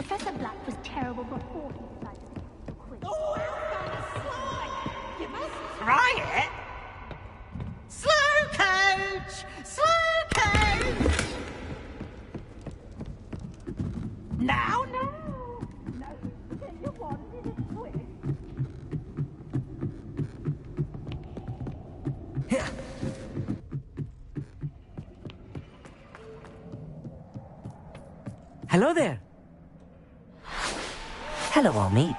Speaker 14: Professor Black was terrible before he decided to quit.
Speaker 2: Oh, Elsa, you must try it. Slow coach! Slow coach! Now, no! No, you wanted it quick.
Speaker 22: Hello there.
Speaker 5: Hello, Almeet.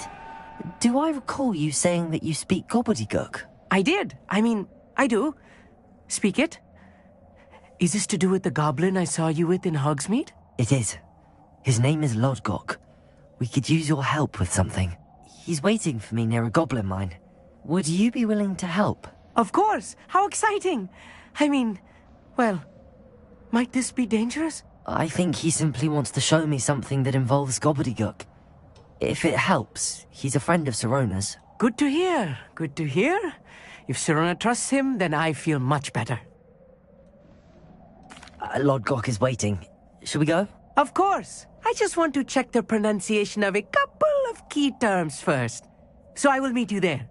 Speaker 5: Do I recall you saying that you speak gobbledygook?
Speaker 22: I did. I mean, I do. Speak it. Is this to do with the goblin I saw you with in Hogsmeade?
Speaker 5: It is. His name is Lodgok. We could use your help with something. He's waiting for me near a goblin mine. Would you be willing to help?
Speaker 22: Of course. How exciting. I mean, well, might this be dangerous?
Speaker 5: I think he simply wants to show me something that involves gobbledygook. If it helps, he's a friend of Sirona's.
Speaker 22: Good to hear. Good to hear. If Sirona trusts him, then I feel much better.
Speaker 5: Lodgok is waiting. Shall we go?
Speaker 22: Of course. I just want to check the pronunciation of a couple of key terms first. So I will meet you there.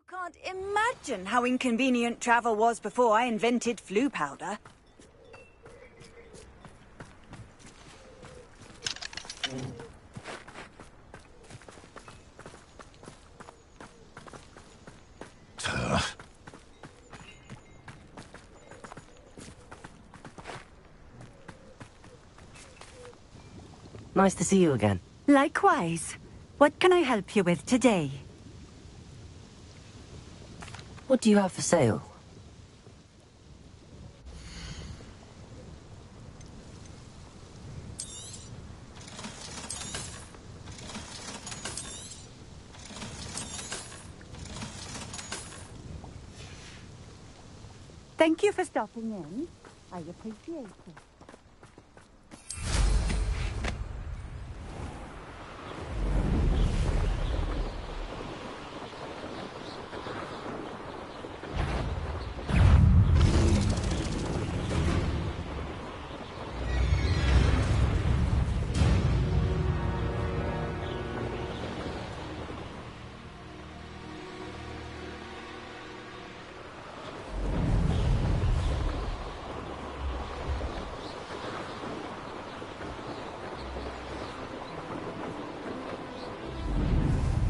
Speaker 7: Can't imagine how inconvenient travel was before I invented flu powder.
Speaker 5: Nice to see you again.
Speaker 15: Likewise. What can I help you with today?
Speaker 5: What do you have for sale?
Speaker 15: Thank you for stopping in. I appreciate it.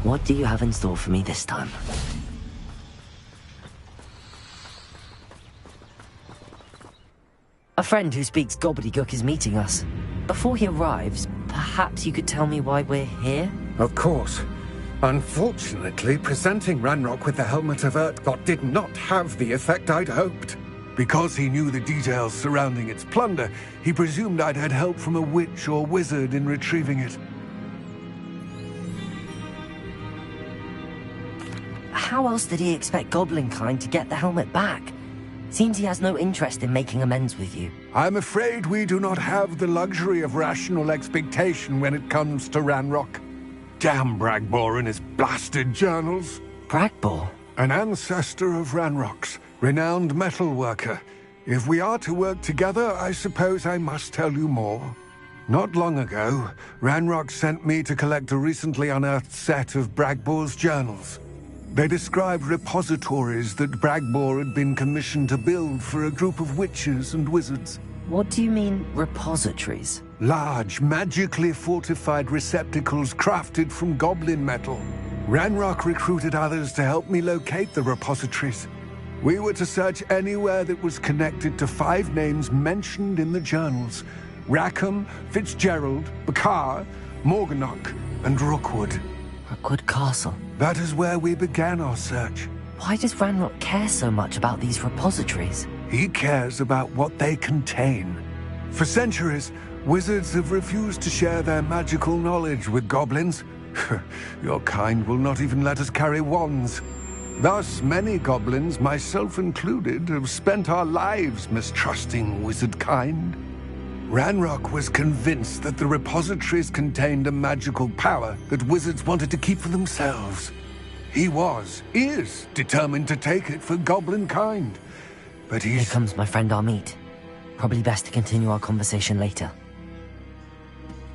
Speaker 5: What do you have in store for me this time? A friend who speaks gobbledygook is meeting us. Before he arrives, perhaps perhaps you could tell me why we're here?
Speaker 6: Of course. Unfortunately, presenting Ranrock with the Helmet of Urtkot did not have the effect I'd hoped. Because he knew the details surrounding its plunder, he presumed I'd had help from a witch or wizard in retrieving it.
Speaker 5: How else did he expect Goblinkind to get the helmet back? Seems he has no interest in making amends with you.
Speaker 6: I'm afraid we do not have the luxury of rational expectation when it comes to Ranrock. Damn Bragbor and his blasted journals.
Speaker 5: Bragbor?
Speaker 6: An ancestor of Ranrock's, renowned metal worker. If we are to work together, I suppose I must tell you more. Not long ago, Ranrock sent me to collect a recently unearthed set of Bragbor's journals. They described repositories that Bragbor had been commissioned to build for a group of witches and wizards.
Speaker 5: What do you mean, repositories?
Speaker 6: Large, magically fortified receptacles crafted from goblin metal. Ranrock recruited others to help me locate the repositories. We were to search anywhere that was connected to 5 names mentioned in the journals: Rackham, Fitzgerald, Bakar, Morganach, and Rookwood.
Speaker 5: Rookwood Castle?
Speaker 6: That is where we began our search.
Speaker 5: Why does Ranrock care so much about these repositories?
Speaker 6: He cares about what they contain. For centuries, wizards have refused to share their magical knowledge with goblins. Your kind will not even let us carry wands. Thus, many goblins, myself included, have spent our lives mistrusting wizard kind. Ranrock was convinced that the repositories contained a magical power that wizards wanted to keep for themselves. He is determined to take it for goblin kind. But
Speaker 5: Here comes my friend Amit. Probably best to continue our conversation later.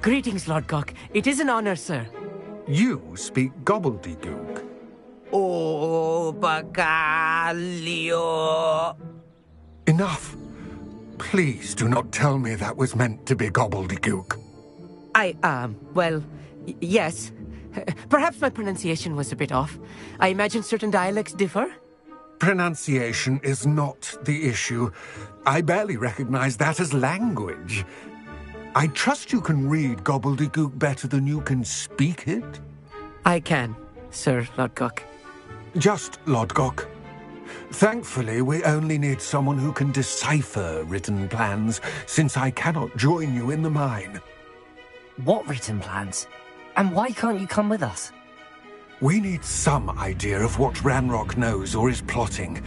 Speaker 22: Greetings, Lord Gok. It is an honor, sir.
Speaker 6: You speak gobbledygook.
Speaker 18: Oh, Bagalio.
Speaker 6: Enough. Please do not tell me that was meant to be gobbledygook.
Speaker 22: Yes. Perhaps my pronunciation was a bit off. I imagine certain dialects differ.
Speaker 6: Pronunciation is not the issue. I barely recognize that as language. I trust you can read gobbledygook better than you can speak it?
Speaker 22: I can, Sir Lord Gok.
Speaker 6: Just Lord Gok. Thankfully, we only need someone who can decipher written plans, since I cannot join you in the mine.
Speaker 5: What written plans? And why can't you come with us?
Speaker 6: We need some idea of what Ranrock knows or is plotting.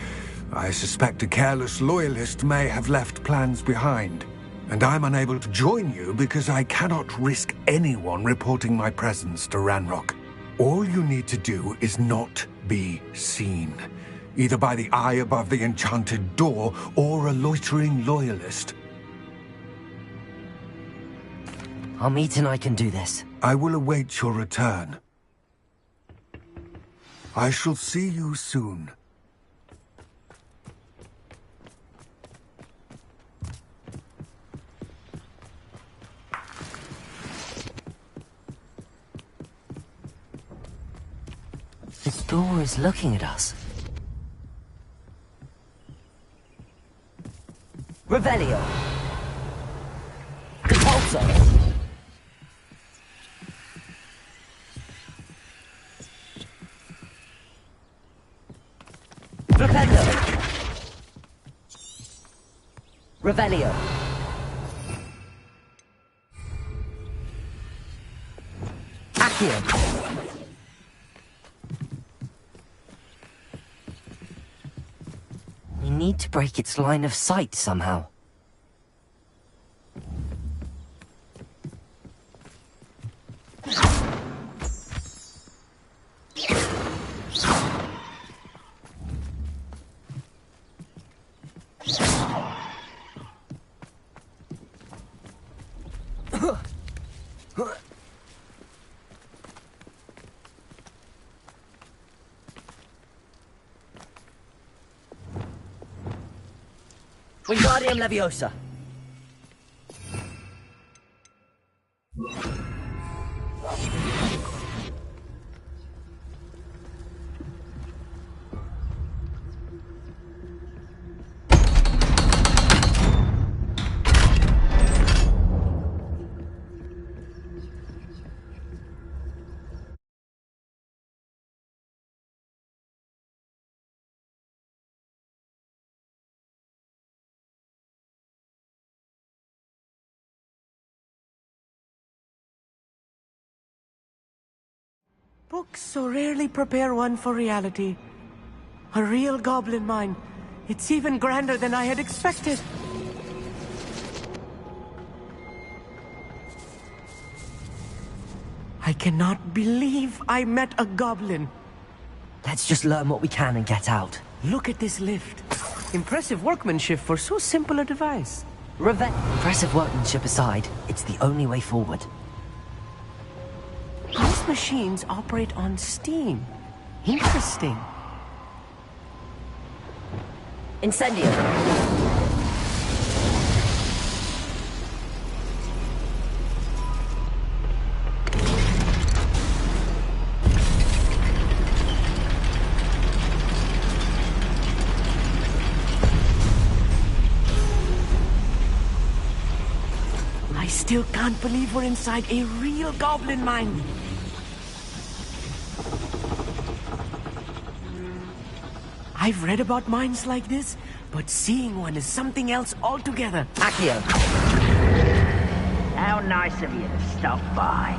Speaker 6: I suspect a careless loyalist may have left plans behind. And I'm unable to join you because I cannot risk anyone reporting my presence to Ranrock. All you need to do is not be seen, either by the eye above the enchanted door or a loitering loyalist.
Speaker 5: Amit and I can do this.
Speaker 6: I will await your return. I shall see you soon.
Speaker 5: The door is looking at us. Revelio! Compulso! Rependo! Revelio! Accio! We need to break its line of sight somehow. Wingardium Leviosa.
Speaker 22: Books so rarely prepare one for reality. A real goblin mine. It's even grander than I had expected. I cannot believe I met a goblin.
Speaker 5: Let's just learn what we can and get out.
Speaker 22: Look at this lift. Impressive workmanship for so simple a device.
Speaker 5: Impressive workmanship aside, it's the only way forward.
Speaker 22: These machines operate on steam. Interesting.
Speaker 5: Incendio.
Speaker 22: I still can't believe we're inside a real goblin mine. I've read about mines like this, but seeing one is something else altogether.
Speaker 5: Accio.
Speaker 4: How nice of you to stop by.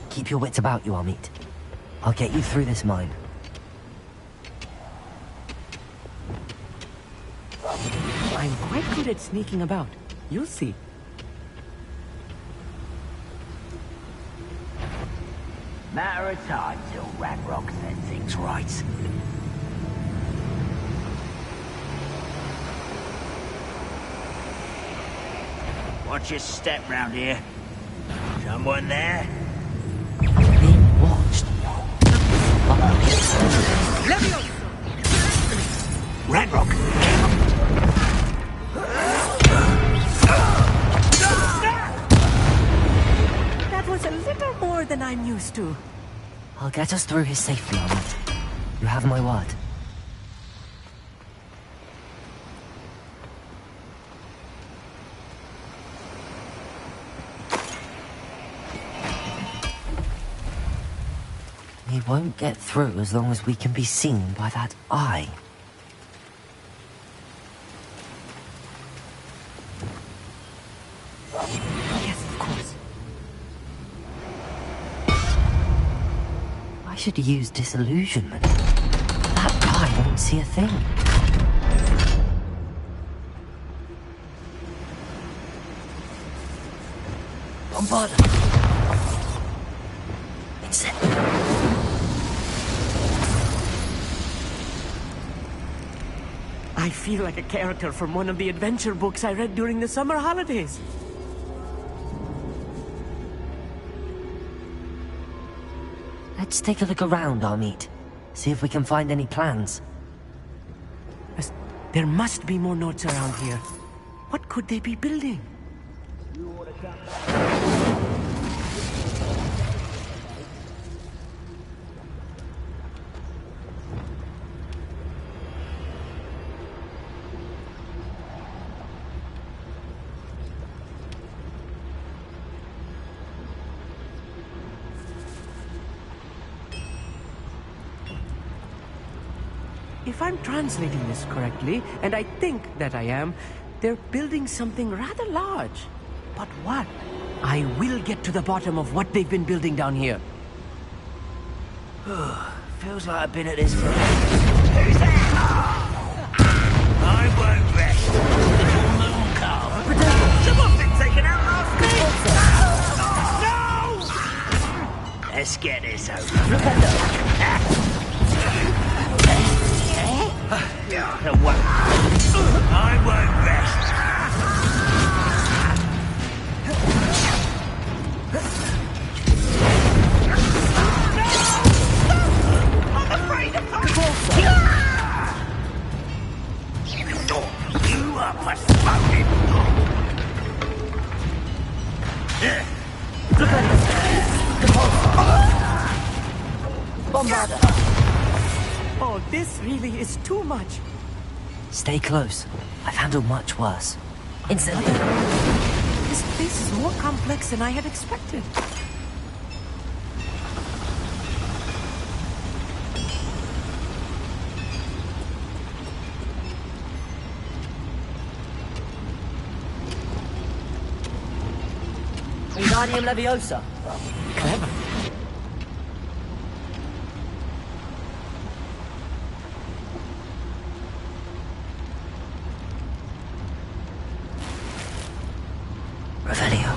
Speaker 5: Keep your wits about you, Amit. I'll get you through this mine.
Speaker 22: I'm quite good at sneaking about. You'll see.
Speaker 4: Matter of time till Ranrock set things right. Watch your step round here. Someone there?
Speaker 5: Being watched.
Speaker 22: Ranrock! That was a little more than I'm used to.
Speaker 5: I'll get us through here safely, Amit. You have my word. We won't get through as long as we can be seen by that eye.
Speaker 22: Yes, of course.
Speaker 5: I should use disillusionment. That guy won't see a thing. Bombard! It's it.
Speaker 22: I feel like a character from one of the adventure books I read during the summer holidays.
Speaker 5: Let's take a look around, Amit. See if we can find any plans.
Speaker 22: There must be more notes around here. What could they be building? If I'm translating this correctly, and I think that I am, they're building something rather large. But what? I will get to the bottom of what they've been building down here.
Speaker 4: Feels like I've been at this for... Who's there? I won't rest. Little moon calf. Someone's been taken out last week. No! Let's get this over. I won't rest. I'm afraid of you are postponing.
Speaker 22: Bombarda. Oh, this really is too much.
Speaker 5: Stay close. I've handled much worse. Instantly.
Speaker 22: This place is more complex than I had expected.
Speaker 5: Wingardium Leviosa.
Speaker 22: Clever.
Speaker 5: Revelio.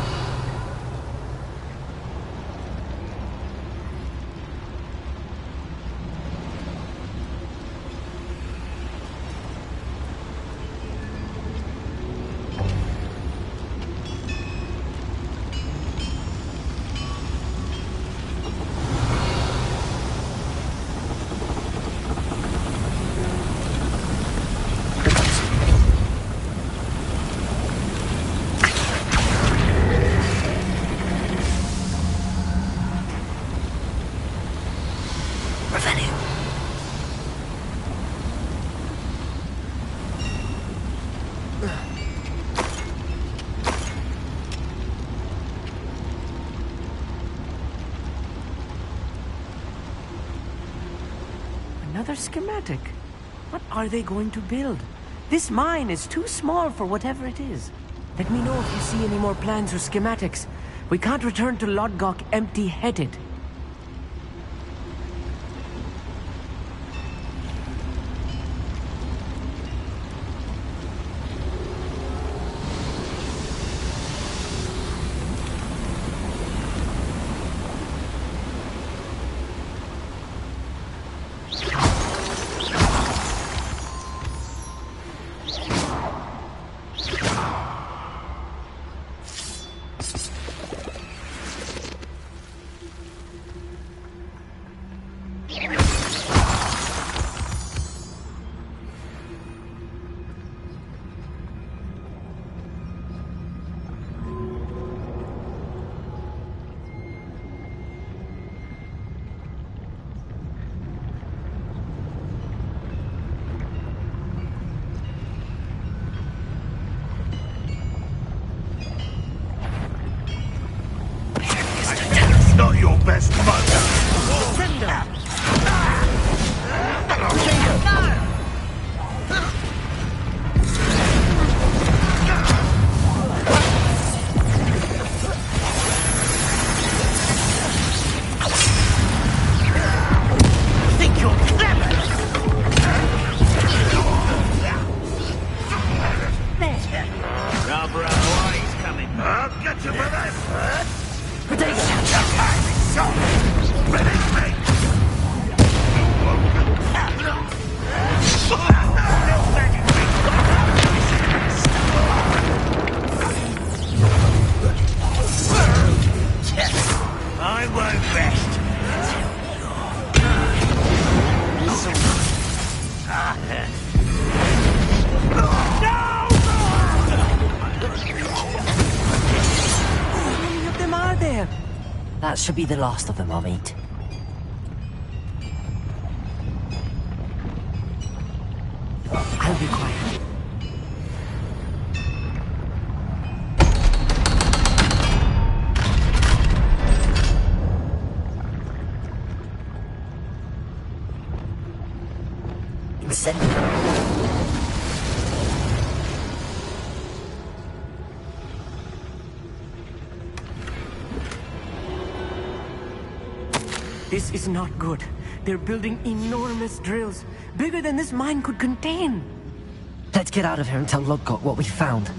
Speaker 22: Another schematic. What are they going to build? This mine is too small for whatever it is. Let me know if you see any more plans or schematics. We can't return to Lodgok empty-headed.
Speaker 11: Not your best mother.
Speaker 4: Think you're clever? Rubber up, he's coming.
Speaker 11: I'll get you for that.
Speaker 4: Predation!
Speaker 11: I won't rest.
Speaker 22: How many of them are there?
Speaker 5: That should be the last of them I'll meet. I'll be quiet.
Speaker 22: This is not good. They're building enormous drills, bigger than this mine could contain.
Speaker 5: Let's get out of here and tell Lodgok what we found.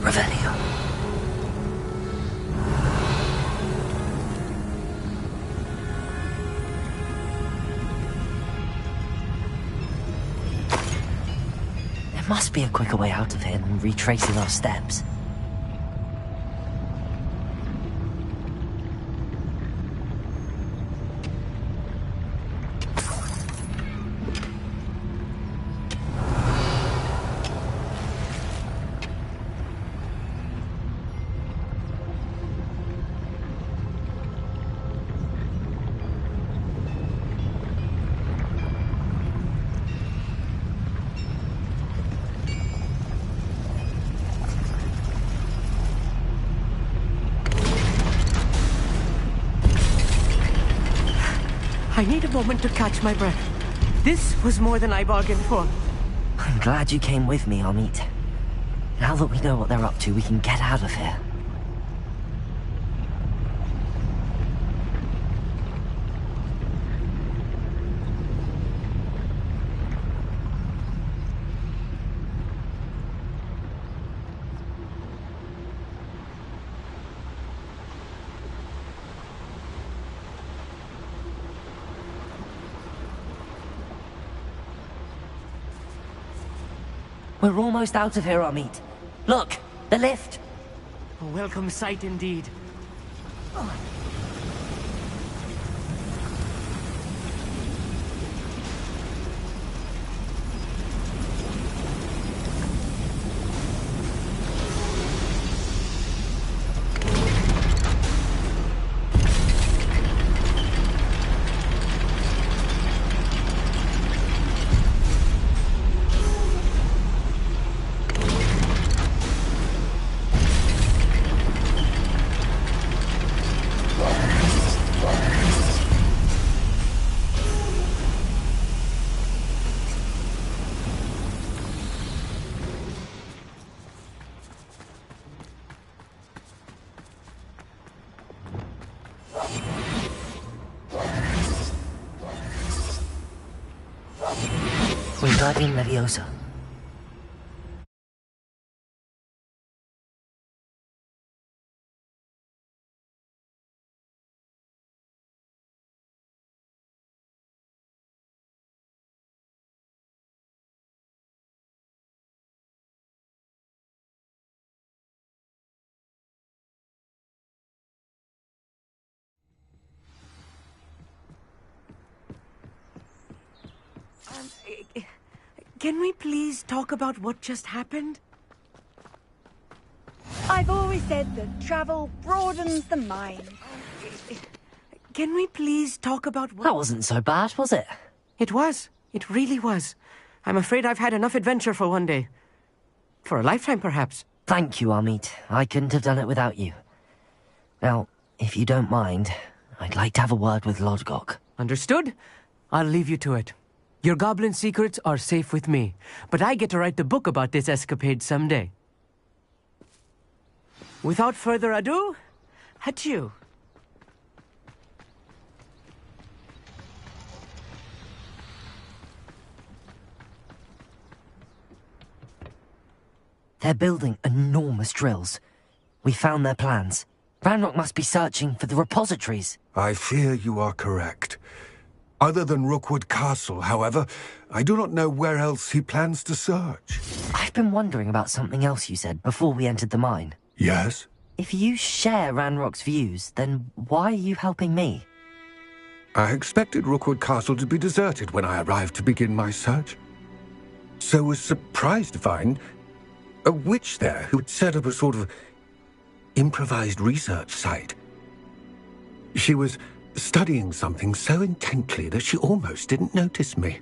Speaker 5: Revelio. There must be a quicker way out of here than retracing our steps.
Speaker 22: I need a moment to catch my breath. This was more than I bargained for.
Speaker 5: I'm glad you came with me, Amit. Now that we know what they're up to, we can get out of here. We're almost out of here, Amit. Look, the lift.
Speaker 22: A welcome sight indeed.
Speaker 5: Wingardium Leviosa.
Speaker 22: Can we please talk about what just happened?
Speaker 7: I've always said that travel broadens the mind.
Speaker 22: Can we please talk about what...
Speaker 5: That wasn't so bad, was it?
Speaker 22: It was. It really was. I'm afraid I've had enough adventure for one day. For a lifetime, perhaps.
Speaker 5: Thank you, Amit. I couldn't have done it without you. Now, if you don't mind, I'd like to have a word with Lodgok.
Speaker 22: Understood? I'll leave you to it. Your goblin secrets are safe with me, but I get to write the book about this escapade someday. Without further ado, adieu.
Speaker 5: They're building enormous drills. We found their plans. Ranrock must be searching for the repositories.
Speaker 6: I fear you are correct. Other than Rookwood Castle, however, I do not know where else he plans to search.
Speaker 5: I've been wondering about something else you said before we entered the mine.
Speaker 6: Yes?
Speaker 5: If you share Ranrock's views, then why are you helping me?
Speaker 6: I expected Rookwood Castle to be deserted when I arrived to begin my search. So was surprised to find a witch there who had set up a sort of improvised research site. She was studying something so intently that she almost didn't notice me.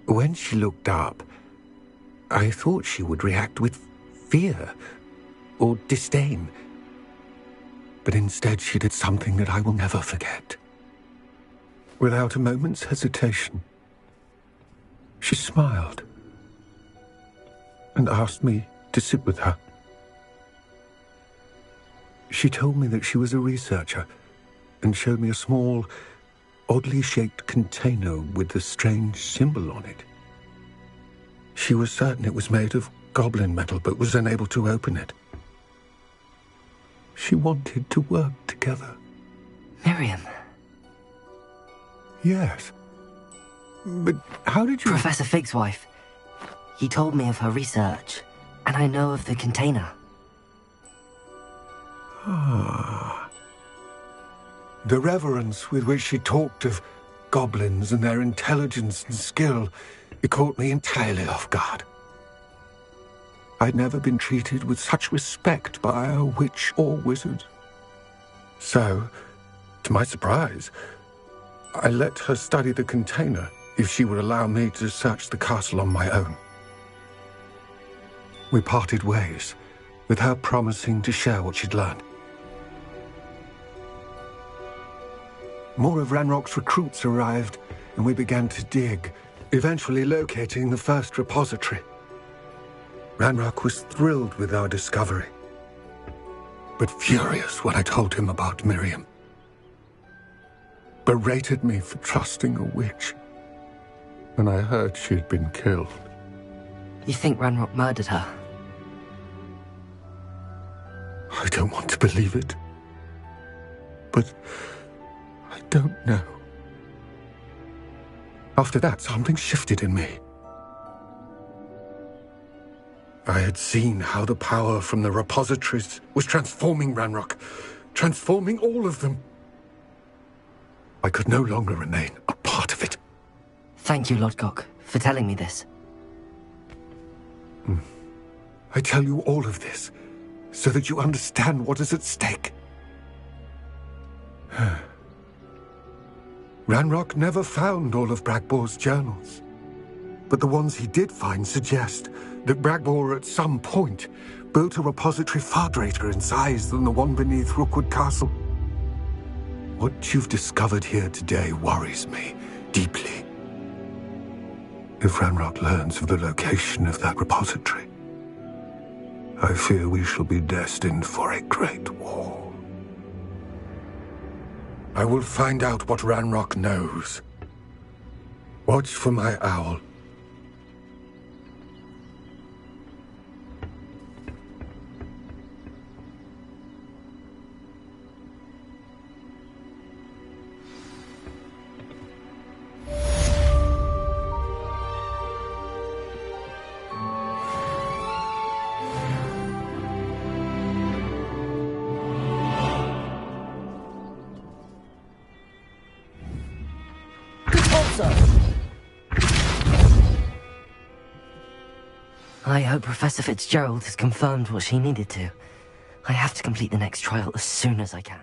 Speaker 6: When she looked up, I thought she would react with fear or disdain. But instead she did something that I will never forget. Without a moment's hesitation, she smiled and asked me to sit with her. She told me that she was a researcher and showed me a small, oddly shaped container with a strange symbol on it. She was certain it was made of goblin metal, but was unable to open it. She wanted to work together.
Speaker 5: Miriam.
Speaker 6: Yes. But how did you...
Speaker 5: Professor Fig's wife. He told me of her research, and I know of the container.
Speaker 6: Ah. The reverence with which she talked of goblins and their intelligence and skill, it caught me entirely off guard. I'd never been treated with such respect by a witch or wizard. So, to my surprise, I let her study the container if she would allow me to search the castle on my own. We parted ways, with her promising to share what she'd learned. more of Ranrock's recruits arrived, and we began to dig, eventually locating the first repository. Ranrock was thrilled with our discovery, but furious when I told him about Miriam. Berated me for trusting a witch when I heard she'd been killed.
Speaker 5: You think Ranrock murdered her?
Speaker 6: I don't want to believe it, but I don't know. After that, something shifted in me. I had seen how the power from the repositories was transforming Ranrock, transforming all of them. I could no longer remain a part of it.
Speaker 5: Thank you, Lodgok, for telling me this.
Speaker 6: I tell you all of this so that you understand what is at stake. Ranrock never found all of Bragbor's journals, but the ones he did find suggest that Bragbor at some point built a repository far greater in size than the one beneath Rookwood Castle. What you've discovered here today worries me deeply. If Ranrock learns of the location of that repository, I fear we shall be destined for a great war. I will find out what Ranrock knows. Watch for my owl.
Speaker 5: I hope Professor Fitzgerald has confirmed what she needed to. I have to complete the next trial as soon as I can.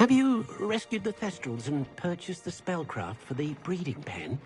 Speaker 21: Have you rescued the Thestrals and purchased the spellcraft for the breeding pen?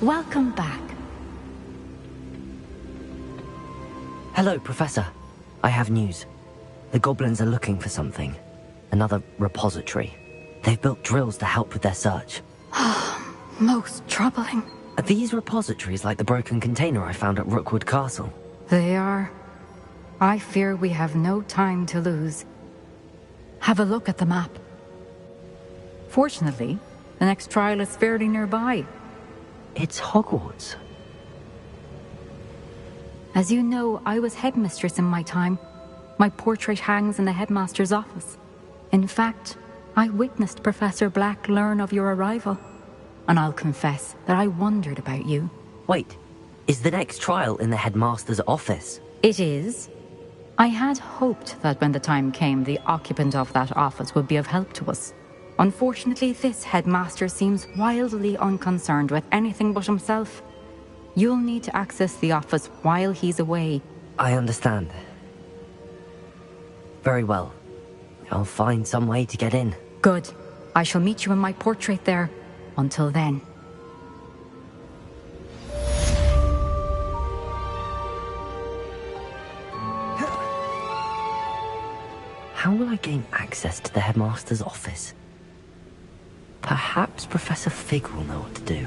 Speaker 12: Welcome back.
Speaker 5: Hello, Professor. I have news. The goblins are looking for something. Another repository. They've built drills to help with their search.
Speaker 12: Most troubling.
Speaker 5: Are these repositories like the broken container I found at Rookwood Castle?
Speaker 12: They are. I fear we have no time to lose. Have a look at the map. Fortunately, the next trial is fairly nearby.
Speaker 5: It's Hogwarts.
Speaker 12: As you know, I was headmistress in my time. My portrait hangs in the headmaster's office. In fact, I witnessed Professor Black learn of your arrival. And I'll confess that I wondered about you.
Speaker 5: Wait, is the next trial in the headmaster's office?
Speaker 12: It is. I had hoped that when the time came, the occupant of that office would be of help to us. Unfortunately, this headmaster seems wildly unconcerned with anything but himself. You'll need to access the office while he's away.
Speaker 5: I understand. Very well. I'll find some way to get in.
Speaker 12: Good. I shall meet you in my portrait there. Until then.
Speaker 5: How will I gain access to the headmaster's office? Perhaps Professor Fig will know what to do.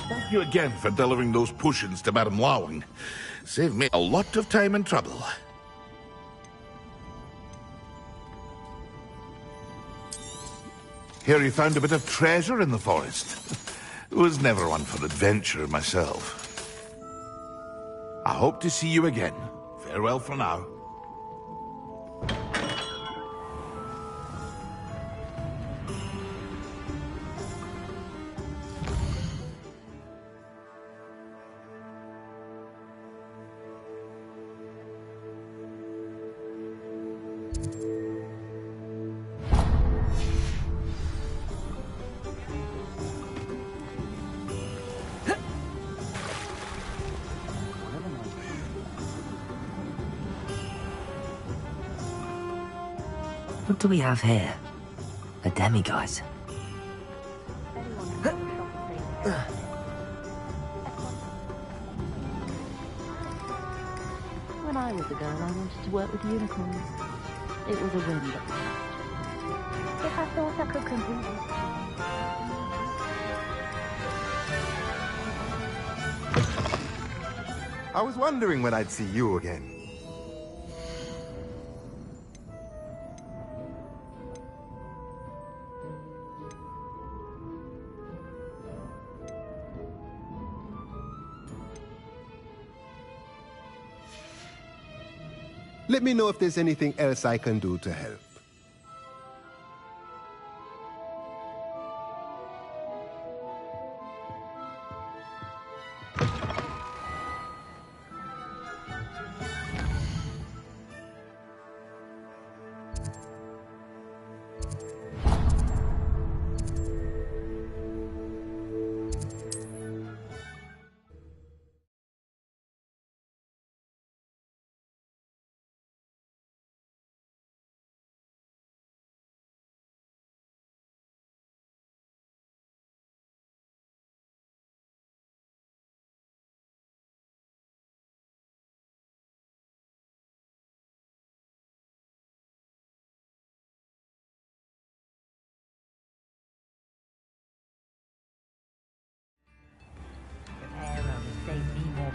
Speaker 11: Thank you again for delivering those potions to Madame Lawing. Saved me a lot of time and trouble. Hear you found a bit of treasure in the forest. Was never one for adventure myself. I hope to see you again. Farewell for now.
Speaker 5: What do we have here? A demiguise.
Speaker 10: When I was a girl, I wanted to work with unicorns. It was a whim, but if I thought I could complete it.
Speaker 1: I was wondering when I'd see you again.
Speaker 13: Let me know if there's anything else I can do to help.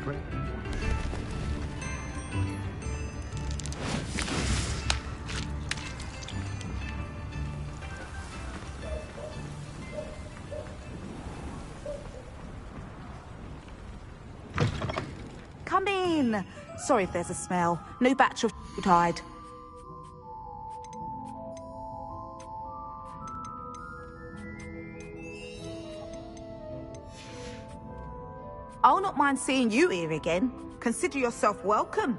Speaker 6: prey.
Speaker 16: Come in. Sorry if there's a smell. New batch of died. I'll not mind seeing you here again. Consider yourself welcome.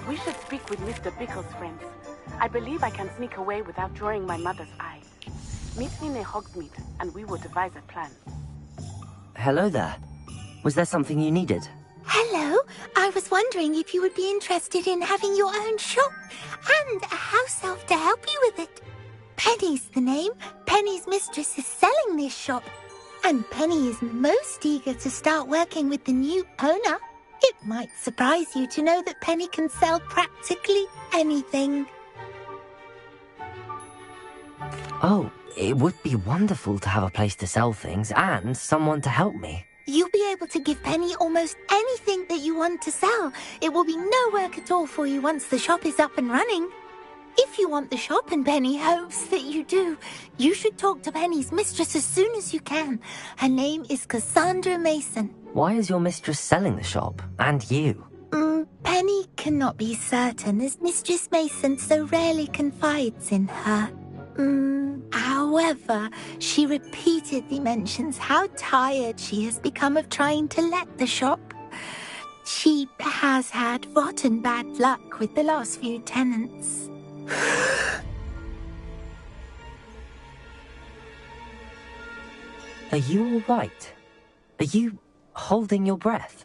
Speaker 17: We should speak with Mr. Bickle's friends. I believe I can sneak away without drawing my mother's eye. Meet me near Hogsmeade, and we will devise a plan.
Speaker 5: Hello there. Was there something you needed?
Speaker 20: Hello. I was wondering if you would be interested in having your own shop and a house elf to help you with it. Penny's the name. Penny's mistress is selling this shop, and Penny is most eager to start working with the new owner. It might surprise you to know that Penny can sell practically anything.
Speaker 5: Oh, it would be wonderful to have a place to sell things and someone to help me.
Speaker 20: You'll be able to give Penny almost anything that you want to sell. It will be no work at all for you once the shop is up and running. If you want the shop and Penny hopes that you do, you should talk to Penny's mistress as soon as you can. Her name is Cassandra Mason.
Speaker 5: Why is your mistress selling the shop? And you?
Speaker 20: Penny cannot be certain, as Mistress Mason so rarely confides in her. However, she repeatedly mentions how tired she has become of trying to let the shop. She has had rotten bad luck with the last few tenants.
Speaker 5: Are you all right? Are you holding your breath?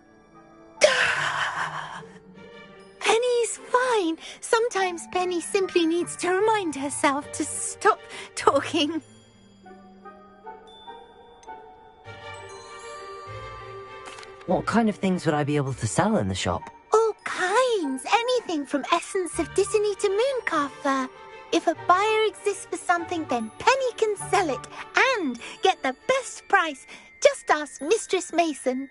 Speaker 20: Penny's fine. Sometimes Penny simply needs to remind herself to stop talking.
Speaker 5: What kind of things would I be able to sell in the shop?
Speaker 20: All kinds. Anything from essence of Disney to Mooncar fur. If a buyer exists for something, then Penny can sell it and get the best price. Just ask Mistress Mason.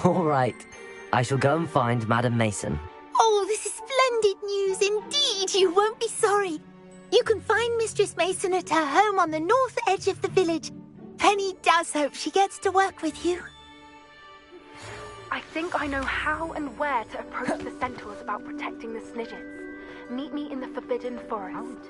Speaker 5: All right. I shall go and find Madam Mason.
Speaker 20: Oh, this is splendid news indeed. You won't be sorry. You can find Mistress Mason at her home on the north edge of the village. Penny does hope she gets to work with you.
Speaker 17: I think I know how and where to approach the centaurs about protecting the Snidgets. Meet me in the Forbidden Forest.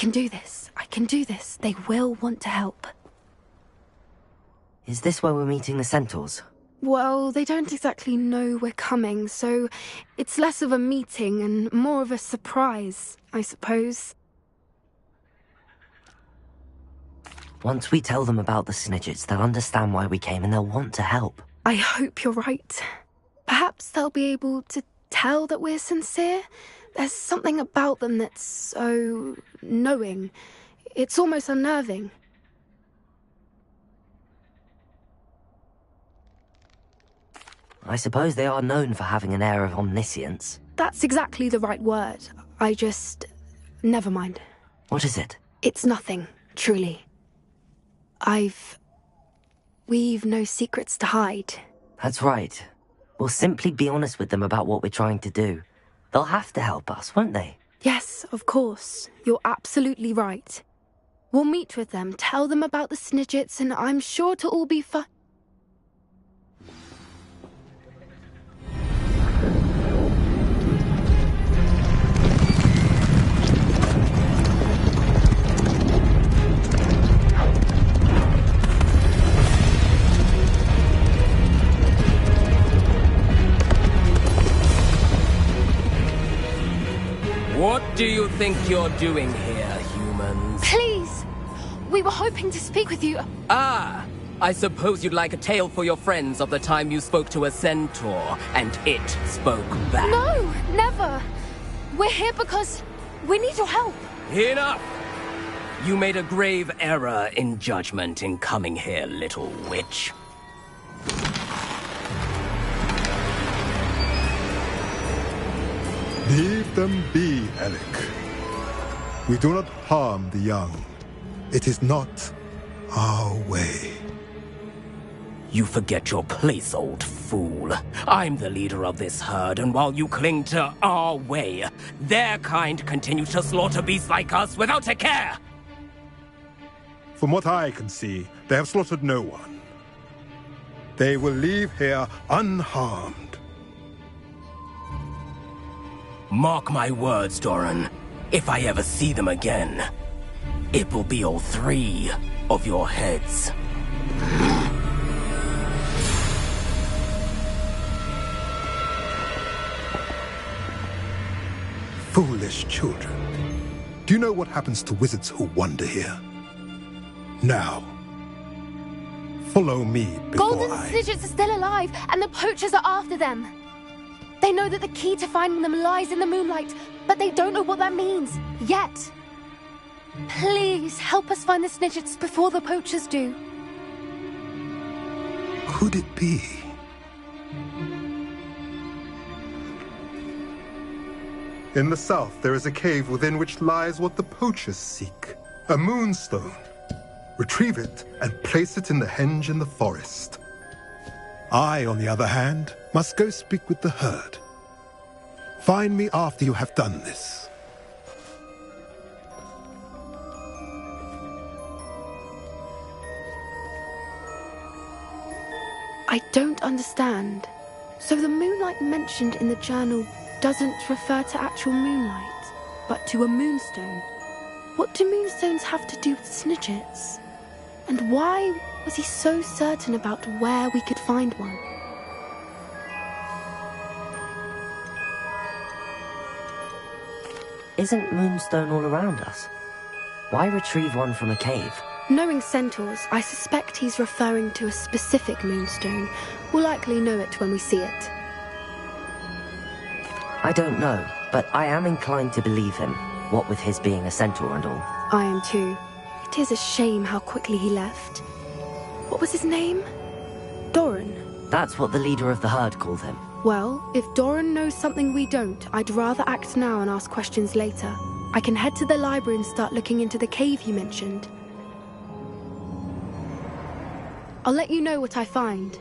Speaker 8: can do this. I can do this. They will want to help.
Speaker 5: Is this where we're meeting the centaurs?
Speaker 8: Well, they don't exactly know we're coming, so it's less of a meeting and more of a surprise, I suppose.
Speaker 5: Once we tell them about the Snidgets, they'll understand why we came and they'll want to help.
Speaker 8: I hope you're right. Perhaps they'll be able to tell that we're sincere. There's something about them that's so knowing. It's almost unnerving.
Speaker 5: I suppose they are known for having an air of omniscience.
Speaker 8: That's exactly the right word. I just... Never mind.
Speaker 5: What is it?
Speaker 8: It's nothing, truly. We've no secrets to hide.
Speaker 5: That's right. We'll simply be honest with them about what we're trying to do. They'll have to help us, won't they?
Speaker 8: Yes, of course. You're absolutely right. We'll meet with them, tell them about the Snidgets, and I'm sure it'll all be fun.
Speaker 9: What do you think you're doing here, humans?
Speaker 8: Please! We were hoping to speak with you.
Speaker 9: Ah! I suppose you'd like a tale for your friends of the time you spoke to a centaur, and it spoke back.
Speaker 8: No! Never! We're here because we need your help.
Speaker 9: Enough! You made a grave error in judgment in coming here, little witch.
Speaker 1: Leave them be, Alec. We do not harm the young. It is not our way.
Speaker 9: You forget your place, old fool. I'm the leader of this herd, and while you cling to our way, their kind continue to slaughter beasts like us without a care!
Speaker 1: From what I can see, they have slaughtered no one. They will leave here unharmed.
Speaker 9: Mark my words, Doran. If I ever see them again, it will be all 3 of your heads.
Speaker 1: Foolish children. Do you know what happens to wizards who wander here? Now, follow me before
Speaker 8: Golden Snidgets are still alive, and the poachers are after them. They know that the key to finding them lies in the moonlight, but they don't know what that means, yet. Please, help us find the Snidgets before the poachers do.
Speaker 1: Could it be? In the south, there is a cave within which lies what the poachers seek. A moonstone. Retrieve it and place it in the henge in the forest. I, on the other hand, must go speak with the herd. Find me after you have done this.
Speaker 8: I don't understand. So the moonlight mentioned in the journal doesn't refer to actual moonlight, but to a moonstone. What do moonstones have to do with Snidgets? And why was he so certain about where we could find one?
Speaker 5: Isn't moonstone all around us? Why retrieve one from a cave?
Speaker 8: Knowing centaurs, I suspect he's referring to a specific moonstone. We'll likely know it when we see it.
Speaker 5: I don't know, but I am inclined to believe him, what with his being a centaur and all.
Speaker 8: I am too. It is a shame how quickly he left. What was his name? Doran.
Speaker 5: That's what the leader of the herd called him.
Speaker 8: Well, if Doran knows something we don't, I'd rather act now and ask questions later. I can head to the library and start looking into the cave you mentioned. I'll let you know what I find.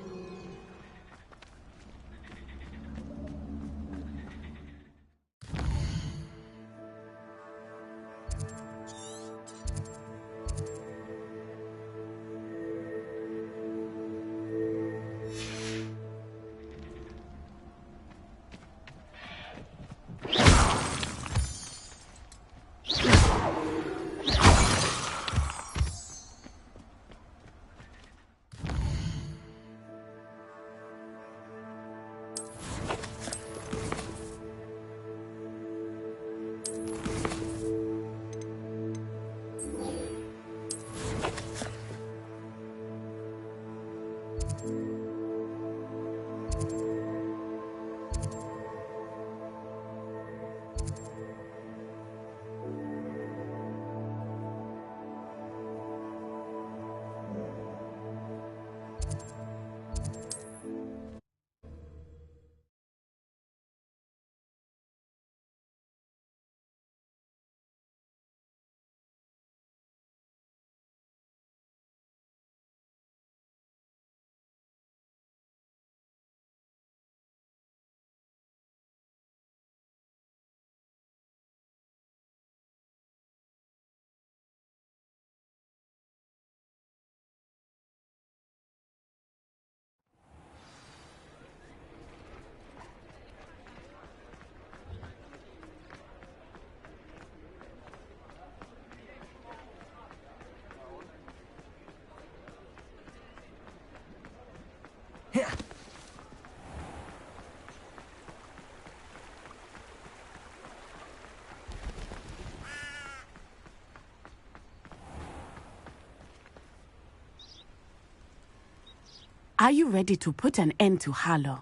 Speaker 17: Are you ready to put an end to Harlow?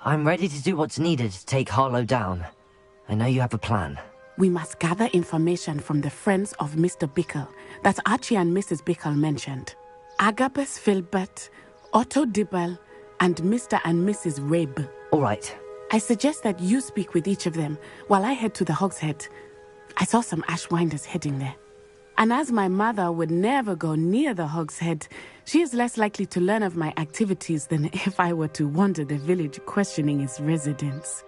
Speaker 5: I'm ready to do what's needed to take Harlow down. I know you have a plan.
Speaker 17: We must gather information from the friends of Mr. Bickle that Archie and Mrs. Bickle mentioned. Agabus Filbert, Otto Dibble, and Mr. and Mrs. Rabe.
Speaker 5: All right.
Speaker 17: I suggest that you speak with each of them while I head to the Hogshead. I saw some Ashwinders heading there. And as my mother would never go near the Hogshead, she is less likely to learn of my activities than if I were to wander the village questioning its residents.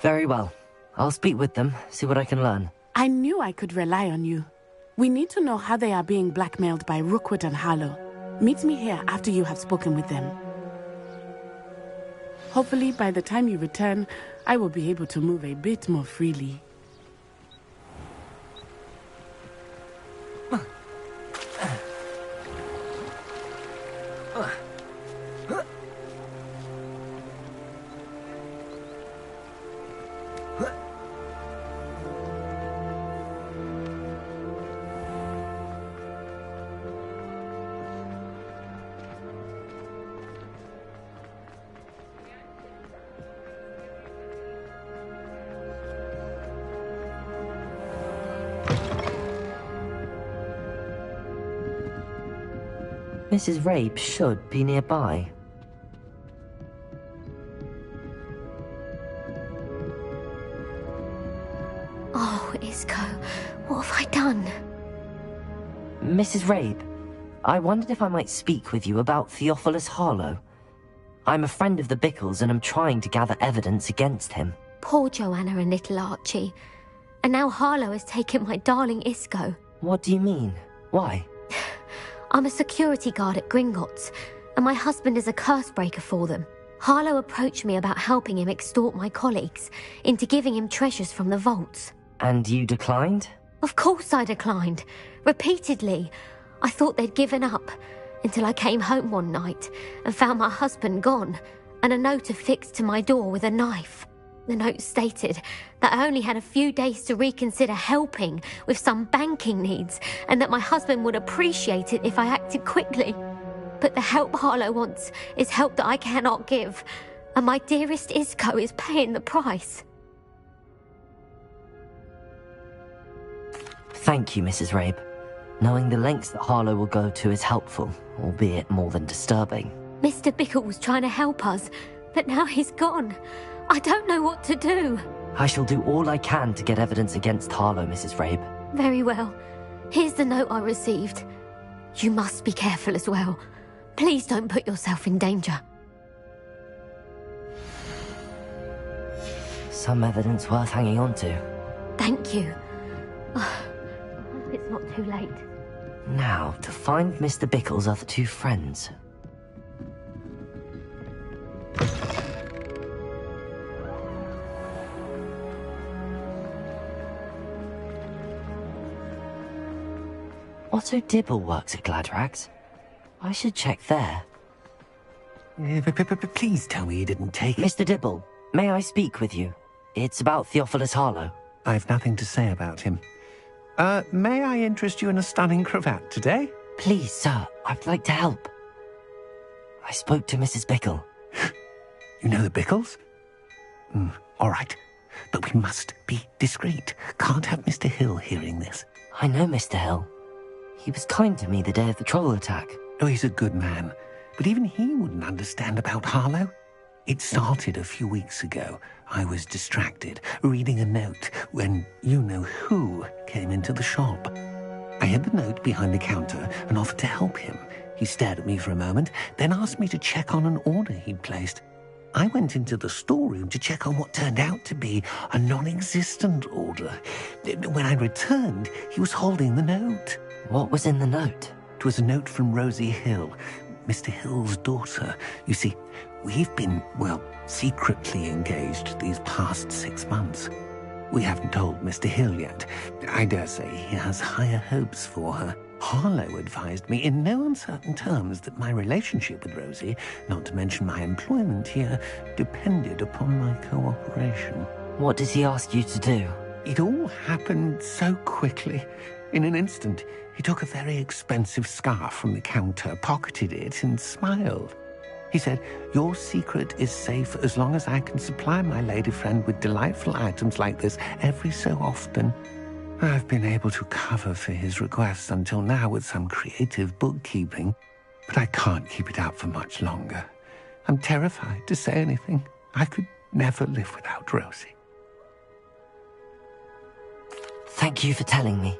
Speaker 5: Very well. I'll speak with them, see what I can learn.
Speaker 17: I knew I could rely on you. We need to know how they are being blackmailed by Rookwood and Harlow. Meet me here after you have spoken with them. Hopefully, by the time you return, I will be able to move a bit more freely.
Speaker 5: Mrs. Rabe should be nearby.
Speaker 14: Oh, Isco, what have I done?
Speaker 5: Mrs. Rabe, I wondered if I might speak with you about Theophilus Harlow. I'm a friend of the Bickles and I'm trying to gather evidence against him.
Speaker 14: Poor Joanna and little Archie. And now Harlow has taken my darling Isco.
Speaker 5: What do you mean? Why?
Speaker 14: I'm a security guard at Gringotts, and my husband is a curse breaker for them. Harlow approached me about helping him extort my colleagues into giving him treasures from the vaults.
Speaker 5: And you declined?
Speaker 14: Of course I declined. Repeatedly. I thought they'd given up, until I came home one night and found my husband gone, and a note affixed to my door with a knife. The note stated that I only had a few days to reconsider helping with some banking needs, and that my husband would appreciate it if I acted quickly. But the help Harlow wants is help that I cannot give, and my dearest Isco is paying the price.
Speaker 5: Thank you, Mrs. Rabe. Knowing the lengths that Harlow will go to is helpful, albeit more than disturbing.
Speaker 14: Mr. Bickle was trying to help us, but now he's gone. I don't know what to do.
Speaker 5: I shall do all I can to get evidence against Harlow, Mrs. Rabe.
Speaker 14: Very well. Here's the note I received. You must be careful as well. Please don't put yourself in danger.
Speaker 5: Some evidence worth hanging on to.
Speaker 14: Thank you. I hope it's not too late.
Speaker 5: Now, to find Mr. Bickle's other two friends. Otto Dibble works at Gladrags. I should check there.
Speaker 3: Please tell me you didn't take it.
Speaker 5: Mr. Dibble, may I speak with you? It's about Theophilus Harlow.
Speaker 3: I've nothing to say about him. May I interest you in a stunning cravat today?
Speaker 5: Please, sir, I'd like to help. I spoke to Mrs. Bickle.
Speaker 3: You know the Bickles? All right. But we must be discreet. Can't have Mr. Hill hearing this.
Speaker 5: I know Mr. Hill. He was kind to me the day of the troll attack.
Speaker 3: Oh, he's a good man. But even he wouldn't understand about Harlow. It started a few weeks ago. I was distracted, reading a note, when you-know-who came into the shop. I hid the note behind the counter and offered to help him. He stared at me for a moment, then asked me to check on an order he'd placed. I went into the storeroom to check on what turned out to be a non-existent order. When I returned, he was holding the note.
Speaker 5: What was in the note?
Speaker 3: It was a note from Rosie Hill, Mr. Hill's daughter. You see, we've been, secretly engaged these past 6 months. We haven't told Mr. Hill yet. I dare say he has higher hopes for her. Harlow advised me in no uncertain terms that my relationship with Rosie, not to mention my employment here, depended upon my cooperation.
Speaker 5: What does he ask you to do?
Speaker 3: It all happened so quickly. In an instant, he took a very expensive scarf from the counter, pocketed it, and smiled. He said, "Your secret is safe as long as I can supply my lady friend with delightful items like this every so often." I've been able to cover for his requests until now with some creative bookkeeping, but I can't keep it up for much longer. I'm terrified to say anything. I could never live without Rosie.
Speaker 5: Thank you for telling me.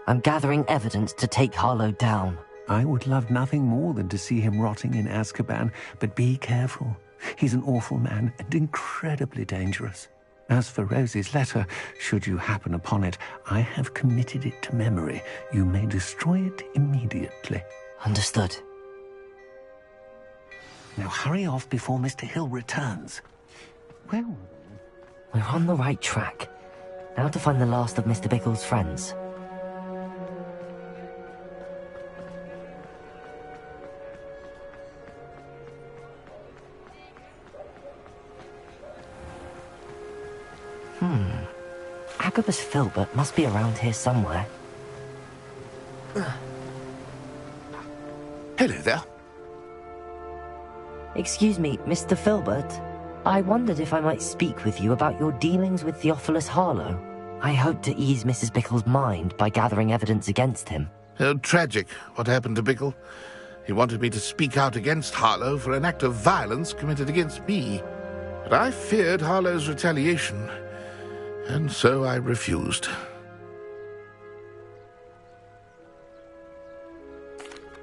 Speaker 5: I'm gathering evidence to take Harlow down.
Speaker 3: I would love nothing more than to see him rotting in Azkaban, but be careful. He's an awful man and incredibly dangerous. As for Rosie's letter, should you happen upon it, I have committed it to memory. You may destroy it immediately.
Speaker 5: Understood.
Speaker 3: Now hurry off before Mr. Hill returns. Well,
Speaker 5: we're on the right track. Now to find the last of Mr. Bickle's friends. Agabus Filbert must be around here somewhere.
Speaker 11: Hello there.
Speaker 5: Excuse me, Mr. Filbert. I wondered if I might speak with you about your dealings with Theophilus Harlow. I hope to ease Mrs. Bickle's mind by gathering evidence against him.
Speaker 11: Oh, tragic what happened to Bickle. He wanted me to speak out against Harlow for an act of violence committed against me. But I feared Harlow's retaliation, and so I refused.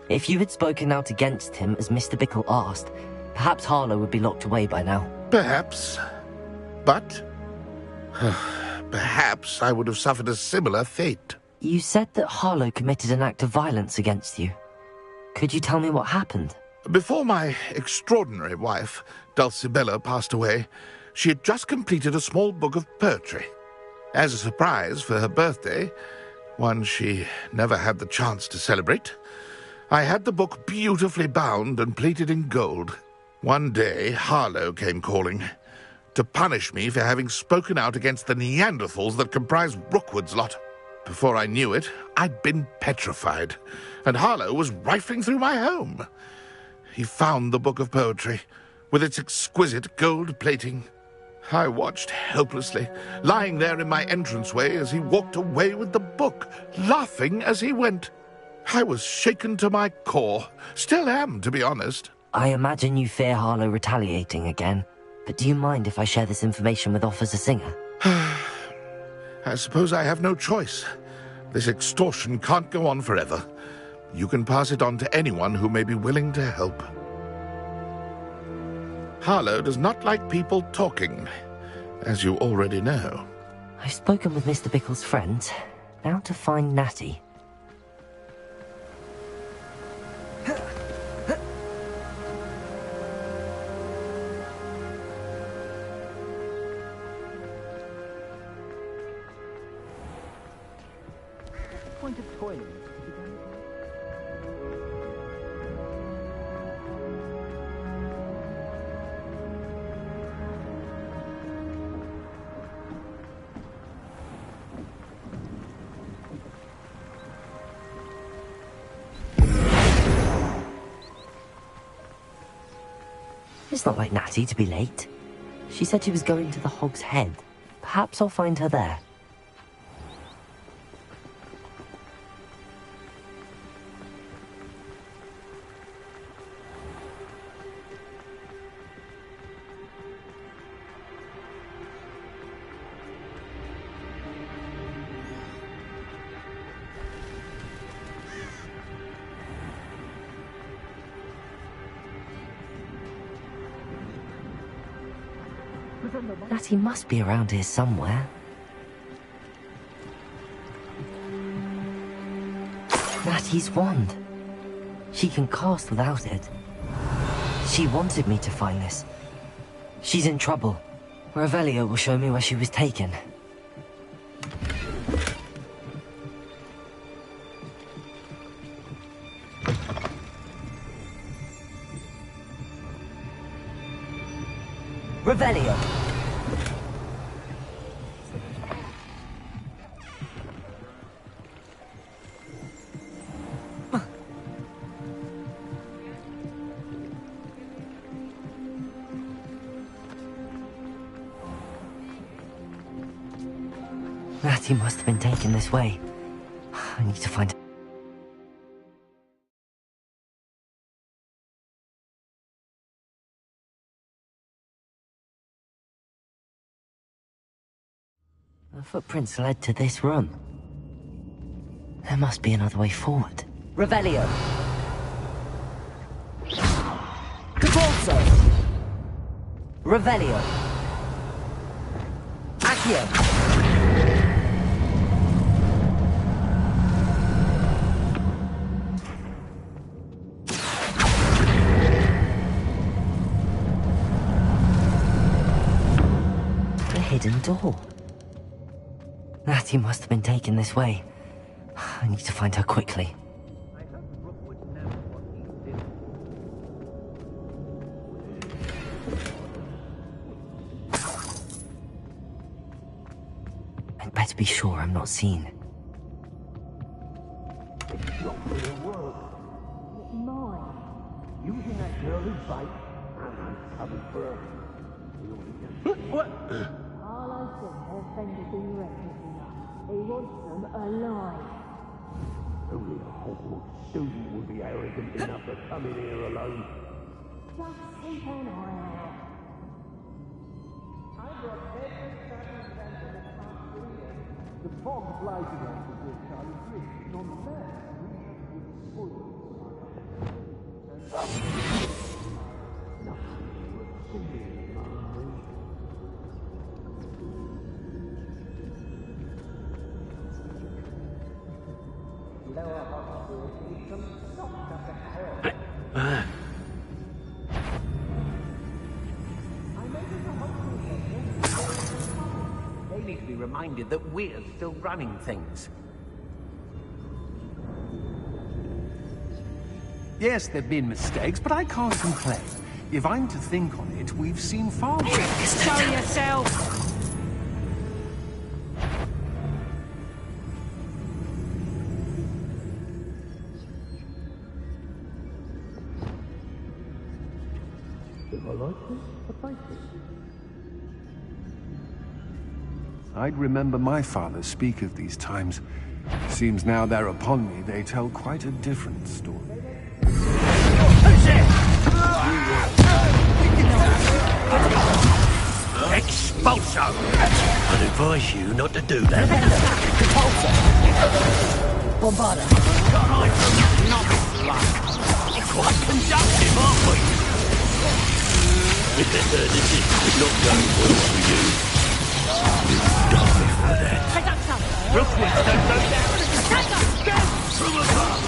Speaker 5: If you had spoken out against him as Mr. Bickle asked, perhaps Harlow would be locked away by now.
Speaker 11: Perhaps. But perhaps I would have suffered a similar fate.
Speaker 5: You said that Harlow committed an act of violence against you. Could you tell me what happened?
Speaker 11: Before my extraordinary wife, Dulcibella, passed away, she had just completed a small book of poetry. As a surprise for her birthday, one she never had the chance to celebrate, I had the book beautifully bound and plated in gold. One day, Harlow came calling to punish me for having spoken out against the Neanderthals that comprise Rookwood's lot. Before I knew it, I'd been petrified, and Harlow was rifling through my home. He found the book of poetry, with its exquisite gold plating. I watched helplessly, lying there in my entranceway as he walked away with the book, laughing as he went. I was shaken to my core. Still am, to be honest.
Speaker 5: I imagine you fear Harlow retaliating again, but do you mind if I share this information with Officer Singer?
Speaker 11: I suppose I have no choice. This extortion can't go on forever. You can pass it on to anyone who may be willing to help. Harlow does not like people talking, as you already know.
Speaker 5: I've spoken with Mr. Bickle's friends. Now to find Natty.
Speaker 22: Point of toilet.
Speaker 5: It's not like Natty to be late. She said she was going to the Hog's Head. Perhaps I'll find her there. Natty must be around here somewhere. Natty's wand. She can cast without it. She wanted me to find this. She's in trouble. Revelio will show me where she was taken. Revelio! Natty must have been taken this way. I need to find... The footprints led to this room. There must be another way forward. Revelio! Cabalso! Revelio! Accio! The hidden door. Natty must have been taken this way. I need to find her quickly. I'd better be sure I'm not seen.
Speaker 21: Using that girl as bait, I'm coming for her. What?
Speaker 2: Harlow said her friend has been reckless enough. He wants them alive.
Speaker 21: Only a Hogwarts student would be arrogant enough to come in here alone.
Speaker 2: Just keep an eye out.
Speaker 19: I brought every circumstance in the past 3 years. The fog's lighting on the good Charlie Bridge. None the less, we have been spoiled.
Speaker 3: They need to be reminded that we're still running things.
Speaker 23: Yes, there've been mistakes, but I can't complain. If I'm to think on it, we've seen far worse.
Speaker 10: Show yourself!
Speaker 21: If I like this, I thank you.
Speaker 6: I'd remember my father speak of these times. Seems now they're upon me, they tell quite a different story.
Speaker 21: Expulso! I'd advise you not to do that.
Speaker 4: Bombarda.
Speaker 21: Quite conductive, aren't we? This is not going well for you. You die for that.
Speaker 4: Rookwood, don't go down.
Speaker 21: From above!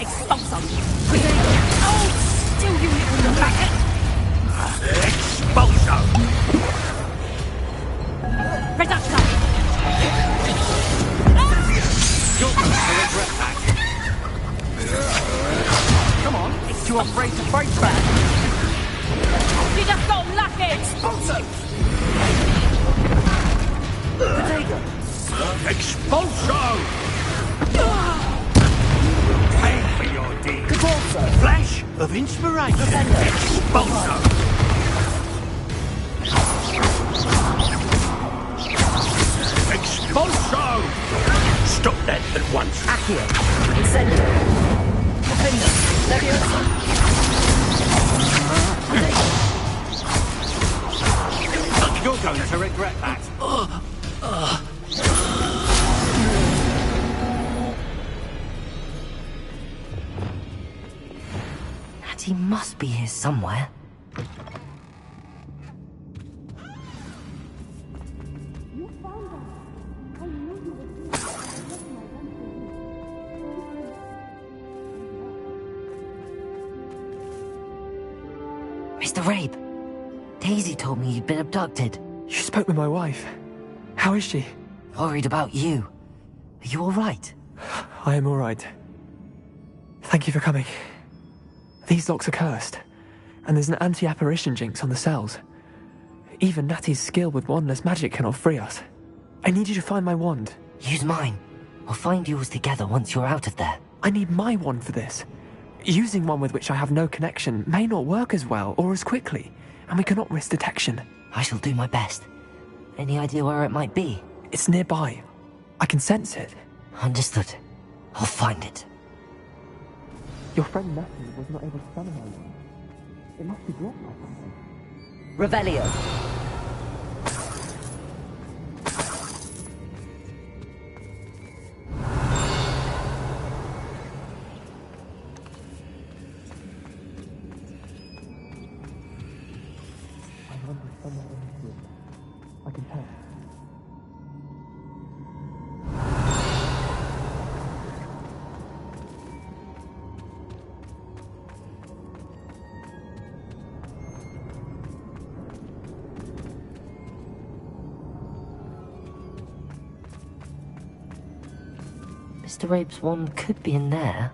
Speaker 10: Expulso! Oh, still you little maggot!
Speaker 21: Expulso!
Speaker 10: Reducto!
Speaker 23: You're going to regret that. Come on, it's too afraid to fight back.
Speaker 10: You just got lucky!
Speaker 23: Expulso!
Speaker 21: Potato! Expulso!
Speaker 23: Pay for your deed.
Speaker 21: Flash of inspiration! Expulso! Expulso! Stop that at once!
Speaker 5: Accio! Incendio! Defender! Leviosa!
Speaker 23: You're going to regret that.
Speaker 5: Natty must be here somewhere. Mr. Rabe, Daisy told me you'd been abducted.
Speaker 24: You spoke with my wife. How is she?
Speaker 5: Worried about you. Are you all right?
Speaker 24: I am all right. Thank you for coming. These locks are cursed, and there's an anti-apparition jinx on the cells. Even Natty's skill with wandless magic cannot free us. I need you to find my wand.
Speaker 5: Use mine. We'll find yours together once you're out of there.
Speaker 24: I need my wand for this. Using one with which I have no connection may not work as well or as quickly, and we cannot risk detection.
Speaker 5: I shall do my best. Any idea where it might be?
Speaker 24: It's nearby. I can sense it.
Speaker 5: Understood. I'll find it.
Speaker 24: Your friend Matthew was not able to summon one. It must be blocked by something.
Speaker 5: Revelio.
Speaker 24: Somewhere in this room. I can tell.
Speaker 5: Mr. Rabe's wand could be in there.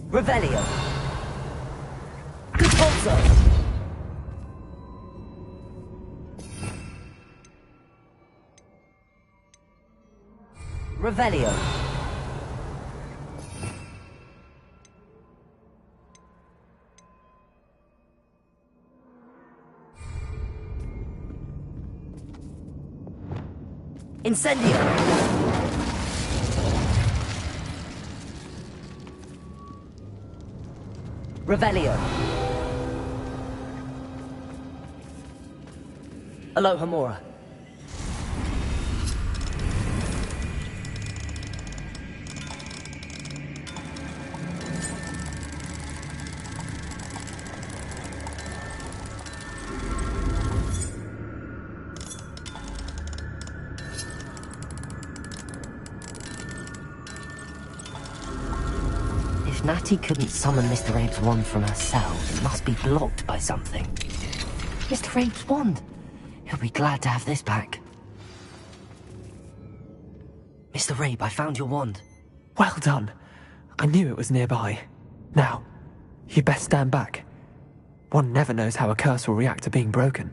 Speaker 5: Revelio. Compulso. Revelio. Incendio. Revelio. Alohomora. If Natty couldn't summon Mr. Rabe's wand from her cell, it must be blocked by something. Mr. Rabe's wand! He'll be glad to have this back. Mr. Rabe, I found your wand.
Speaker 24: Well done. I knew it was nearby. Now, you best stand back. One never knows how a curse will react to being broken.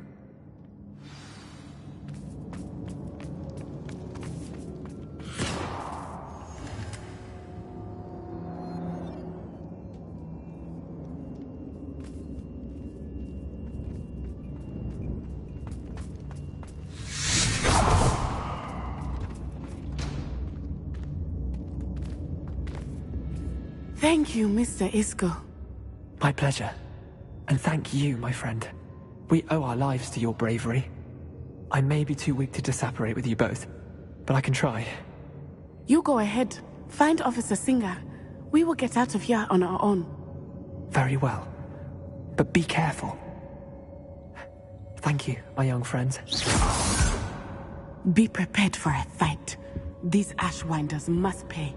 Speaker 17: Thank you, Mr. Isco.
Speaker 24: My pleasure. And thank you, my friend. We owe our lives to your bravery. I may be too weak to disapparate with you both, but I can try.
Speaker 17: You go ahead. Find Officer Singer. We will get out of here on our own.
Speaker 24: Very well. But be careful. Thank you, my young friends.
Speaker 17: Be prepared for a fight. These Ashwinders must pay.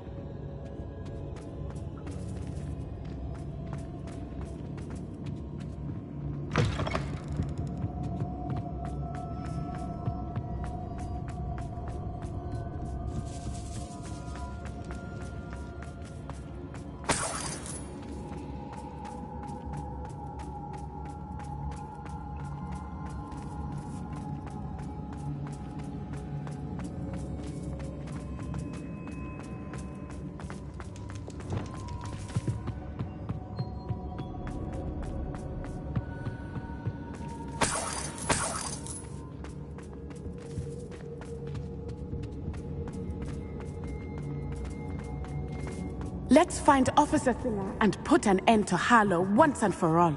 Speaker 17: Let's find Officer Singer and put an end to Harlow once and for all.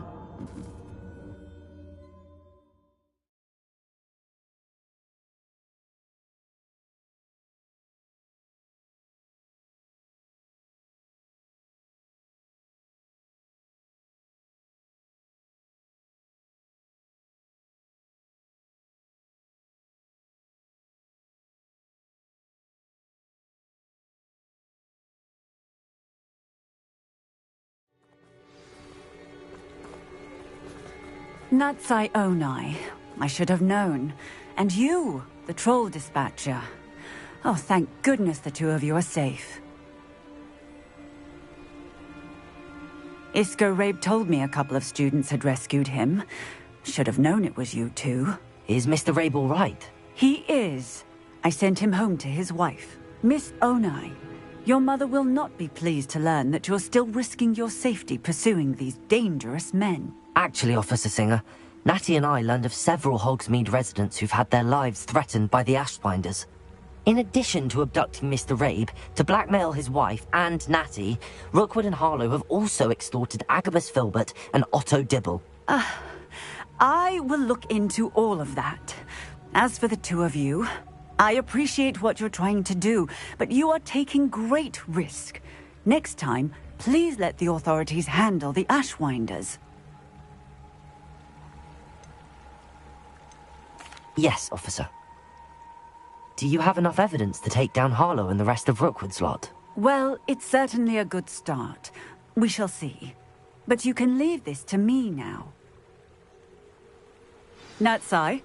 Speaker 7: Natsai Onai. I should have known. And you, the troll dispatcher. Oh, thank goodness the two of you are safe. Isco Rabe told me a couple of students had rescued him. Should have known it was you two.
Speaker 5: Is Mr. Rabe all right?
Speaker 7: He is. I sent him home to his wife, Miss Onai. Your mother will not be pleased to learn that you're still risking your safety pursuing these dangerous men.
Speaker 5: Actually, Officer Singer, Natty and I learned of several Hogsmeade residents who've had their lives threatened by the Ashbinders. In addition to abducting Mr. Rabe to blackmail his wife and Natty, Rookwood and Harlow have also extorted Agabus Filbert and Otto Dibble.
Speaker 7: I will look into all of that. As for the two of you, I appreciate what you're trying to do, but you are taking great risk. Next time, please let the authorities handle the Ashwinders.
Speaker 5: Yes, officer. Do you have enough evidence to take down Harlow and the rest of Rookwood's lot?
Speaker 7: Well, it's certainly a good start. We shall see. But you can leave this to me now. Natsai,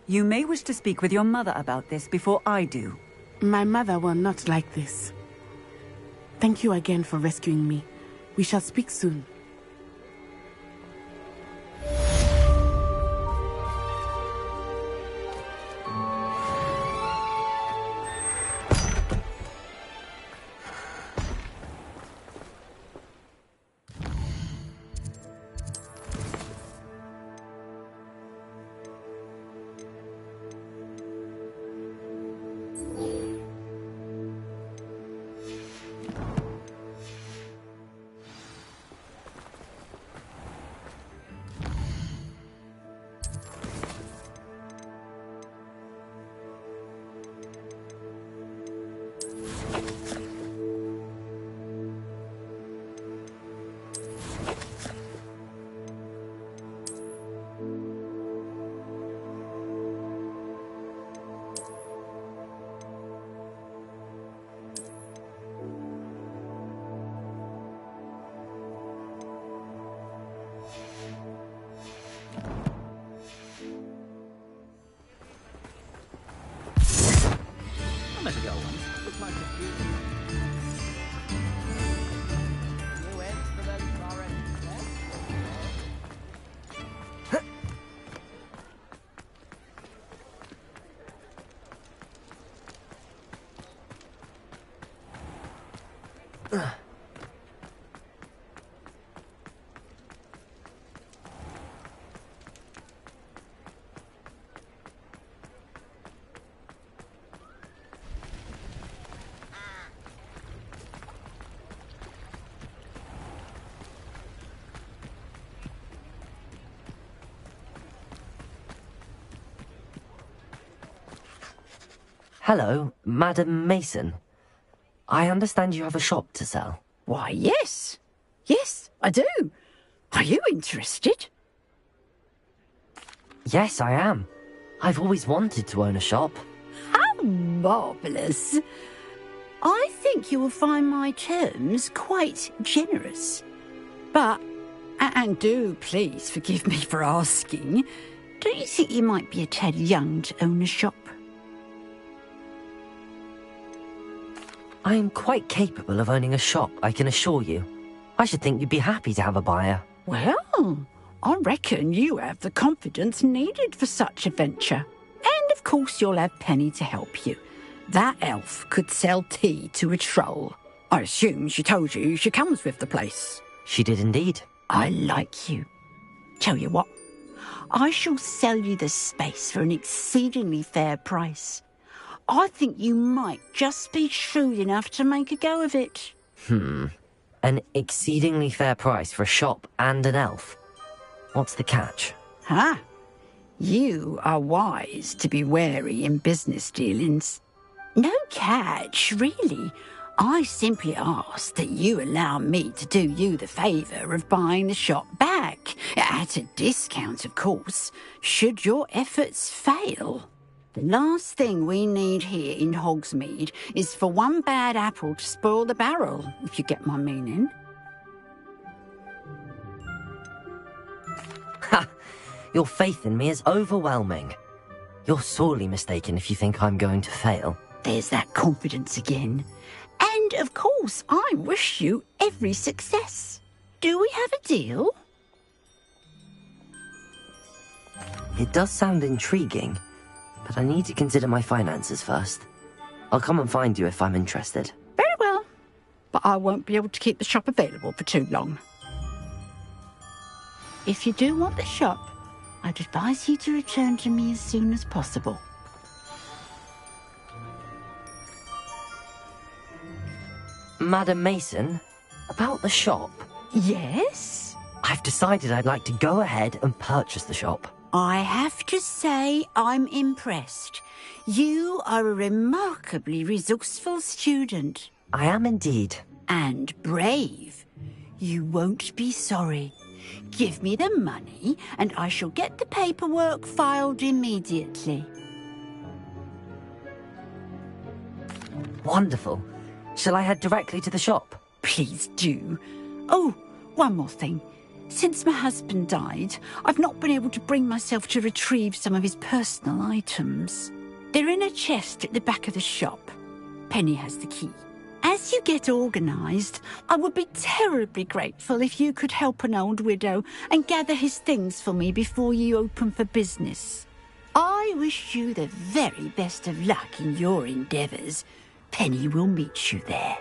Speaker 7: you may wish to speak with your mother about this before I do.
Speaker 17: My mother will not like this. Thank you again for rescuing me. We shall speak soon.
Speaker 5: Hello, Madam Mason. I understand you have a shop to sell.
Speaker 12: Why, yes. Yes, I do. Are you interested?
Speaker 5: Yes, I am. I've always wanted to own a shop.
Speaker 12: How marvellous. I think you will find my terms quite generous. But, and do please forgive me for asking, do you think you might be a tad young to own a shop?
Speaker 5: I am quite capable of owning a shop, I can assure you. I should think you'd be happy to have a buyer.
Speaker 12: Well, I reckon you have the confidence needed for such a venture. And of course you'll have Penny to help you. That elf could sell tea to a troll. I assume she told you she comes with the place.
Speaker 5: She did indeed.
Speaker 12: I like you. Tell you what, I shall sell you the space for an exceedingly fair price. I think you might just be shrewd enough to make a go of it.
Speaker 5: An exceedingly fair price for a shop and an elf. What's the catch?
Speaker 12: Huh? You are wise to be wary in business dealings. No catch, really. I simply ask that you allow me to do you the favour of buying the shop back. At a discount, of course, should your efforts fail. The last thing we need here in Hogsmeade is for one bad apple to spoil the barrel, if you get my meaning.
Speaker 5: Ha! Your faith in me is overwhelming. You're sorely mistaken if you think I'm going to fail.
Speaker 12: There's that confidence again. And, of course, I wish you every success. Do we have a deal?
Speaker 5: It does sound intriguing, but I need to consider my finances first. I'll come and find you if I'm interested.
Speaker 12: Very well. I won't be able to keep the shop available for too long. If you do want the shop, I'd advise you to return to me as soon as possible.
Speaker 5: Madam Mason, about the shop.
Speaker 12: Yes?
Speaker 5: I've decided I'd like to go ahead and purchase the shop.
Speaker 12: I have to say I'm impressed. You are a remarkably resourceful student.
Speaker 5: I am indeed.
Speaker 12: And brave. You won't be sorry. Give me the money, and I shall get the paperwork filed immediately.
Speaker 5: Wonderful. Shall I head directly to the shop?
Speaker 12: Please do. Oh, one more thing. Since my husband died, I've not been able to bring myself to retrieve some of his personal items. They're in a chest at the back of the shop. Penny has the key. As you get organised, I would be terribly grateful if you could help an old widow and gather his things for me before you open for business. I wish you the very best of luck in your endeavours. Penny will meet you there.